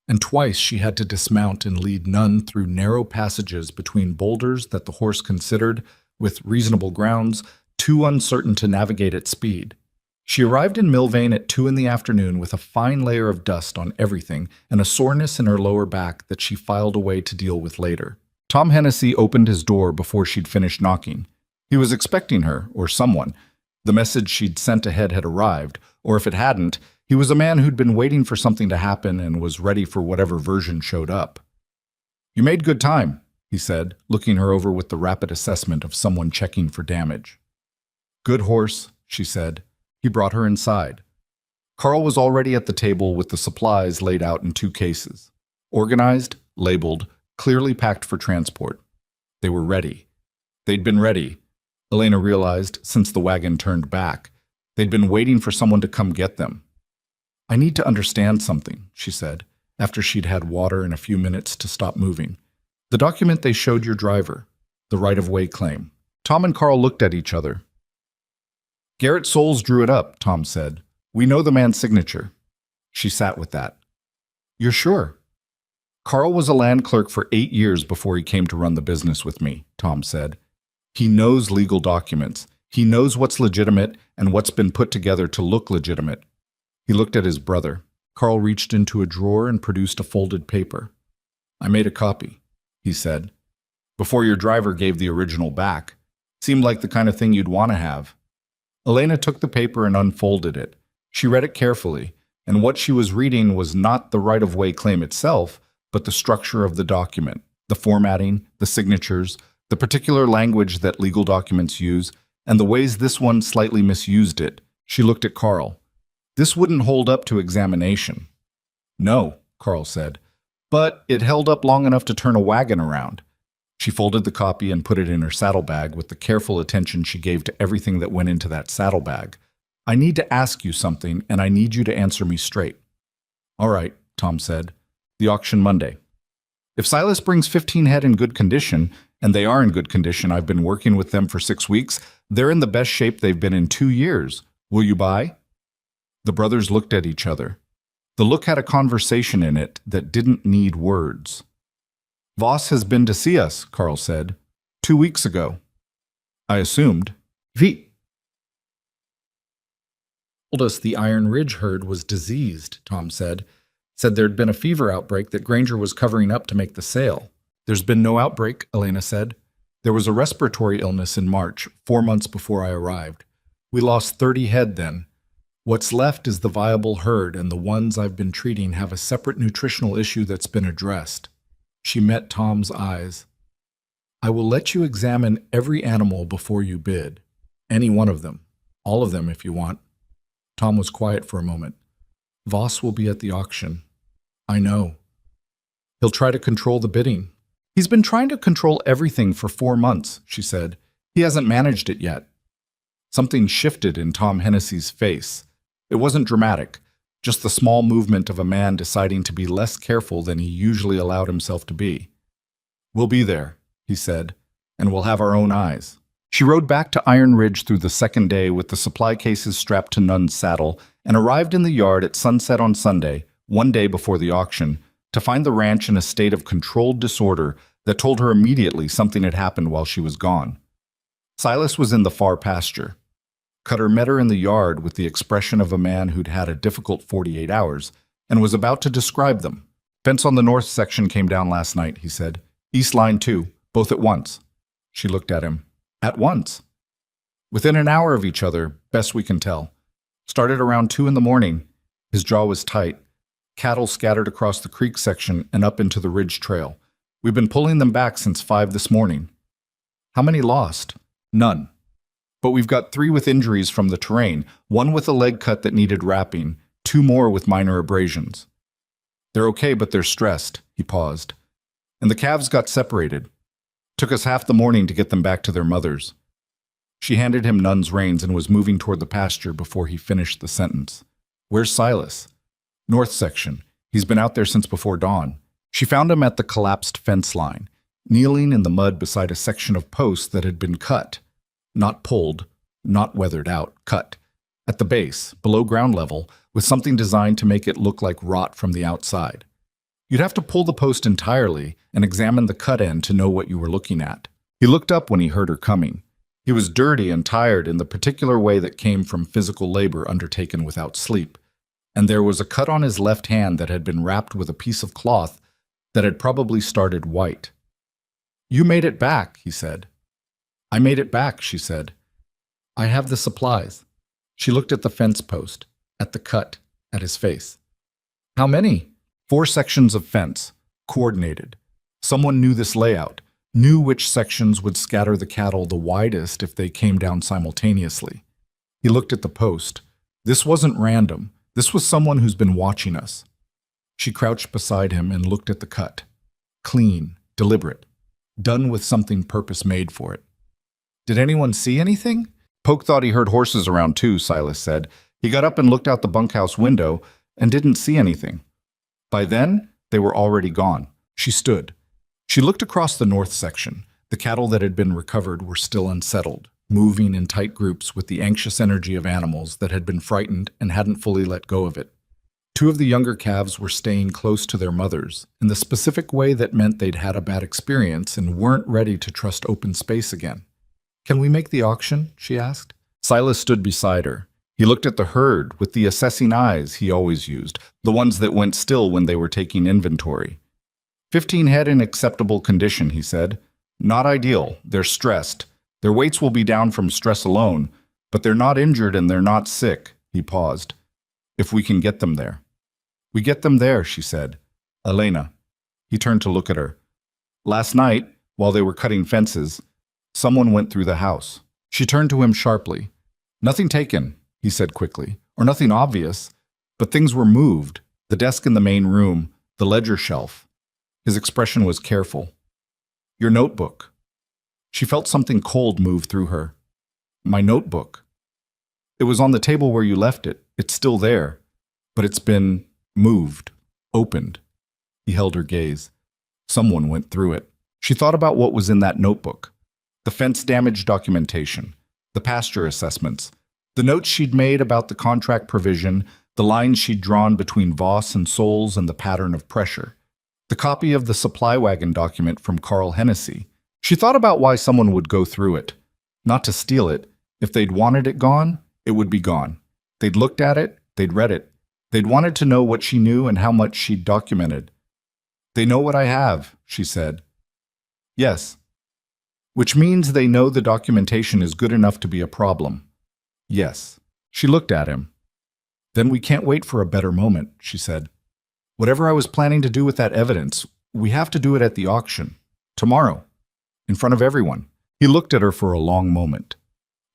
and twice she had to dismount and lead None through narrow passages between boulders that the horse considered, with reasonable grounds, too uncertain to navigate at speed. She arrived in Millvane at 2 in the afternoon with a fine layer of dust on everything and a soreness in her lower back that she filed away to deal with later. Tom Hennessy opened his door before she'd finished knocking. He was expecting her, or someone. The message she'd sent ahead had arrived, or if it hadn't, he was a man who'd been waiting for something to happen and was ready for whatever version showed up. "You made good time," he said, looking her over with the rapid assessment of someone checking for damage. "Good horse," she said. He brought her inside. Carl was already at the table with the supplies laid out in 2 cases. Organized, labeled, clearly packed for transport. They were ready. They'd been ready, Elena realized, since the wagon turned back. They'd been waiting for someone to come get them. "I need to understand something," she said, after she'd had water and a few minutes to stop moving. "The document they showed your driver, the right-of-way claim." Tom and Carl looked at each other. "Garrett Soules drew it up," Tom said. "We know the man's signature." She sat with that. "You're sure?" "Carl was a land clerk for 8 years before he came to run the business with me," Tom said. "He knows legal documents. He knows what's legitimate and what's been put together to look legitimate." He looked at his brother. Carl reached into a drawer and produced a folded paper. "I made a copy," he said, "before your driver gave the original back. Seemed like the kind of thing you'd want to have." Elena took the paper and unfolded it. She read it carefully, and what she was reading was not the right-of-way claim itself, but the structure of the document, the formatting, the signatures, the particular language that legal documents use, and the ways this one slightly misused it. She looked at Carl. "This wouldn't hold up to examination." "No," Carl said, "but it held up long enough to turn a wagon around." She folded the copy and put it in her saddlebag with the careful attention she gave to everything that went into that saddlebag. "I need to ask you something, and I need you to answer me straight." "All right," Tom said. "The auction Monday. If Silas brings 15 head in good condition, and they are in good condition, I've been working with them for 6 weeks, they're in the best shape they've been in 2 years. Will you buy?" The brothers looked at each other. The look had a conversation in it that didn't need words. "Voss has been to see us," Carl said. 2 weeks ago." "I assumed." "He told us the Iron Ridge herd was diseased," Tom said. "Said there'd been a fever outbreak that Granger was covering up to make the sale." "There's been no outbreak," Elena said. "There was a respiratory illness in March, 4 months before I arrived. We lost 30 head then. What's left is the viable herd, and the ones I've been treating have a separate nutritional issue that's been addressed." She met Tom's eyes. "I will let you examine every animal before you bid. Any one of them. All of them if you want." Tom was quiet for a moment. "Voss will be at the auction." "I know. He'll try to control the bidding." "He's been trying to control everything for 4 months," she said. "He hasn't managed it yet." Something shifted in Tom Hennessy's face. It wasn't dramatic, just the small movement of a man deciding to be less careful than he usually allowed himself to be. "We'll be there," he said, "and we'll have our own eyes." She rode back to Iron Ridge through the second day with the supply cases strapped to Nunn's saddle and arrived in the yard at sunset on Sunday, 1 day before the auction, to find the ranch in a state of controlled disorder that told her immediately something had happened while she was gone. Silas was in the far pasture. Cutter met her in the yard with the expression of a man who'd had a difficult 48 hours and was about to describe them. Fence on the north section came down last night, he said. East line too, both at once. She looked at him. At once. Within an hour of each other, best we can tell. Started around 2 in the morning. His jaw was tight. Cattle scattered across the creek section and up into the ridge trail. We've been pulling them back since 5 this morning. How many lost? None. But we've got 3 with injuries from the terrain, 1 with a leg cut that needed wrapping, 2 more with minor abrasions. They're okay, but they're stressed, he paused. And the calves got separated. Took us half the morning to get them back to their mothers. She handed him Nun's reins and was moving toward the pasture before he finished the sentence. Where's Silas? North section. He's been out there since before dawn. She found him at the collapsed fence line, kneeling in the mud beside a section of posts that had been cut. Not pulled, not weathered out, cut. At the base, below ground level, with something designed to make it look like rot from the outside. You'd have to pull the post entirely and examine the cut end to know what you were looking at. He looked up when he heard her coming. He was dirty and tired in the particular way that came from physical labor undertaken without sleep, and there was a cut on his left hand that had been wrapped with a piece of cloth that had probably started white. You made it back, he said. I made it back, she said. I have the supplies. She looked at the fence post, at the cut, at his face. How many? 4 sections of fence, coordinated. Someone knew this layout, knew which sections would scatter the cattle the widest if they came down simultaneously. He looked at the post. This wasn't random. This was someone who's been watching us. She crouched beside him and looked at the cut. Clean, deliberate, done with something purpose made for it. Did anyone see anything? Poke thought he heard horses around too, Silas said. He got up and looked out the bunkhouse window and didn't see anything. By then, they were already gone. She stood. She looked across the north section. The cattle that had been recovered were still unsettled, moving in tight groups with the anxious energy of animals that had been frightened and hadn't fully let go of it. 2 of the younger calves were staying close to their mothers, in the specific way that meant they'd had a bad experience and weren't ready to trust open space again. Can we make the auction? She asked. Silas stood beside her. He looked at the herd with the assessing eyes he always used, the ones that went still when they were taking inventory. 15 head in acceptable condition, he said. Not ideal. They're stressed. Their weights will be down from stress alone, but they're not injured and they're not sick, he paused. If we can get them there. We get them there, she said. Elena. He turned to look at her. Last night, while they were cutting fences, someone went through the house. She turned to him sharply. Nothing taken, he said quickly, or nothing obvious, but things were moved. The desk in the main room, the ledger shelf. His expression was careful. Your notebook. She felt something cold move through her. My notebook. It was on the table where you left it. It's still there, but it's been moved, opened. He held her gaze. Someone went through it. She thought about what was in that notebook. The fence damage documentation, the pasture assessments, the notes she'd made about the contract provision, the lines she'd drawn between Voss and Souls and the pattern of pressure, the copy of the supply wagon document from Carl Hennessy. She thought about why someone would go through it. Not to steal it. If they'd wanted it gone, it would be gone. They'd looked at it, they'd read it. They'd wanted to know what she knew and how much she'd documented. They know what I have, she said. Yes. Which means they know the documentation is good enough to be a problem. Yes. She looked at him. Then we can't wait for a better moment, she said. Whatever I was planning to do with that evidence, we have to do it at the auction. Tomorrow. In front of everyone. He looked at her for a long moment.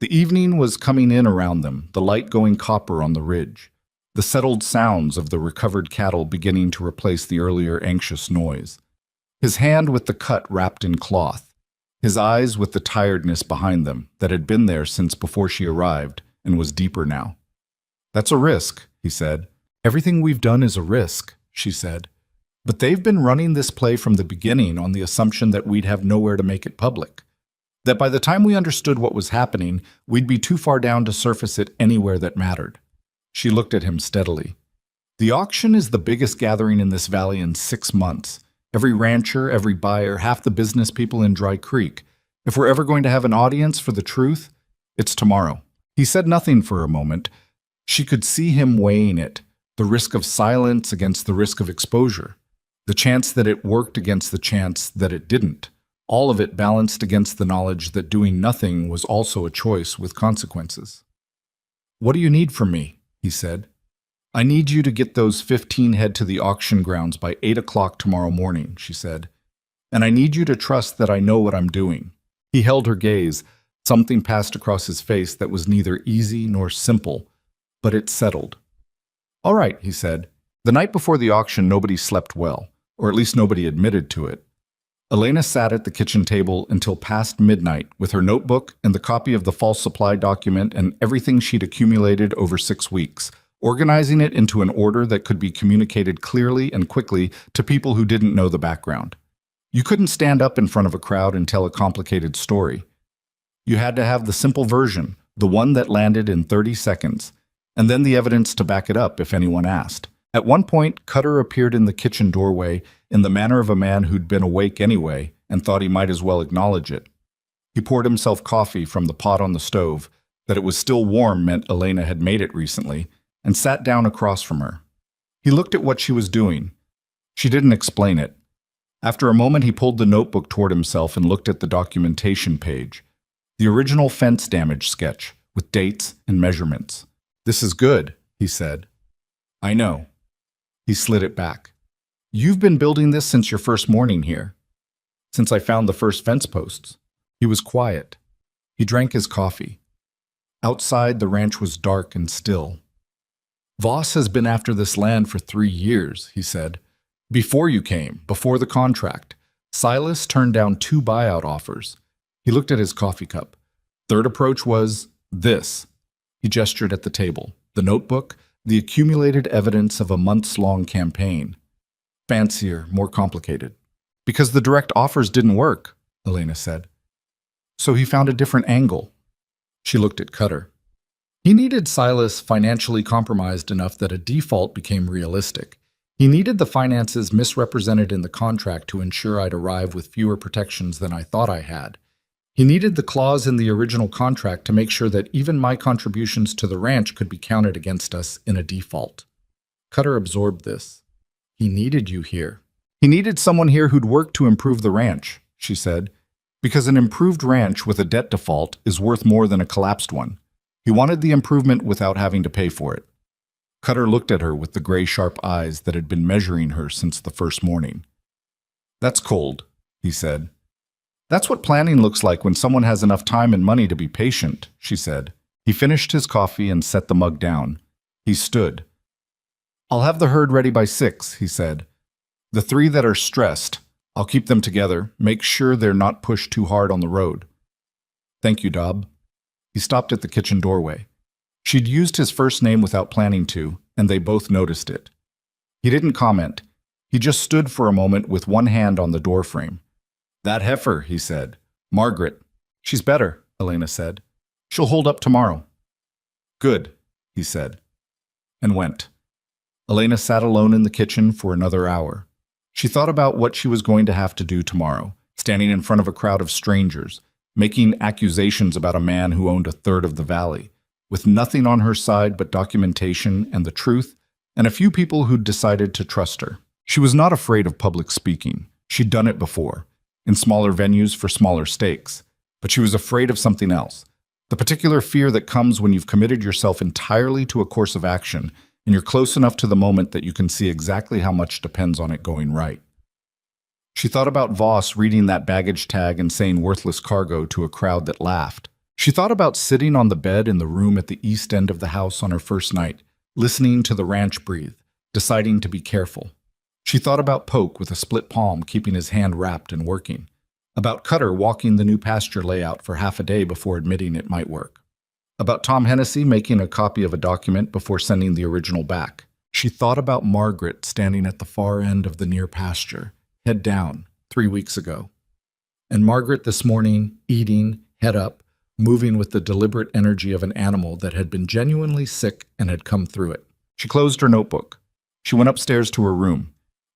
The evening was coming in around them, the light going copper on the ridge. The settled sounds of the recovered cattle beginning to replace the earlier anxious noise. His hand with the cut wrapped in cloth. His eyes with the tiredness behind them that had been there since before she arrived and was deeper now. That's a risk, he said. Everything we've done is a risk, she said. But they've been running this play from the beginning on the assumption that we'd have nowhere to make it public. That by the time we understood what was happening, we'd be too far down to surface it anywhere that mattered. She looked at him steadily. The auction is the biggest gathering in this valley in 6 months, Every rancher, every buyer, half the business people in Dry Creek. If we're ever going to have an audience for the truth, it's tomorrow. He said nothing for a moment. She could see him weighing it, the risk of silence against the risk of exposure, the chance that it worked against the chance that it didn't, all of it balanced against the knowledge that doing nothing was also a choice with consequences. "What do you need from me?" he said. "I need you to get those 15 head to the auction grounds by 8 o'clock tomorrow morning," she said. "And I need you to trust that I know what I'm doing." He held her gaze. Something passed across his face that was neither easy nor simple, but it settled. "All right," he said. The night before the auction, nobody slept well, or at least nobody admitted to it. Elena sat at the kitchen table until past midnight with her notebook and the copy of the false supply document and everything she'd accumulated over 6 weeks, organizing it into an order that could be communicated clearly and quickly to people who didn't know the background. You couldn't stand up in front of a crowd and tell a complicated story. You had to have the simple version, the one that landed in 30 seconds, and then the evidence to back it up if anyone asked. At one point, Cutter appeared in the kitchen doorway in the manner of a man who'd been awake anyway and thought he might as well acknowledge it. He poured himself coffee from the pot on the stove. That it was still warm meant Elena had made it recently, and sat down across from her. He looked at what she was doing. She didn't explain it. After a moment, he pulled the notebook toward himself and looked at the documentation page. The original fence damage sketch, with dates and measurements. "This is good," he said. "I know." He slid it back. "You've been building this since your first morning here. Since I found the first fence posts." He was quiet. He drank his coffee. Outside, the ranch was dark and still. "Voss has been after this land for 3 years," he said. "Before you came, before the contract. Silas turned down 2 buyout offers." He looked at his coffee cup. "Third approach was this." He gestured at the table. The notebook, the accumulated evidence of a months-long campaign. Fancier, more complicated. "Because the direct offers didn't work," Elena said. "So he found a different angle." She looked at Cutter. "He needed Silas financially compromised enough that a default became realistic. He needed the finances misrepresented in the contract to ensure I'd arrive with fewer protections than I thought I had. He needed the clause in the original contract to make sure that even my contributions to the ranch could be counted against us in a default." Cutter absorbed this. "He needed you here. He needed someone here who'd work to improve the ranch," she said, "because an improved ranch with a debt default is worth more than a collapsed one. He wanted the improvement without having to pay for it." Cutter looked at her with the gray, sharp eyes that had been measuring her since the first morning. "That's cold," he said. "That's what planning looks like when someone has enough time and money to be patient," she said. He finished his coffee and set the mug down. He stood. "I'll have the herd ready by 6, he said. "The 3 that are stressed, I'll keep them together, make sure they're not pushed too hard on the road." "Thank you, Dob." He stopped at the kitchen doorway. She'd used his first name without planning to, and they both noticed it. He didn't comment. He just stood for a moment with one hand on the doorframe. "That heifer," he said. "Margaret." "She's better," Elena said. "She'll hold up tomorrow." "Good," he said, and went. Elena sat alone in the kitchen for another hour. She thought about what she was going to have to do tomorrow, standing in front of a crowd of strangers, making accusations about a man who owned a third of the valley, with nothing on her side but documentation and the truth, and a few people who'd decided to trust her. She was not afraid of public speaking. She'd done it before, in smaller venues for smaller stakes. But she was afraid of something else, the particular fear that comes when you've committed yourself entirely to a course of action and you're close enough to the moment that you can see exactly how much depends on it going right. She thought about Voss reading that baggage tag and saying worthless cargo to a crowd that laughed. She thought about sitting on the bed in the room at the east end of the house on her first night, listening to the ranch breathe, deciding to be careful. She thought about Poke with a split palm keeping his hand wrapped and working, about Cutter walking the new pasture layout for half a day before admitting it might work, about Tom Hennessy making a copy of a document before sending the original back. She thought about Margaret standing at the far end of the near pasture, head down, 3 weeks ago. And Margaret this morning, eating, head up, moving with the deliberate energy of an animal that had been genuinely sick and had come through it. She closed her notebook. She went upstairs to her room.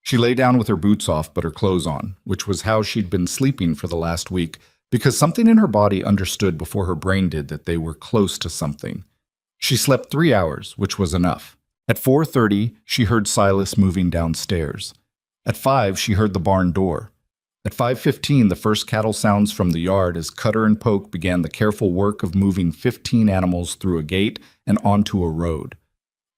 She lay down with her boots off but her clothes on, which was how she'd been sleeping for the last week, because something in her body understood before her brain did that they were close to something. She slept 3 hours, which was enough. At 4:30, she heard Silas moving downstairs. At 5, she heard the barn door. At 5:15, the first cattle sounds from the yard as Cutter and Poke began the careful work of moving 15 animals through a gate and onto a road.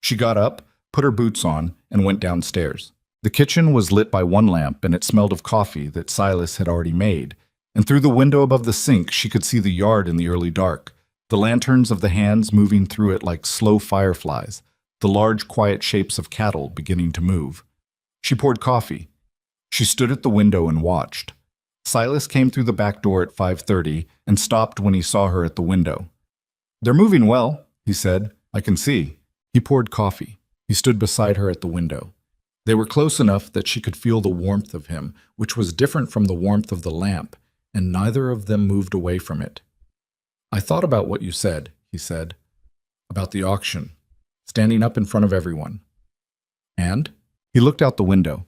She got up, put her boots on, and went downstairs. The kitchen was lit by one lamp, and it smelled of coffee that Silas had already made. And through the window above the sink, she could see the yard in the early dark, the lanterns of the hands moving through it like slow fireflies, the large, quiet shapes of cattle beginning to move. She poured coffee. She stood at the window and watched. Silas came through the back door at 5:30 and stopped when he saw her at the window. "They're moving well," he said. "I can see." He poured coffee. He stood beside her at the window. They were close enough that she could feel the warmth of him, which was different from the warmth of the lamp, and neither of them moved away from it. "I thought about what you said," he said, "about the auction, standing up in front of everyone." "And?" He looked out the window.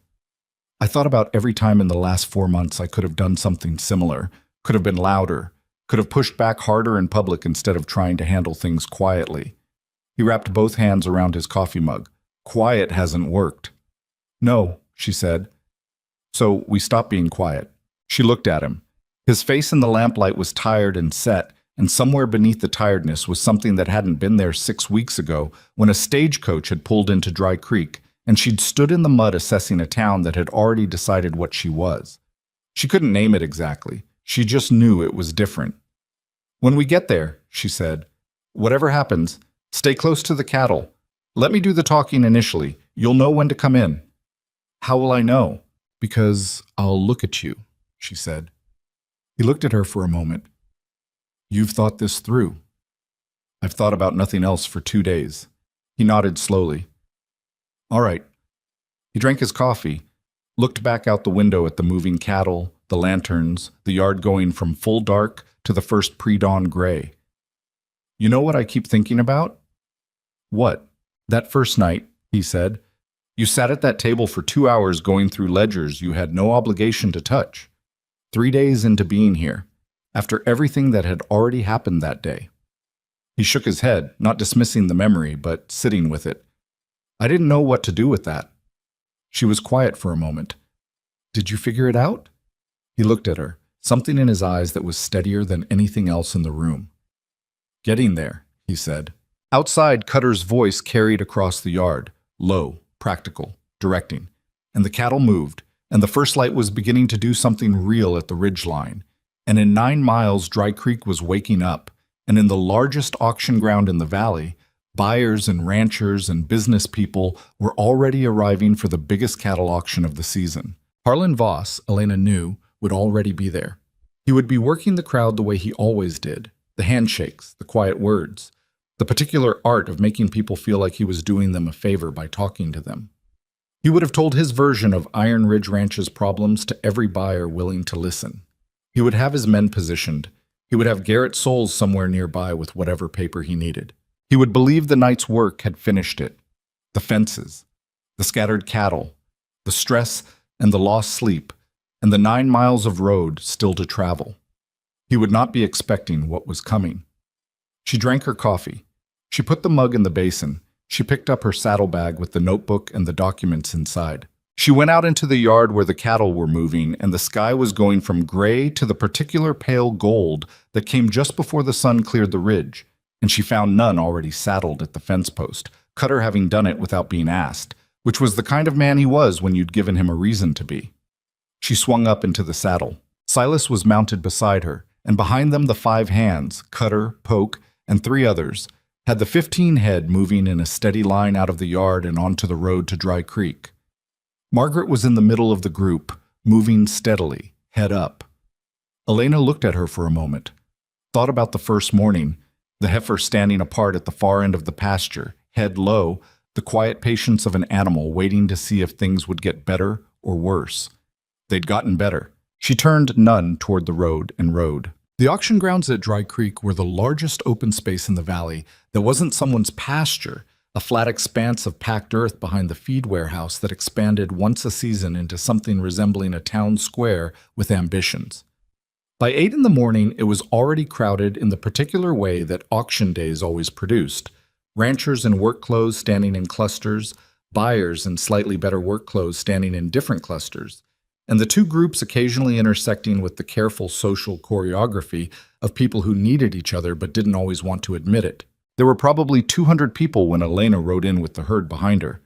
"I thought about every time in the last 4 months I could have done something similar, could have been louder, could have pushed back harder in public instead of trying to handle things quietly." He wrapped both hands around his coffee mug. "Quiet hasn't worked." "No," she said. "So we stopped being quiet." She looked at him. His face in the lamplight was tired and set, and somewhere beneath the tiredness was something that hadn't been there 6 weeks ago when a stagecoach had pulled into Dry Creek, and she'd stood in the mud assessing a town that had already decided what she was. She couldn't name it exactly. She just knew it was different. "When we get there," she said, "whatever happens, stay close to the cattle. Let me do the talking initially. You'll know when to come in." "How will I know?" "Because I'll look at you," she said. He looked at her for a moment. "You've thought this through." "I've thought about nothing else for 2 days." He nodded slowly. "All right." He drank his coffee, looked back out the window at the moving cattle, the lanterns, the yard going from full dark to the first pre-dawn gray. "You know what I keep thinking about?" "What?" "That first night," he said. "You sat at that table for 2 hours going through ledgers you had no obligation to touch. 3 days into being here, after everything that had already happened that day." He shook his head, not dismissing the memory, but sitting with it. "I didn't know what to do with that." She was quiet for a moment. "Did you figure it out?" He looked at her, something in his eyes that was steadier than anything else in the room. "Getting there," he said. Outside, Cutter's voice carried across the yard, low, practical, directing, and the cattle moved, and the first light was beginning to do something real at the ridgeline. And in 9 miles, Dry Creek was waking up, and in the largest auction ground in the valley, buyers and ranchers and business people were already arriving for the biggest cattle auction of the season. Harlan Voss, Elena knew, would already be there. He would be working the crowd the way he always did, the handshakes, the quiet words, the particular art of making people feel like he was doing them a favor by talking to them. He would have told his version of Iron Ridge Ranch's problems to every buyer willing to listen. He would have his men positioned. He would have Garrett Souls somewhere nearby with whatever paper he needed. He would believe the night's work had finished it. The fences, the scattered cattle, the stress and the lost sleep, and the 9 miles of road still to travel. He would not be expecting what was coming. She drank her coffee. She put the mug in the basin. She picked up her saddlebag with the notebook and the documents inside. She went out into the yard where the cattle were moving, and the sky was going from gray to the particular pale gold that came just before the sun cleared the ridge, and she found none already saddled at the fence post, Cutter having done it without being asked, which was the kind of man he was when you'd given him a reason to be. She swung up into the saddle. Silas was mounted beside her, and behind them the 5 hands, Cutter, Poke, and 3 others, had the 15 head moving in a steady line out of the yard and onto the road to Dry Creek. Margaret was in the middle of the group, moving steadily, head up. Elena looked at her for a moment, thought about the first morning, the heifer standing apart at the far end of the pasture, head low, the quiet patience of an animal waiting to see if things would get better or worse. They'd gotten better. She turned none toward the road and rode. The auction grounds at Dry Creek were the largest open space in the valley that wasn't someone's pasture, a flat expanse of packed earth behind the feed warehouse that expanded once a season into something resembling a town square with ambitions. By 8 in the morning, it was already crowded in the particular way that auction days always produced. Ranchers in work clothes standing in clusters, buyers in slightly better work clothes standing in different clusters, and the two groups occasionally intersecting with the careful social choreography of people who needed each other but didn't always want to admit it. There were probably 200 people when Elena rode in with the herd behind her.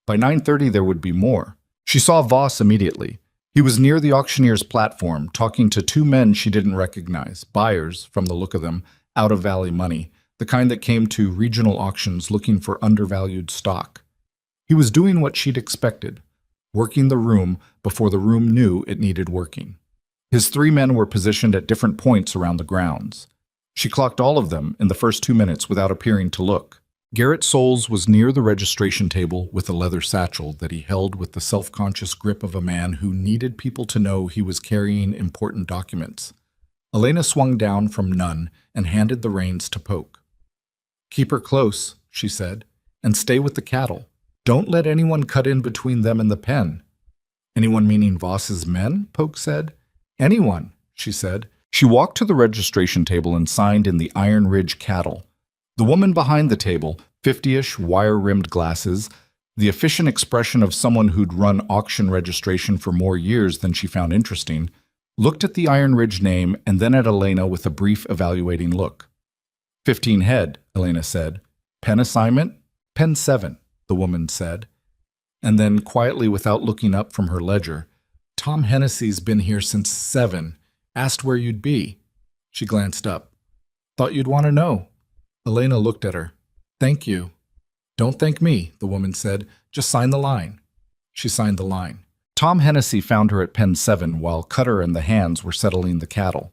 By 9:30 there would be more. She saw Voss immediately. He was near the auctioneer's platform, talking to two men she didn't recognize, buyers, from the look of them, out-of-valley money, the kind that came to regional auctions looking for undervalued stock. He was doing what she'd expected, working the room before the room knew it needed working. His three men were positioned at different points around the grounds. She clocked all of them in the first 2 minutes without appearing to look. Garrett Soules was near the registration table with a leather satchel that he held with the self-conscious grip of a man who needed people to know he was carrying important documents. Elena swung down from none and handed the reins to Poke. "Keep her close," she said, "and stay with the cattle. Don't let anyone cut in between them and the pen." "Anyone meaning Voss's men?" Poke said. "Anyone," she said. She walked to the registration table and signed in the Iron Ridge cattle. The woman behind the table, 50-ish, wire-rimmed glasses, the efficient expression of someone who'd run auction registration for more years than she found interesting, looked at the Iron Ridge name and then at Elena with a brief evaluating look. 15 head, Elena said. "Pen assignment? Pen 7, the woman said. And then, quietly without looking up from her ledger, "Tom Hennessy's been here since 7. Asked where you'd be." She glanced up. "Thought you'd want to know." Elena looked at her. "Thank you." "Don't thank me," the woman said. "Just sign the line." She signed the line. Tom Hennessy found her at pen 7 while Cutter and the hands were settling the cattle.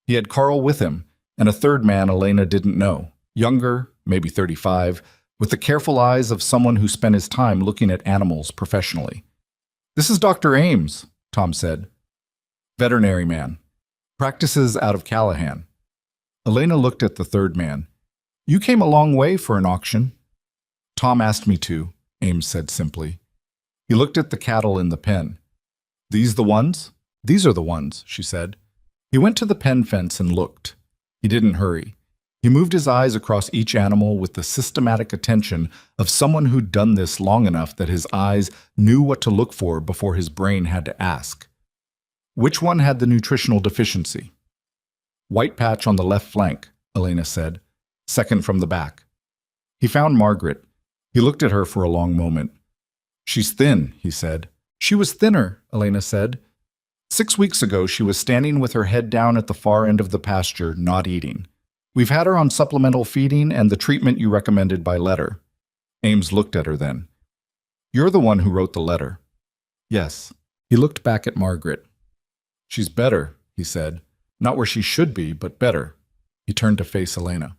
He had Carl with him, and a third man Elena didn't know, younger, maybe 35, with the careful eyes of someone who spent his time looking at animals professionally. "This is Dr. Ames," Tom said. "Veterinary man. Practices out of Callahan." Elena looked at the third man. "You came a long way for an auction." "Tom asked me to," Ames said simply. He looked at the cattle in the pen. "These the ones?" "These are the ones," she said. He went to the pen fence and looked. He didn't hurry. He moved his eyes across each animal with the systematic attention of someone who'd done this long enough that his eyes knew what to look for before his brain had to ask. "Which one had the nutritional deficiency?" "White patch on the left flank," Elena said. "Second from the back." He found Margaret. He looked at her for a long moment. "She's thin," he said. "She was thinner," Elena said. 6 weeks ago, she was standing with her head down at the far end of the pasture, not eating. We've had her on supplemental feeding and the treatment you recommended by letter." Ames looked at her then. "You're the one who wrote the letter." "Yes." He looked back at Margaret. "She's better," he said. "Not where she should be, but better." He turned to face Elena.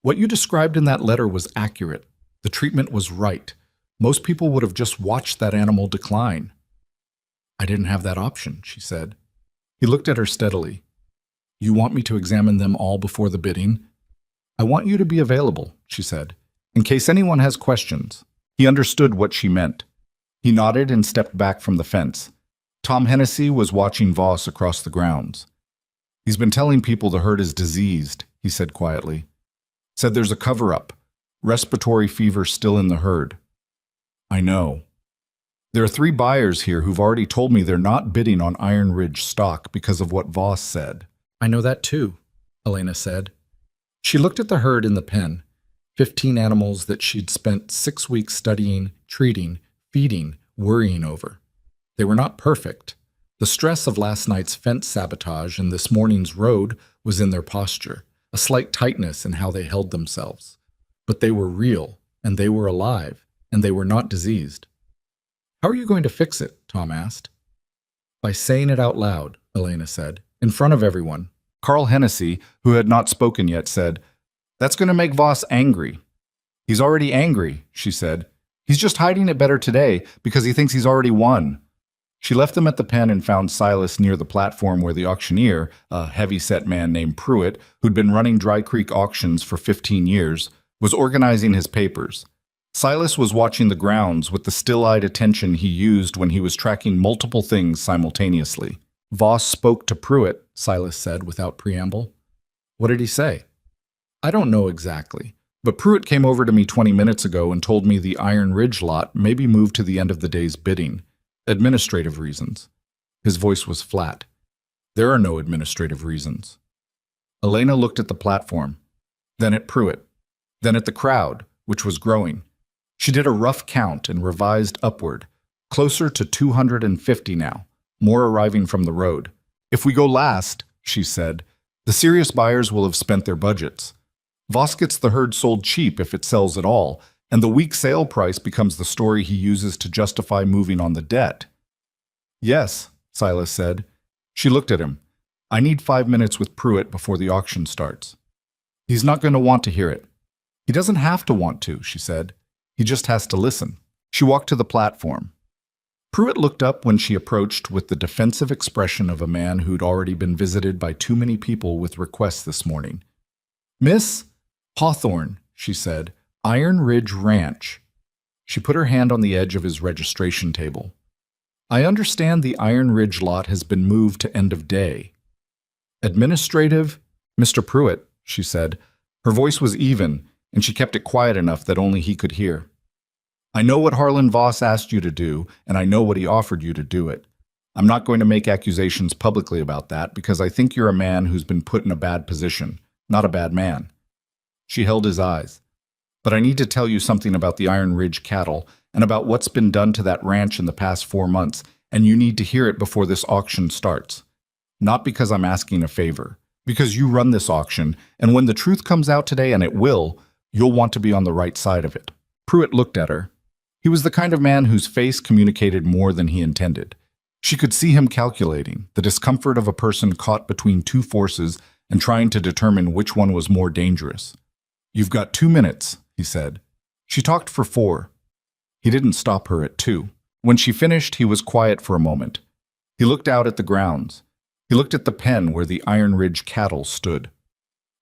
"What you described in that letter was accurate. The treatment was right. Most people would have just watched that animal decline." "I didn't have that option," she said. He looked at her steadily. "You want me to examine them all before the bidding?" "I want you to be available," she said, "in case anyone has questions." He understood what she meant. He nodded and stepped back from the fence. Tom Hennessy was watching Voss across the grounds. "He's been telling people the herd is diseased," he said quietly. "Said there's a cover-up. Respiratory fever still in the herd." "I know. There are 3 buyers here who've already told me they're not bidding on Iron Ridge stock because of what Voss said." "I know that too," Elena said. She looked at the herd in the pen, 15 animals that she'd spent 6 weeks studying, treating, feeding, worrying over. They were not perfect. The stress of last night's fence sabotage and this morning's road was in their posture, a slight tightness in how they held themselves. But they were real, and they were alive, and they were not diseased. "How are you going to fix it?" Tom asked. "By saying it out loud," Elena said, "in front of everyone." Carl Hennessy, who had not spoken yet, said, "That's going to make Voss angry." "He's already angry," she said. "He's just hiding it better today because he thinks he's already won." She left them at the pen and found Silas near the platform where the auctioneer, a heavy-set man named Pruitt, who'd been running Dry Creek auctions for 15 years, was organizing his papers. Silas was watching the grounds with the still-eyed attention he used when he was tracking multiple things simultaneously. Voss spoke to Pruitt, Silas said without preamble. What did he say? I don't know exactly, but Pruitt came over to me 20 minutes ago and told me the Iron Ridge lot may be moved to the end of the day's bidding. Administrative reasons. His voice was flat. There are no administrative reasons. Elena looked at the platform, then at Pruitt, then at the crowd, which was growing. She did a rough count and revised upward, closer to 250 now, more arriving from the road. If we go last, she said, the serious buyers will have spent their budgets. Voss gets the herd sold cheap if it sells at all, and the weak sale price becomes the story he uses to justify moving on the debt. Yes, Silas said. She looked at him. I need 5 minutes with Pruitt before the auction starts. He's not going to want to hear it. He doesn't have to want to, she said. He just has to listen. She walked to the platform. Pruitt looked up when she approached with the defensive expression of a man who'd already been visited by too many people with requests this morning. Miss Hawthorne, she said, Iron Ridge Ranch. She put her hand on the edge of his registration table. I understand the Iron Ridge lot has been moved to end of day. Administrative, Mr. Pruitt, she said. Her voice was even, and she kept it quiet enough that only he could hear. I know what Harlan Voss asked you to do, and I know what he offered you to do it. I'm not going to make accusations publicly about that because I think you're a man who's been put in a bad position, not a bad man. She held his eyes. But I need to tell you something about the Iron Ridge cattle and about what's been done to that ranch in the past 4 months, and you need to hear it before this auction starts. Not because I'm asking a favor, because you run this auction, and when the truth comes out today, and it will, you'll want to be on the right side of it. Pruitt looked at her. He was the kind of man whose face communicated more than he intended. She could see him calculating, the discomfort of a person caught between two forces and trying to determine which one was more dangerous. You've got 2 minutes, he said. She talked for 4. He didn't stop her at 2. When she finished, he was quiet for a moment. He looked out at the grounds. He looked at the pen where the Iron Ridge cattle stood.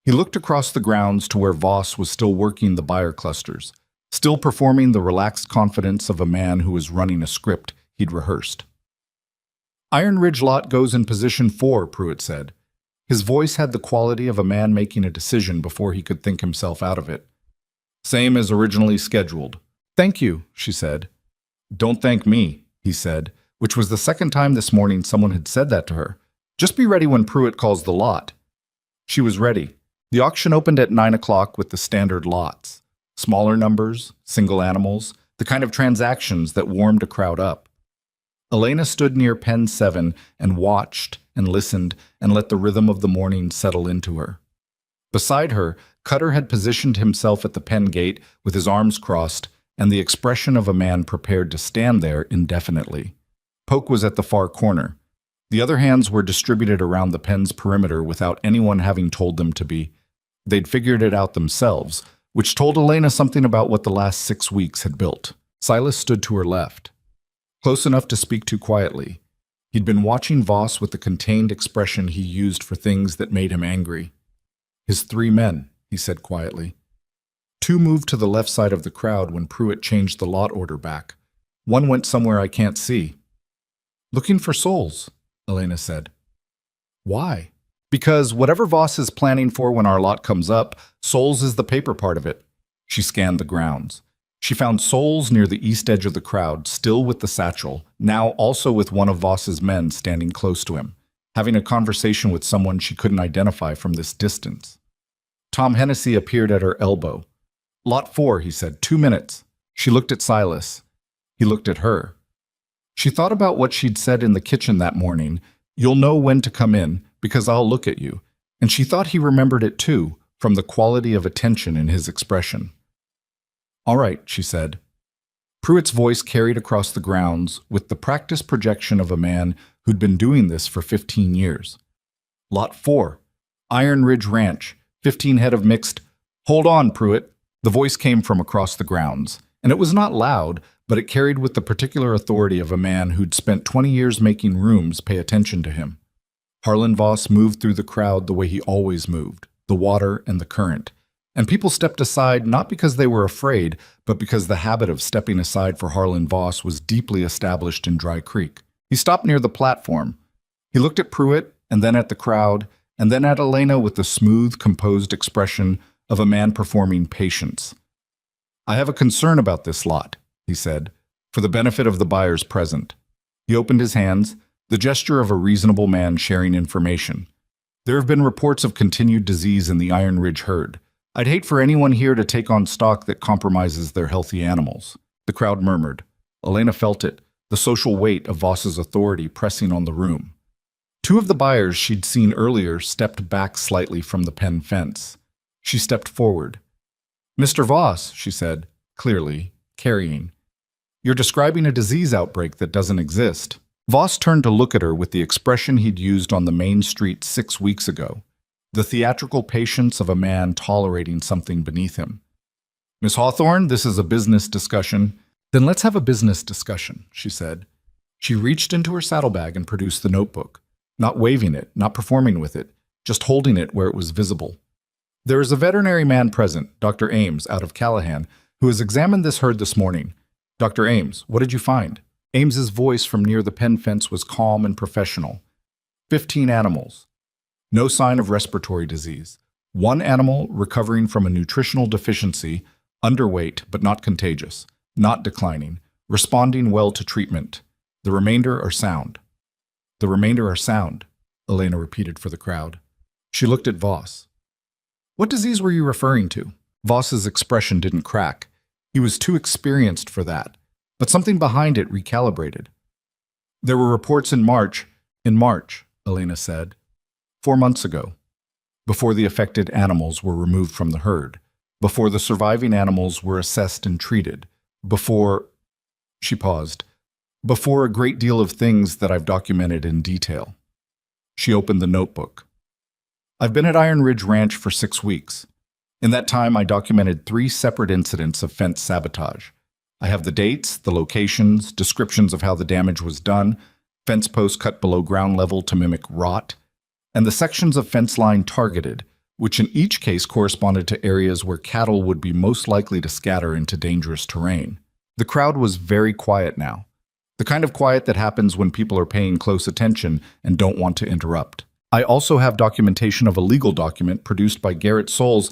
He looked across the grounds to where Voss was still working the buyer clusters, still performing the relaxed confidence of a man who was running a script he'd rehearsed. Iron Ridge lot goes in position 4, Pruitt said. His voice had the quality of a man making a decision before he could think himself out of it. Same as originally scheduled. Thank you, she said. Don't thank me, he said, which was the second time this morning someone had said that to her. Just be ready when Pruitt calls the lot. She was ready. The auction opened at 9 o'clock with the standard lots. Smaller numbers, single animals, the kind of transactions that warmed a crowd up. Elena stood near pen 7 and watched and listened and let the rhythm of the morning settle into her. Beside her, Cutter had positioned himself at the pen gate with his arms crossed and the expression of a man prepared to stand there indefinitely. Poke was at the far corner. The other hands were distributed around the pen's perimeter without anyone having told them to be. They'd figured it out themselves, which told Elena something about what the last 6 weeks had built. Silas stood to her left, close enough to speak to quietly. He'd been watching Voss with the contained expression he used for things that made him angry. His 3 men, he said quietly. 2 moved to the left side of the crowd when Pruitt changed the lot order back. 1 went somewhere I can't see. Looking for souls, Elena said. Why? Because whatever Voss is planning for when our lot comes up, souls is the paper part of it. She scanned the grounds. She found souls near the east edge of the crowd, still with the satchel, now also with one of Voss's men standing close to him, having a conversation with someone she couldn't identify from this distance. Tom Hennessy appeared at her elbow. Lot 4, he said, 2 minutes. She looked at Silas. He looked at her. She thought about what she'd said in the kitchen that morning. You'll know when to come in, because I'll look at you. And she thought he remembered it too, from the quality of attention in his expression. All right, she said. Pruitt's voice carried across the grounds with the practiced projection of a man who'd been doing this for 15 years. Lot 4, Iron Ridge Ranch, 15 head of mixed. Hold on, Pruitt. The voice came from across the grounds, and it was not loud, but it carried with the particular authority of a man who'd spent 20 years making rooms pay attention to him. Harlan Voss moved through the crowd the way he always moved, the water and the current. And people stepped aside not because they were afraid, but because the habit of stepping aside for Harlan Voss was deeply established in Dry Creek. He stopped near the platform. He looked at Pruitt, and then at the crowd, and then at Elena with the smooth, composed expression of a man performing patience. "I have a concern about this lot," he said, for the benefit of the buyers present. He opened his hands, the gesture of a reasonable man sharing information. "There have been reports of continued disease in the Iron Ridge herd. I'd hate for anyone here to take on stock that compromises their healthy animals." The crowd murmured. Elena felt it, the social weight of Voss's authority pressing on the room. Two of the buyers she'd seen earlier stepped back slightly from the pen fence. She stepped forward. "Mr. Voss," she said, clearly, carrying. "You're describing a disease outbreak that doesn't exist." Voss turned to look at her with the expression he'd used on the main street 6 weeks ago, the theatrical patience of a man tolerating something beneath him. "Miss Hawthorne, this is a business discussion." "Then let's have a business discussion," she said. She reached into her saddlebag and produced the notebook, not waving it, not performing with it, just holding it where it was visible. "There is a veterinary man present, Dr. Ames, out of Callahan, who has examined this herd this morning. Dr. Ames, what did you find?" Ames's voice from near the pen fence was calm and professional. 15 animals. No sign of respiratory disease. One animal recovering from a nutritional deficiency, underweight but not contagious, not declining, responding well to treatment. The remainder are sound. "The remainder are sound," Elena repeated for the crowd. She looked at Voss. "What disease were you referring to?" Voss's expression didn't crack. He was too experienced for that, but something behind it recalibrated. "There were reports in March, Elena said. 4 months ago, before the affected animals were removed from the herd, before the surviving animals were assessed and treated, before," she paused, "before a great deal of things that I've documented in detail." She opened the notebook. "I've been at Iron Ridge Ranch for 6 weeks. In that time, I documented 3 separate incidents of fence sabotage. I have the dates, the locations, descriptions of how the damage was done, fence posts cut below ground level to mimic rot, and the sections of fence line targeted, which in each case corresponded to areas where cattle would be most likely to scatter into dangerous terrain." The crowd was very quiet now, the kind of quiet that happens when people are paying close attention and don't want to interrupt. "I also have documentation of a legal document produced by Garrett Souls."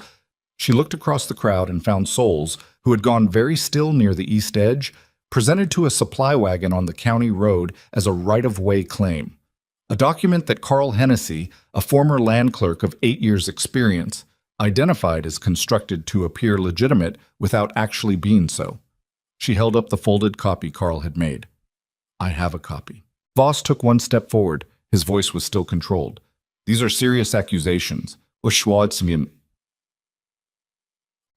She looked across the crowd and found Souls, who had gone very still near the east edge, presented to a supply wagon on the county road as a right-of-way claim. A document that Carl Hennessy, a former land clerk of 8 years' experience, identified as constructed to appear legitimate without actually being so. She held up the folded copy Carl had made. "I have a copy." Voss took one step forward. His voice was still controlled. "These are serious accusations.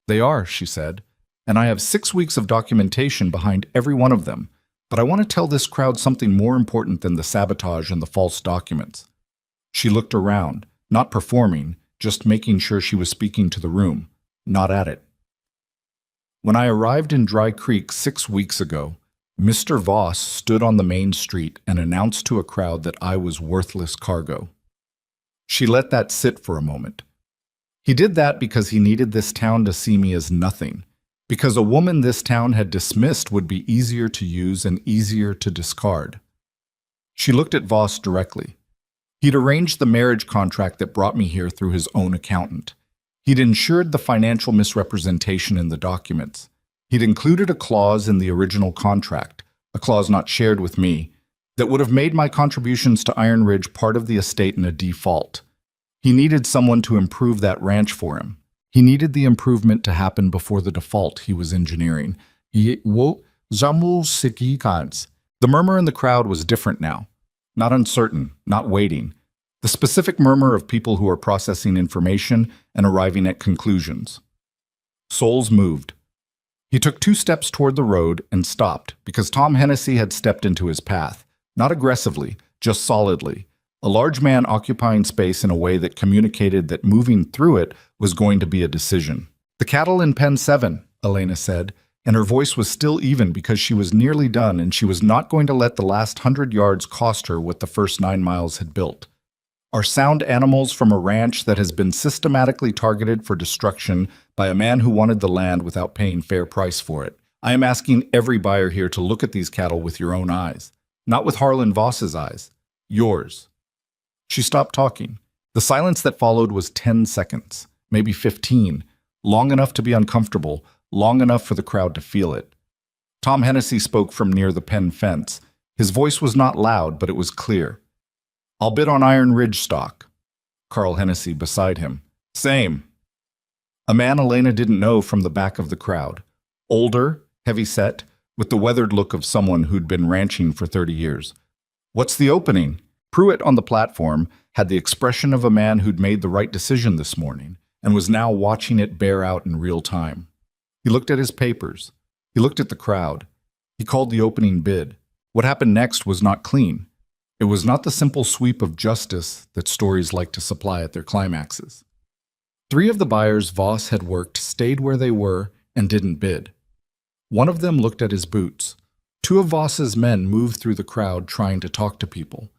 They are," she said, "and I have 6 weeks of documentation behind every one of them. But I want to tell this crowd something more important than the sabotage and the false documents." She looked around, not performing, just making sure she was speaking to the room, not at it. "When I arrived in Dry Creek 6 weeks ago, Mr. Voss stood on the main street and announced to a crowd that I was worthless cargo." She let that sit for a moment. "He did that because he needed this town to see me as nothing, because a woman this town had dismissed would be easier to use and easier to discard." She looked at Voss directly. He'd arranged the marriage contract that brought me here through his own accountant. He'd ensured the financial misrepresentation in the documents. He'd included a clause in the original contract, a clause not shared with me, that would have made my contributions to Iron Ridge part of the estate in a default. He needed someone to improve that ranch for him. He needed the improvement to happen before the default he was engineering. The murmur in the crowd was different now. Not uncertain, not waiting. The specific murmur of people who are processing information and arriving at conclusions. Souls moved. He took 2 steps toward the road and stopped because Tom Hennessy had stepped into his path, not aggressively, just solidly. A large man occupying space in a way that communicated that moving through it was going to be a decision. "The cattle in Pen 7, Elena said, and her voice was still even because she was nearly done and she was not going to let the last 100 yards cost her what the first 9 miles had built. Are sound animals from a ranch that has been systematically targeted for destruction by a man who wanted the land without paying fair price for it. I am asking every buyer here to look at these cattle with your own eyes, not with Harlan Voss's eyes, yours. She stopped talking. The silence that followed was 10 seconds, maybe 15, long enough to be uncomfortable, long enough for the crowd to feel it. Tom Hennessy spoke from near the pen fence. His voice was not loud, but it was clear. I'll bid on Iron Ridge stock. Carl Hennessy beside him. Same. A man Elena didn't know from the back of the crowd. Older, heavy-set, with the weathered look of someone who'd been ranching for 30 years. What's the opening? Pruitt on the platform had the expression of a man who'd made the right decision this morning and was now watching it bear out in real time. He looked at his papers. He looked at the crowd. He called the opening bid. What happened next was not clean. It was not the simple sweep of justice that stories like to supply at their climaxes. 3 of the buyers Voss had worked stayed where they were and didn't bid. One of them looked at his boots. 2 of Voss's men moved through the crowd trying to talk to people.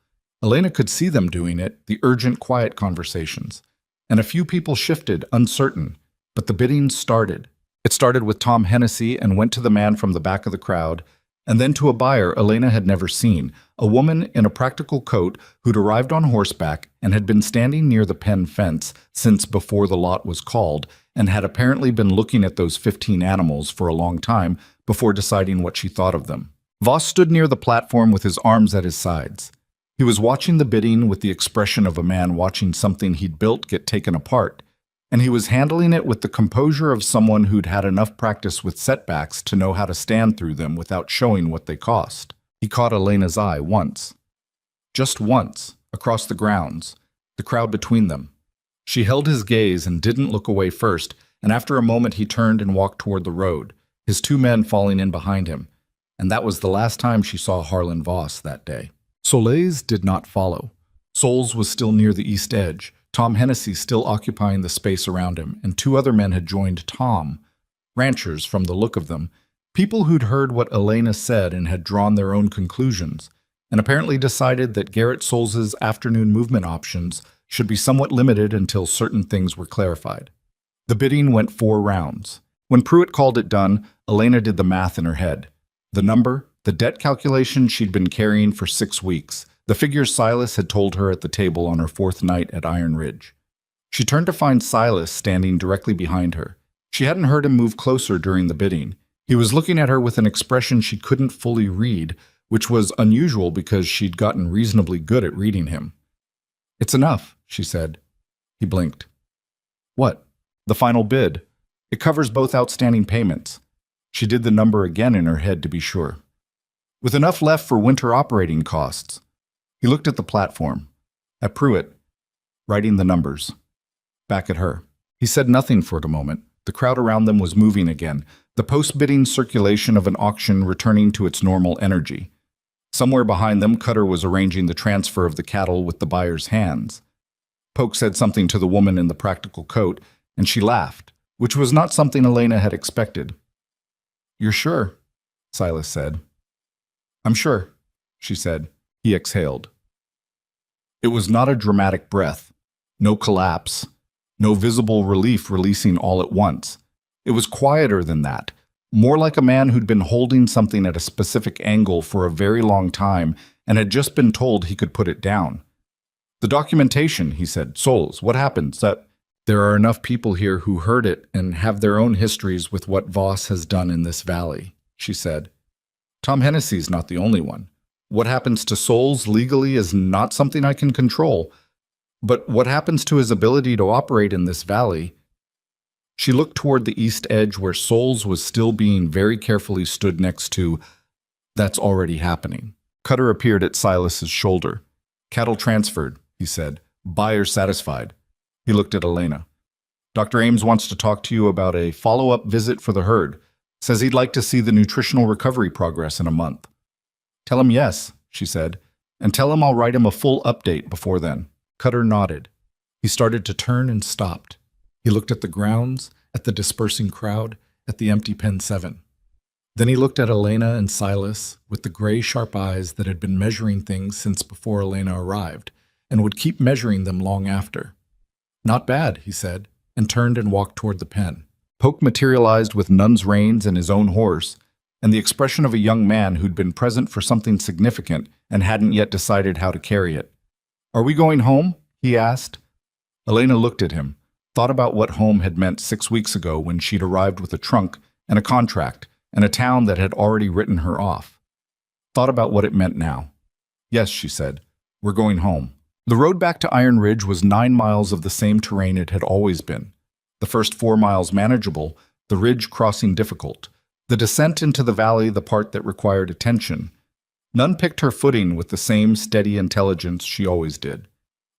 Elena could see them doing it, the urgent, quiet conversations. And a few people shifted, uncertain, but the bidding started. It started with Tom Hennessy and went to the man from the back of the crowd, and then to a buyer Elena had never seen, a woman in a practical coat who'd arrived on horseback and had been standing near the pen fence since before the lot was called, and had apparently been looking at those 15 animals for a long time before deciding what she thought of them. Voss stood near the platform with his arms at his sides. He was watching the bidding with the expression of a man watching something he'd built get taken apart, and he was handling it with the composure of someone who'd had enough practice with setbacks to know how to stand through them without showing what they cost. He caught Elena's eye once. Just once, across the grounds, the crowd between them. She held his gaze and didn't look away first, and after a moment he turned and walked toward the road, his 2 men falling in behind him. And that was the last time she saw Harlan Voss that day. Soleil's did not follow. Souls was still near the east edge, Tom Hennessy still occupying the space around him, and 2 other men had joined Tom. Ranchers, from the look of them, people who'd heard what Elena said and had drawn their own conclusions, and apparently decided that Garrett Souls's afternoon movement options should be somewhat limited until certain things were clarified. The bidding went 4 rounds. When Pruitt called it done, Elena did the math in her head. The number, the debt calculation she'd been carrying for 6 weeks, the figures Silas had told her at the table on her 4th night at Iron Ridge. She turned to find Silas standing directly behind her. She hadn't heard him move closer during the bidding. He was looking at her with an expression she couldn't fully read, which was unusual because she'd gotten reasonably good at reading him. It's enough, she said. He blinked. What? The final bid. It covers both outstanding payments. She did the number again in her head to be sure. With enough left for winter operating costs. He looked at the platform, at Pruitt, writing the numbers. Back at her. He said nothing for a moment. The crowd around them was moving again, the post-bidding circulation of an auction returning to its normal energy. Somewhere behind them, Cutter was arranging the transfer of the cattle with the buyer's hands. Polk said something to the woman in the practical coat, and she laughed, which was not something Elena had expected. You're sure? Silas said. I'm sure, she said. He exhaled. It was not a dramatic breath, no collapse, no visible relief releasing all at once. It was quieter than that, more like a man who'd been holding something at a specific angle for a very long time and had just been told he could put it down. The documentation, he said. Souls, what happens? There are enough people here who heard it and have their own histories with what Voss has done in this valley, she said. Tom Hennessy's not the only one. What happens to Souls legally is not something I can control, but what happens to his ability to operate in this valley? She looked toward the east edge where Souls was still being very carefully stood next to. That's already happening. Cutter appeared at Silas's shoulder. Cattle transferred, he said. Buyer satisfied. He looked at Elena. Dr. Ames wants to talk to you about a follow-up visit for the herd. Says he'd like to see the nutritional recovery progress in a month. Tell him yes, she said, and tell him I'll write him a full update before then. Cutter nodded. He started to turn and stopped. He looked at the grounds, at the dispersing crowd, at the empty Pen 7. Then he looked at Elena and Silas with the gray, sharp eyes that had been measuring things since before Elena arrived, and would keep measuring them long after. "Not bad," he said, and turned and walked toward the pen. Poke materialized with Nun's reins and his own horse, and the expression of a young man who'd been present for something significant and hadn't yet decided how to carry it. "Are we going home?" he asked. Elena looked at him, thought about what home had meant 6 weeks ago when she'd arrived with a trunk and a contract and a town that had already written her off. Thought about what it meant now. "Yes," she said, "we're going home." The road back to Iron Ridge was 9 miles of the same terrain it had always been. The first 4 miles manageable, the ridge crossing difficult. The descent into the valley the part that required attention. Nun picked her footing with the same steady intelligence she always did.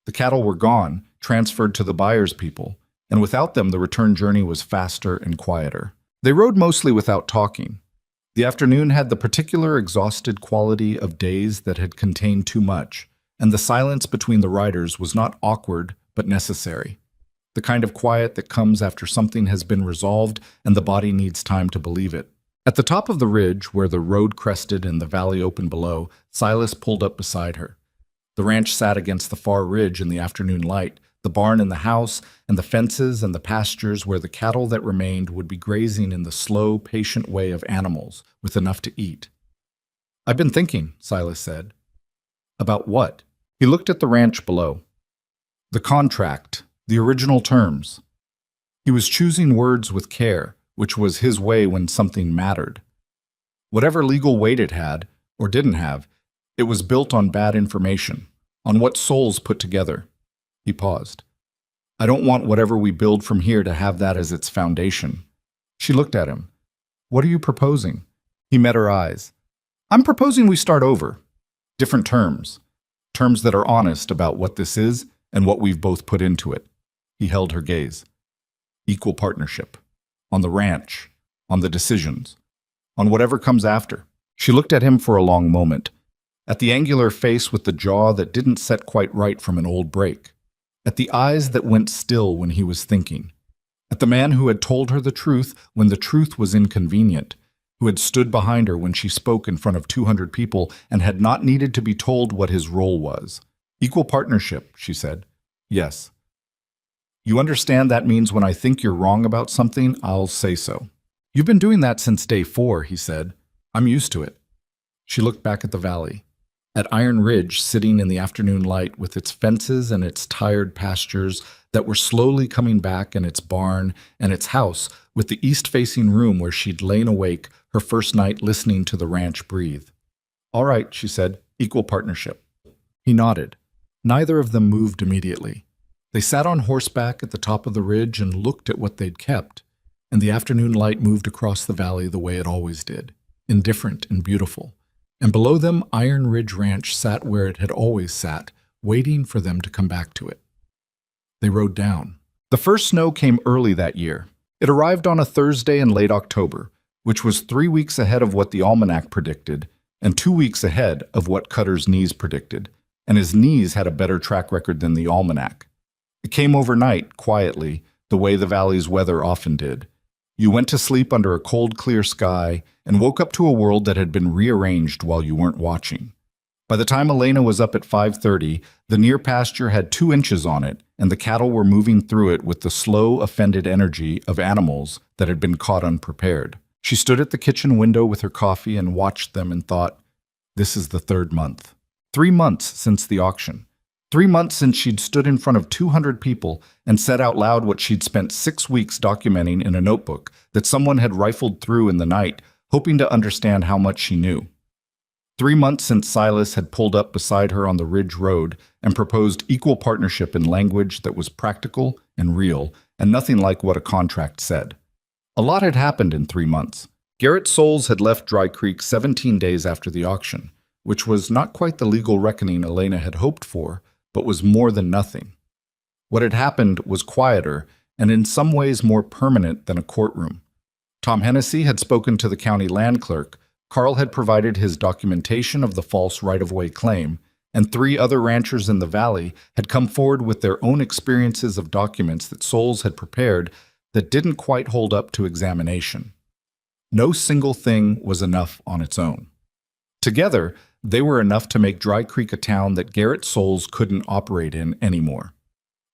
The cattle were gone, transferred to the buyer's people, and without them the return journey was faster and quieter. They rode mostly without talking. The afternoon had the particular exhausted quality of days that had contained too much, and the silence between the riders was not awkward but necessary. The kind of quiet that comes after something has been resolved and the body needs time to believe it. At the top of the ridge, where the road crested and the valley opened below, Silas pulled up beside her. The ranch sat against the far ridge in the afternoon light, the barn and the house, and the fences and the pastures where the cattle that remained would be grazing in the slow, patient way of animals, with enough to eat. "I've been thinking," Silas said. "About what?" He looked at the ranch below. The contract, the original terms. He was choosing words with care, which was his way when something mattered. Whatever legal weight it had, or didn't have, it was built on bad information, on what souls put together. He paused. "I don't want whatever we build from here to have that as its foundation." She looked at him. "What are you proposing?" He met her eyes. "I'm proposing we start over. Different terms. Terms that are honest about what this is and what we've both put into it." He held her gaze. "Equal partnership. On the ranch. On the decisions. On whatever comes after." She looked at him for a long moment. At the angular face with the jaw that didn't set quite right from an old break. At the eyes that went still when he was thinking. At the man who had told her the truth when the truth was inconvenient. Who had stood behind her when she spoke in front of 200 people and had not needed to be told what his role was. "Equal partnership," she said. "Yes. You understand that means when I think you're wrong about something, I'll say so." "You've been doing that since day 4, he said. "I'm used to it." She looked back at the valley. At Iron Ridge, sitting in the afternoon light with its fences and its tired pastures that were slowly coming back, and its barn and its house with the east-facing room where she'd lain awake her first night listening to the ranch breathe. "All right," she said, "equal partnership." He nodded. Neither of them moved immediately. They sat on horseback at the top of the ridge and looked at what they'd kept, and the afternoon light moved across the valley the way it always did, indifferent and beautiful. And below them, Iron Ridge Ranch sat where it had always sat, waiting for them to come back to it. They rode down. The first snow came early that year. It arrived on a Thursday in late October, which was 3 weeks ahead of what the almanac predicted, and 2 weeks ahead of what Cutter's knees predicted, and his knees had a better track record than the almanac. It came overnight, quietly, the way the valley's weather often did. You went to sleep under a cold, clear sky and woke up to a world that had been rearranged while you weren't watching. By the time Elena was up at 5:30, the near pasture had 2 inches on it, and the cattle were moving through it with the slow, offended energy of animals that had been caught unprepared. She stood at the kitchen window with her coffee and watched them and thought, this is the 3rd month. 3 months since the auction. 3 months since she'd stood in front of 200 people and said out loud what she'd spent 6 weeks documenting in a notebook that someone had rifled through in the night, hoping to understand how much she knew. 3 months since Silas had pulled up beside her on the Ridge Road and proposed equal partnership in language that was practical and real, and nothing like what a contract said. A lot had happened in 3 months. Garrett Soules had left Dry Creek 17 days after the auction, which was not quite the legal reckoning Elena had hoped for, but was more than nothing. What had happened was quieter and in some ways more permanent than a courtroom. Tom Hennessy had spoken to the county land clerk, Carl had provided his documentation of the false right-of-way claim, and 3 other ranchers in the valley had come forward with their own experiences of documents that Soules had prepared that didn't quite hold up to examination. No single thing was enough on its own. Together, they were enough to make Dry Creek a town that Garrett Souls couldn't operate in anymore.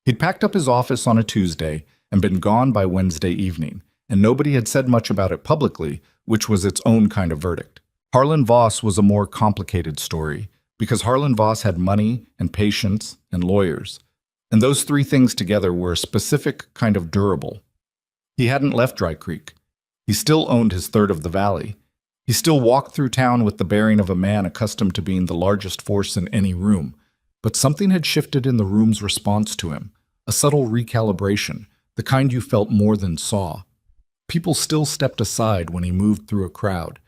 He'd packed up his office on a Tuesday and been gone by Wednesday evening, and nobody had said much about it publicly, which was its own kind of verdict. Harlan Voss was a more complicated story, because Harlan Voss had money and patience and lawyers, and those three things together were a specific kind of durable. He hadn't left Dry Creek. He still owned his third of the valley. He still walked through town with the bearing of a man accustomed to being the largest force in any room, but something had shifted in the room's response to him, a subtle recalibration, the kind you felt more than saw. People still stepped aside when he moved through a crowd.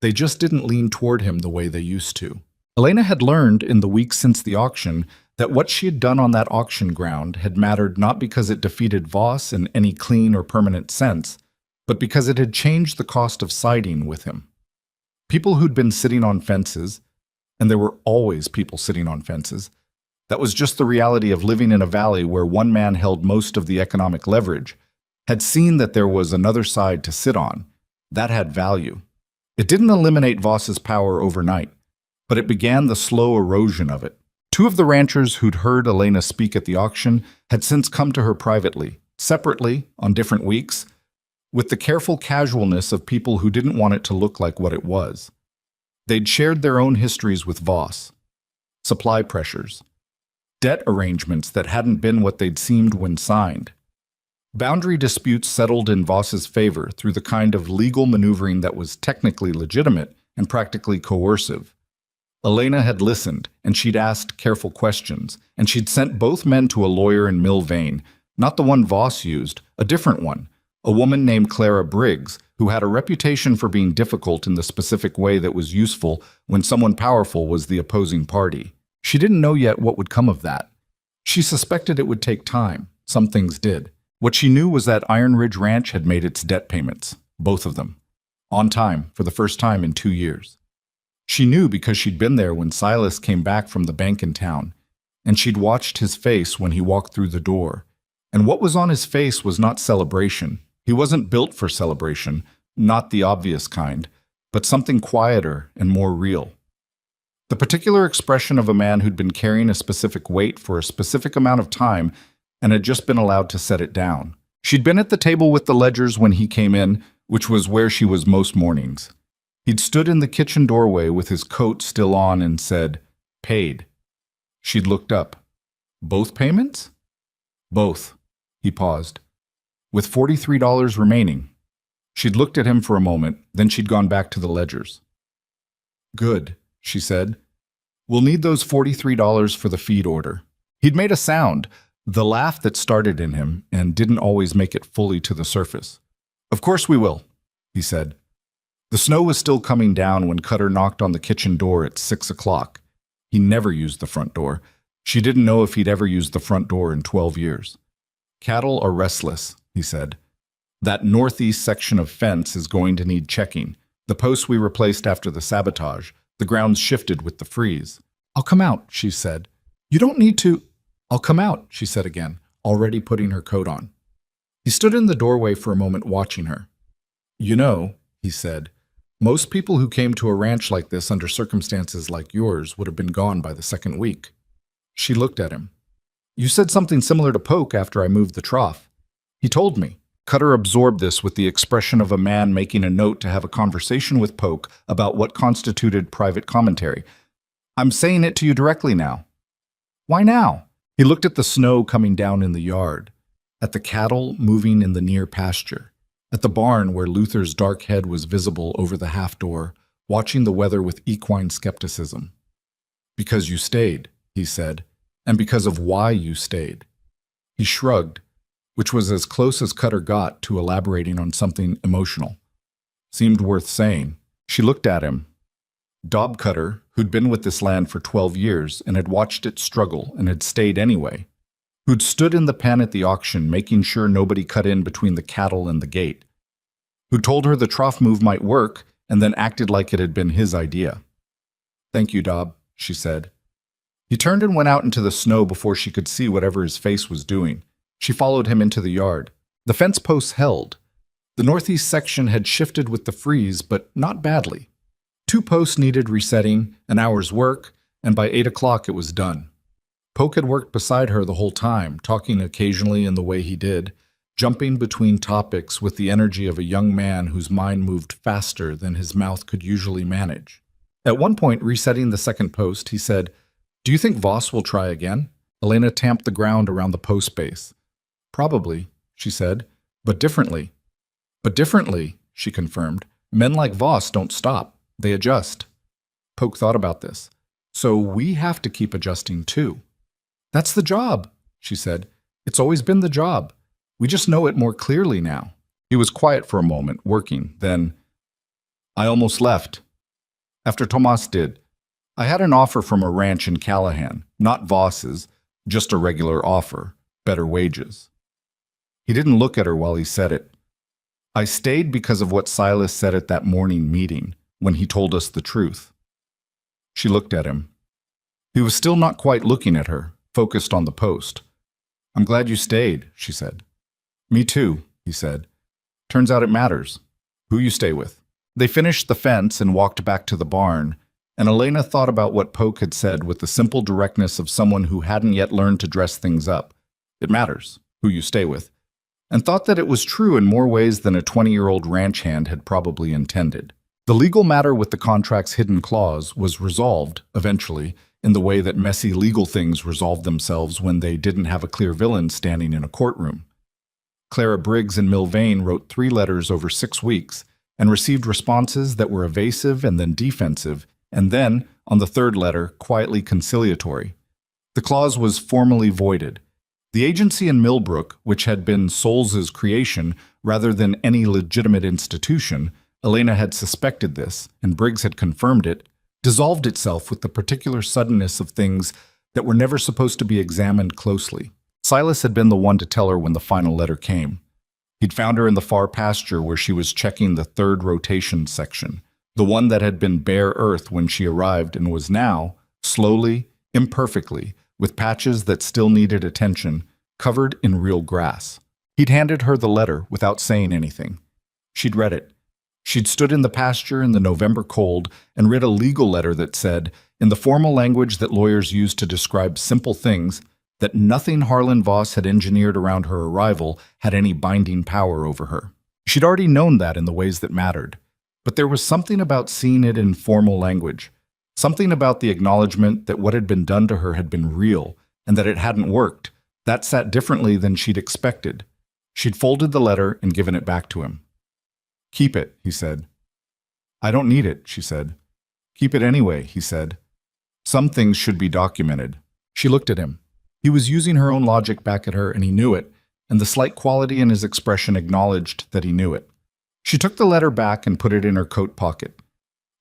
They just didn't lean toward him the way they used to. Elena had learned in the weeks since the auction that what she had done on that auction ground had mattered not because it defeated Voss in any clean or permanent sense, but because it had changed the cost of siding with him. People who'd been sitting on fences, and there were always people sitting on fences, that was just the reality of living in a valley where one man held most of the economic leverage, had seen that there was another side to sit on. That had value. It didn't eliminate Voss's power overnight, but it began the slow erosion of it. Two of the ranchers who'd heard Elena speak at the auction had since come to her privately, separately, on different weeks, with the careful casualness of people who didn't want it to look like what it was. They'd shared their own histories with Voss. Supply pressures. Debt arrangements that hadn't been what they'd seemed when signed. Boundary disputes settled in Voss's favor through the kind of legal maneuvering that was technically legitimate and practically coercive. Elena had listened, and she'd asked careful questions, and she'd sent both men to a lawyer in Milvain, not the one Voss used, a different one, a woman named Clara Briggs, who had a reputation for being difficult in the specific way that was useful when someone powerful was the opposing party. She didn't know yet what would come of that. She suspected it would take time. Some things did. What she knew was that Iron Ridge Ranch had made its debt payments, both of them, on time for the first time in 2 years. She knew because she'd been there when Silas came back from the bank in town, and she'd watched his face when he walked through the door. And what was on his face was not celebration. He wasn't built for celebration, not the obvious kind, but something quieter and more real. The particular expression of a man who'd been carrying a specific weight for a specific amount of time and had just been allowed to set it down. She'd been at the table with the Ledgers when he came in, which was where she was most mornings. He'd stood in the kitchen doorway with his coat still on and said, "Paid." She'd looked up. "Both payments?" "Both." He paused. "With $43 remaining." She'd looked at him for a moment, then she'd gone back to the Ledgers. "Good," she said. "We'll need those $43 for the feed order." He'd made a sound, the laugh that started in him and didn't always make it fully to the surface. "Of course we will," he said. The snow was still coming down when Cutter knocked on the kitchen door at 6 o'clock. He never used the front door. She didn't know if he'd ever used the front door in 12 years. "Cattle are restless," he said. "That northeast section of fence is going to need checking. The posts we replaced after the sabotage, the ground's shifted with the freeze." "I'll come out," she said. "You don't need to—" "I'll come out," she said again, already putting her coat on. He stood in the doorway for a moment watching her. "You know," he said, "most people who came to a ranch like this under circumstances like yours would have been gone by the second week." She looked at him. "You said something similar to Poke after I moved the trough." He told me. Cutter absorbed this with the expression of a man making a note to have a conversation with Poke about what constituted private commentary. "I'm saying it to you directly now." "Why now?" He looked at the snow coming down in the yard, at the cattle moving in the near pasture, at the barn where Luther's dark head was visible over the half-door, watching the weather with equine skepticism. "Because you stayed," he said, "and because of why you stayed." He shrugged, which was as close as Cutter got to elaborating on something emotional. Seemed worth saying. She looked at him. Dob Cutter, who'd been with this land for 12 years and had watched it struggle and had stayed anyway, who'd stood in the pen at the auction making sure nobody cut in between the cattle and the gate, who told her the trough move might work and then acted like it had been his idea. "Thank you, Dob," she said. He turned and went out into the snow before she could see whatever his face was doing. She followed him into the yard. The fence posts held. The northeast section had shifted with the freeze, but not badly. 2 posts needed resetting, an hour's work, and by 8 o'clock it was done. Poke had worked beside her the whole time, talking occasionally in the way he did, jumping between topics with the energy of a young man whose mind moved faster than his mouth could usually manage. At one point, resetting the second post, he said, "Do you think Voss will try again?" Elena tamped the ground around the post base. "Probably," she said, "but differently." "But differently," she confirmed. "Men like Voss don't stop. They adjust." Poke thought about this. "So we have to keep adjusting too." "That's the job," she said. "It's always been the job. We just know it more clearly now." He was quiet for a moment, working. Then, "I almost left. After Tomas did. I had an offer from a ranch in Callahan, not Voss's, just a regular offer, better wages." He didn't look at her while he said it. "I stayed because of what Silas said at that morning meeting, when he told us the truth." She looked at him. He was still not quite looking at her, focused on the post. "I'm glad you stayed," she said. "Me too," he said. "Turns out it matters. Who you stay with." They finished the fence and walked back to the barn, and Elena thought about what Poke had said with the simple directness of someone who hadn't yet learned to dress things up. It matters, who you stay with, and thought that it was true in more ways than a 20-year-old ranch hand had probably intended. The legal matter with the contract's hidden clause was resolved, eventually, in the way that messy legal things resolved themselves when they didn't have a clear villain standing in a courtroom. Clara Briggs and Milvain wrote 3 letters over 6 weeks and received responses that were evasive and then defensive, and then, on the 3rd letter, quietly conciliatory. The clause was formally voided. The agency in Millbrook, which had been Solz's creation rather than any legitimate institution, Elena had suspected this, and Briggs had confirmed it, dissolved itself with the particular suddenness of things that were never supposed to be examined closely. Silas had been the one to tell her when the final letter came. He'd found her in the far pasture where she was checking the 3rd rotation section, the one that had been bare earth when she arrived and was now, slowly, imperfectly, with patches that still needed attention, covered in real grass. He'd handed her the letter without saying anything. She'd read it. She'd stood in the pasture in the November cold and read a legal letter that said, in the formal language that lawyers use to describe simple things, that nothing Harlan Voss had engineered around her arrival had any binding power over her. She'd already known that in the ways that mattered. But there was something about seeing it in formal language, something about the acknowledgement that what had been done to her had been real and that it hadn't worked, that sat differently than she'd expected. She'd folded the letter and given it back to him. "Keep it," he said. "I don't need it," she said. "Keep it anyway," he said. "Some things should be documented." She looked at him. He was using her own logic back at her, and he knew it, and the slight quality in his expression acknowledged that he knew it. She took the letter back and put it in her coat pocket.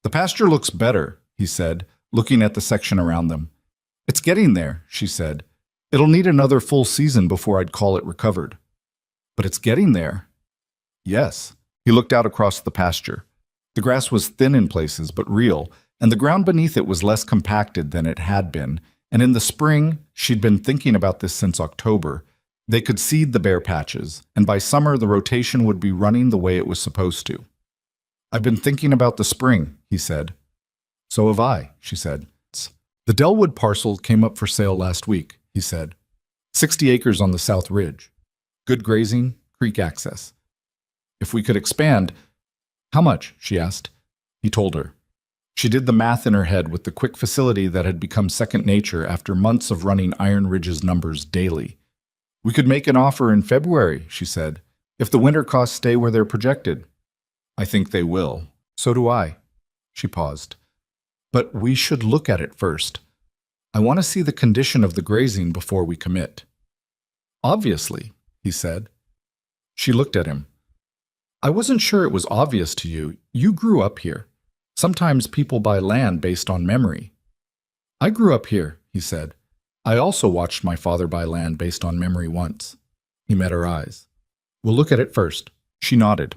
"The pasture looks better," he said, looking at the section around them. "It's getting there," she said. "It'll need another full season before I'd call it recovered." "But it's getting there." "Yes." He looked out across the pasture. The grass was thin in places, but real, and the ground beneath it was less compacted than it had been, and in the spring, she'd been thinking about this since October, they could seed the bare patches, and by summer the rotation would be running the way it was supposed to. "I've been thinking about the spring," he said. "So have I," she said. "The Delwood parcel came up for sale last week," he said. 60 acres on the South Ridge. Good grazing, creek access. If we could expand— "How much?" she asked. He told her. She did the math in her head with the quick facility that had become second nature after months of running Iron Ridge's numbers daily. "We could make an offer in February," she said, "if the winter costs stay where they're projected." "I think they will. So do I." She paused. "But we should look at it first. I want to see the condition of the grazing before we commit." "Obviously," he said. She looked at him. "I wasn't sure it was obvious to you. You grew up here. Sometimes people buy land based on memory." "I grew up here," he said. "I also watched my father buy land based on memory once." He met her eyes. "We'll look at it first." She nodded.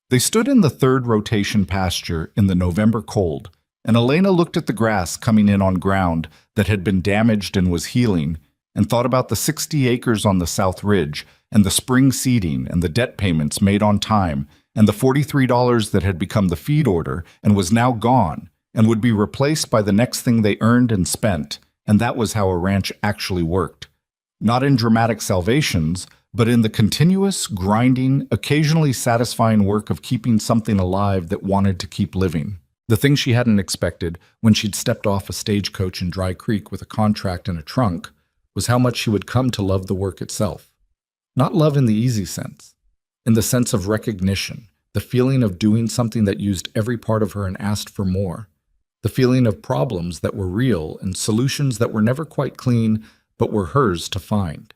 They stood in the 3rd rotation pasture in the November cold, and Elena looked at the grass coming in on ground that had been damaged and was healing, and thought about the 60 acres on the South Ridge, and the spring seeding and the debt payments made on time, and the $43 that had become the feed order and was now gone and would be replaced by the next thing they earned and spent, and that was how a ranch actually worked. Not in dramatic salvations, but in the continuous, grinding, occasionally satisfying work of keeping something alive that wanted to keep living. The thing she hadn't expected when she'd stepped off a stagecoach in Dry Creek with a contract and a trunk was how much she would come to love the work itself. Not love in the easy sense, in the sense of recognition, the feeling of doing something that used every part of her and asked for more, the feeling of problems that were real and solutions that were never quite clean but were hers to find.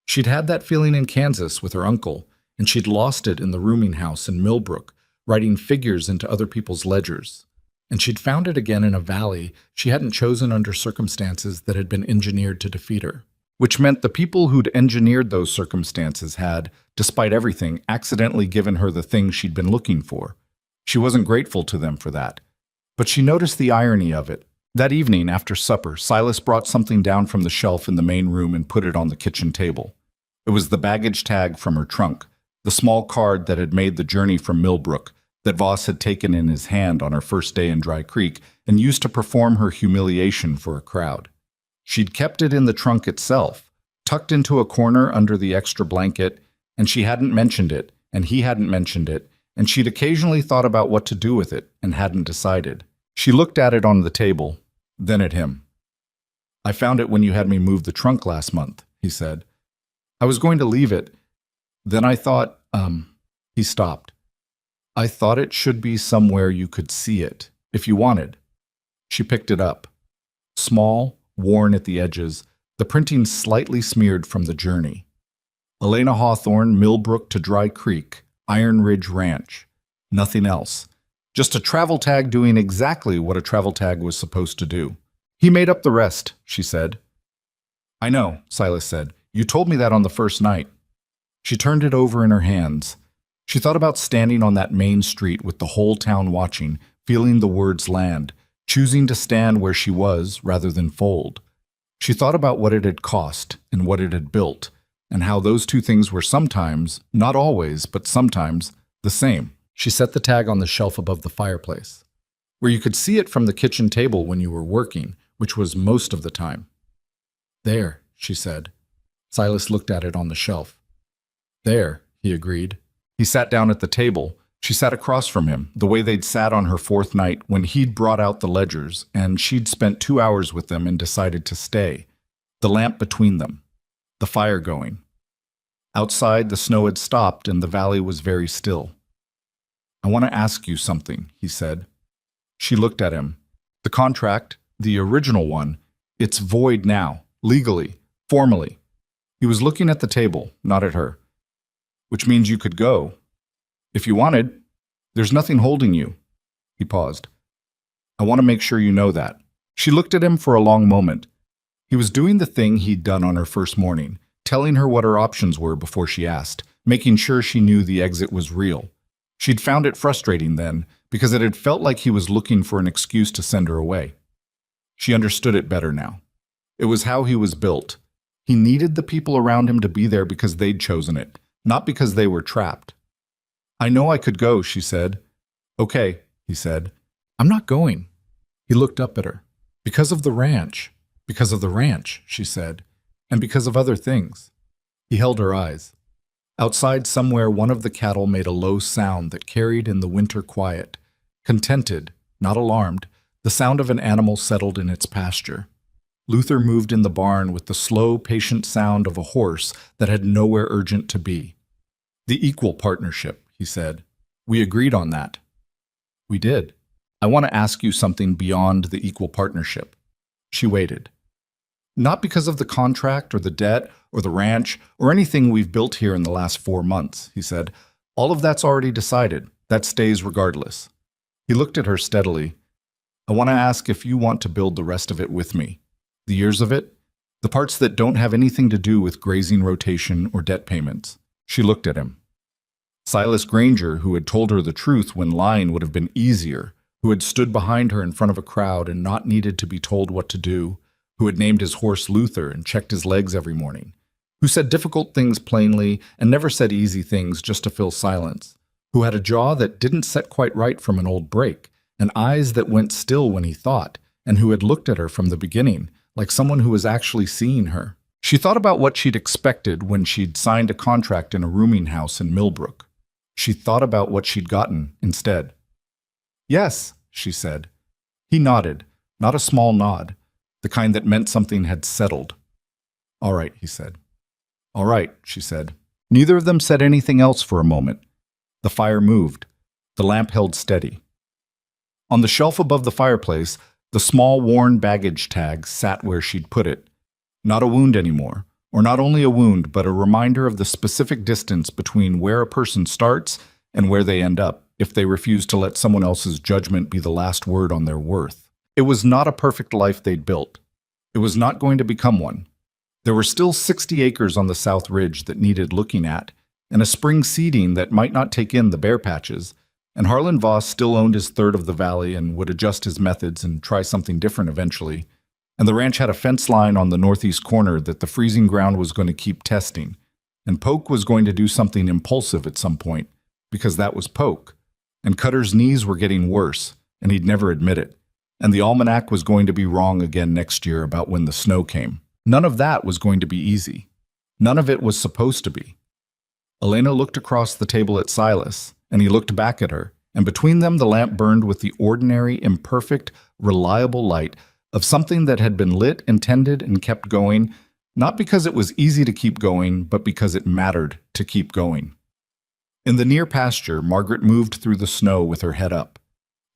She'd had that feeling in Kansas with her uncle, and she'd lost it in the rooming house in Millbrook, writing figures into other people's ledgers. And she'd found it again in a valley she hadn't chosen under circumstances that had been engineered to defeat her. Which meant the people who'd engineered those circumstances had, despite everything, accidentally given her the thing she'd been looking for. She wasn't grateful to them for that. But she noticed the irony of it. That evening, after supper, Silas brought something down from the shelf in the main room and put it on the kitchen table. It was the baggage tag from her trunk, the small card that had made the journey from Millbrook, that Voss had taken in his hand on her first day in Dry Creek and used to perform her humiliation for a crowd. She'd kept it in the trunk itself, tucked into a corner under the extra blanket, and she hadn't mentioned it, and he hadn't mentioned it, and she'd occasionally thought about what to do with it and hadn't decided. She looked at it on the table, then at him. "I found it when you had me move the trunk last month," he said. "I was going to leave it. Then I thought, He stopped. "I thought it should be somewhere you could see it, if you wanted." She picked it up. Small, worn at the edges, the printing slightly smeared from the journey. Elena Hawthorne, Millbrook to Dry Creek, Iron Ridge Ranch. Nothing else. Just a travel tag doing exactly what a travel tag was supposed to do. "He made up the rest," she said. "I know," Silas said. "You told me that on the first night." She turned it over in her hands. She thought about standing on that main street with the whole town watching, feeling the words land, choosing to stand where she was rather than fold. She thought about what it had cost and what it had built, and how those two things were sometimes, not always, but sometimes, the same. She set the tag on the shelf above the fireplace, where you could see it from the kitchen table when you were working, which was most of the time. "There," she said. Silas looked at it on the shelf. "There," he agreed. He sat down at the table. She sat across from him, the way they'd sat on her fourth night when he'd brought out the ledgers, and she'd spent 2 hours with them and decided to stay. The lamp between them. The fire going. Outside, the snow had stopped and the valley was very still. "I want to ask you something," he said. She looked at him. "The contract, the original one, it's void now, legally, formally." He was looking at the table, not at her. "Which means you could go. If you wanted. There's nothing holding you." He paused. "I want to make sure you know that." She looked at him for a long moment. He was doing the thing he'd done on her first morning, telling her what her options were before she asked, making sure she knew the exit was real. She'd found it frustrating then, because it had felt like he was looking for an excuse to send her away. She understood it better now. It was how he was built. He needed the people around him to be there because they'd chosen it, not because they were trapped. "I know I could go," she said. "Okay," he said. "I'm not going." He looked up at her. "Because of the ranch." "Because of the ranch," she said. "And because of other things." He held her eyes. Outside somewhere, one of the cattle made a low sound that carried in the winter quiet. Contented, not alarmed, the sound of an animal settled in its pasture. Luther moved in the barn with the slow, patient sound of a horse that had nowhere urgent to be. "The equal partnership," he said. "We agreed on that." "We did. I want to ask you something beyond the equal partnership." She waited. "Not because of the contract or the debt or the ranch or anything we've built here in the last 4 months," he said. "All of that's already decided. That stays regardless." He looked at her steadily. "I want to ask if you want to build the rest of it with me. The years of it, the parts that don't have anything to do with grazing rotation or debt payments." She looked at him. Silas Granger, who had told her the truth when lying would have been easier, who had stood behind her in front of a crowd and not needed to be told what to do, who had named his horse Luther and checked his legs every morning, who said difficult things plainly and never said easy things just to fill silence, who had a jaw that didn't set quite right from an old break, and eyes that went still when he thought, and who had looked at her from the beginning, like someone who was actually seeing her. She thought about what she'd expected when she'd signed a contract in a rooming house in Millbrook. She thought about what she'd gotten instead. "Yes," she said. He nodded, not a small nod, the kind that meant something had settled. "All right," he said. "All right," she said. Neither of them said anything else for a moment. The fire moved. The lamp held steady. On the shelf above the fireplace, the small worn baggage tag sat where she'd put it. Not a wound anymore, or not only a wound, but a reminder of the specific distance between where a person starts and where they end up if they refuse to let someone else's judgment be the last word on their worth. It was not a perfect life they'd built. It was not going to become one. There were still 60 acres on the South Ridge that needed looking at, and a spring seeding that might not take in the bare patches, and Harlan Voss still owned his third of the valley and would adjust his methods and try something different eventually. And the ranch had a fence line on the northeast corner that the freezing ground was going to keep testing, and Polk was going to do something impulsive at some point, because that was Polk. And Cutter's knees were getting worse, and he'd never admit it. And the almanac was going to be wrong again next year about when the snow came. None of that was going to be easy. None of it was supposed to be. Elena looked across the table at Silas, and he looked back at her, and between them the lamp burned with the ordinary, imperfect, reliable light of something that had been lit, intended, and kept going, not because it was easy to keep going, but because it mattered to keep going. In the near pasture, Margaret moved through the snow with her head up.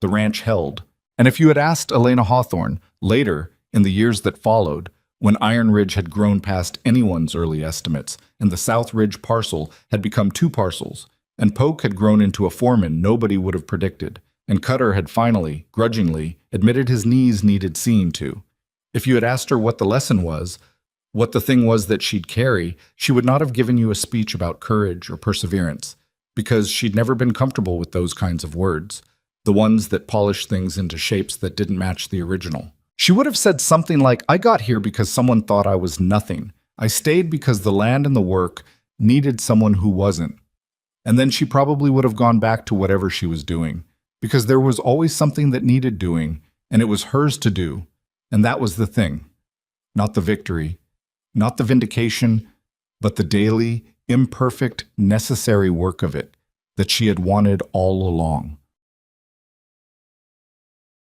The ranch held, and if you had asked Elena Hawthorne, later, in the years that followed, when Iron Ridge had grown past anyone's early estimates, and the South Ridge parcel had become 2 parcels, and Polk had grown into a foreman nobody would have predicted, and Cutter had finally, grudgingly, admitted his knees needed seeing to. If you had asked her what the lesson was, what the thing was that she'd carry, she would not have given you a speech about courage or perseverance, because she'd never been comfortable with those kinds of words, the ones that polish things into shapes that didn't match the original. She would have said something like, "I got here because someone thought I was nothing. I stayed because the land and the work needed someone who wasn't." And then she probably would have gone back to whatever she was doing, because there was always something that needed doing, and it was hers to do, and that was the thing. Not the victory, not the vindication, but the daily, imperfect, necessary work of it that she had wanted all along.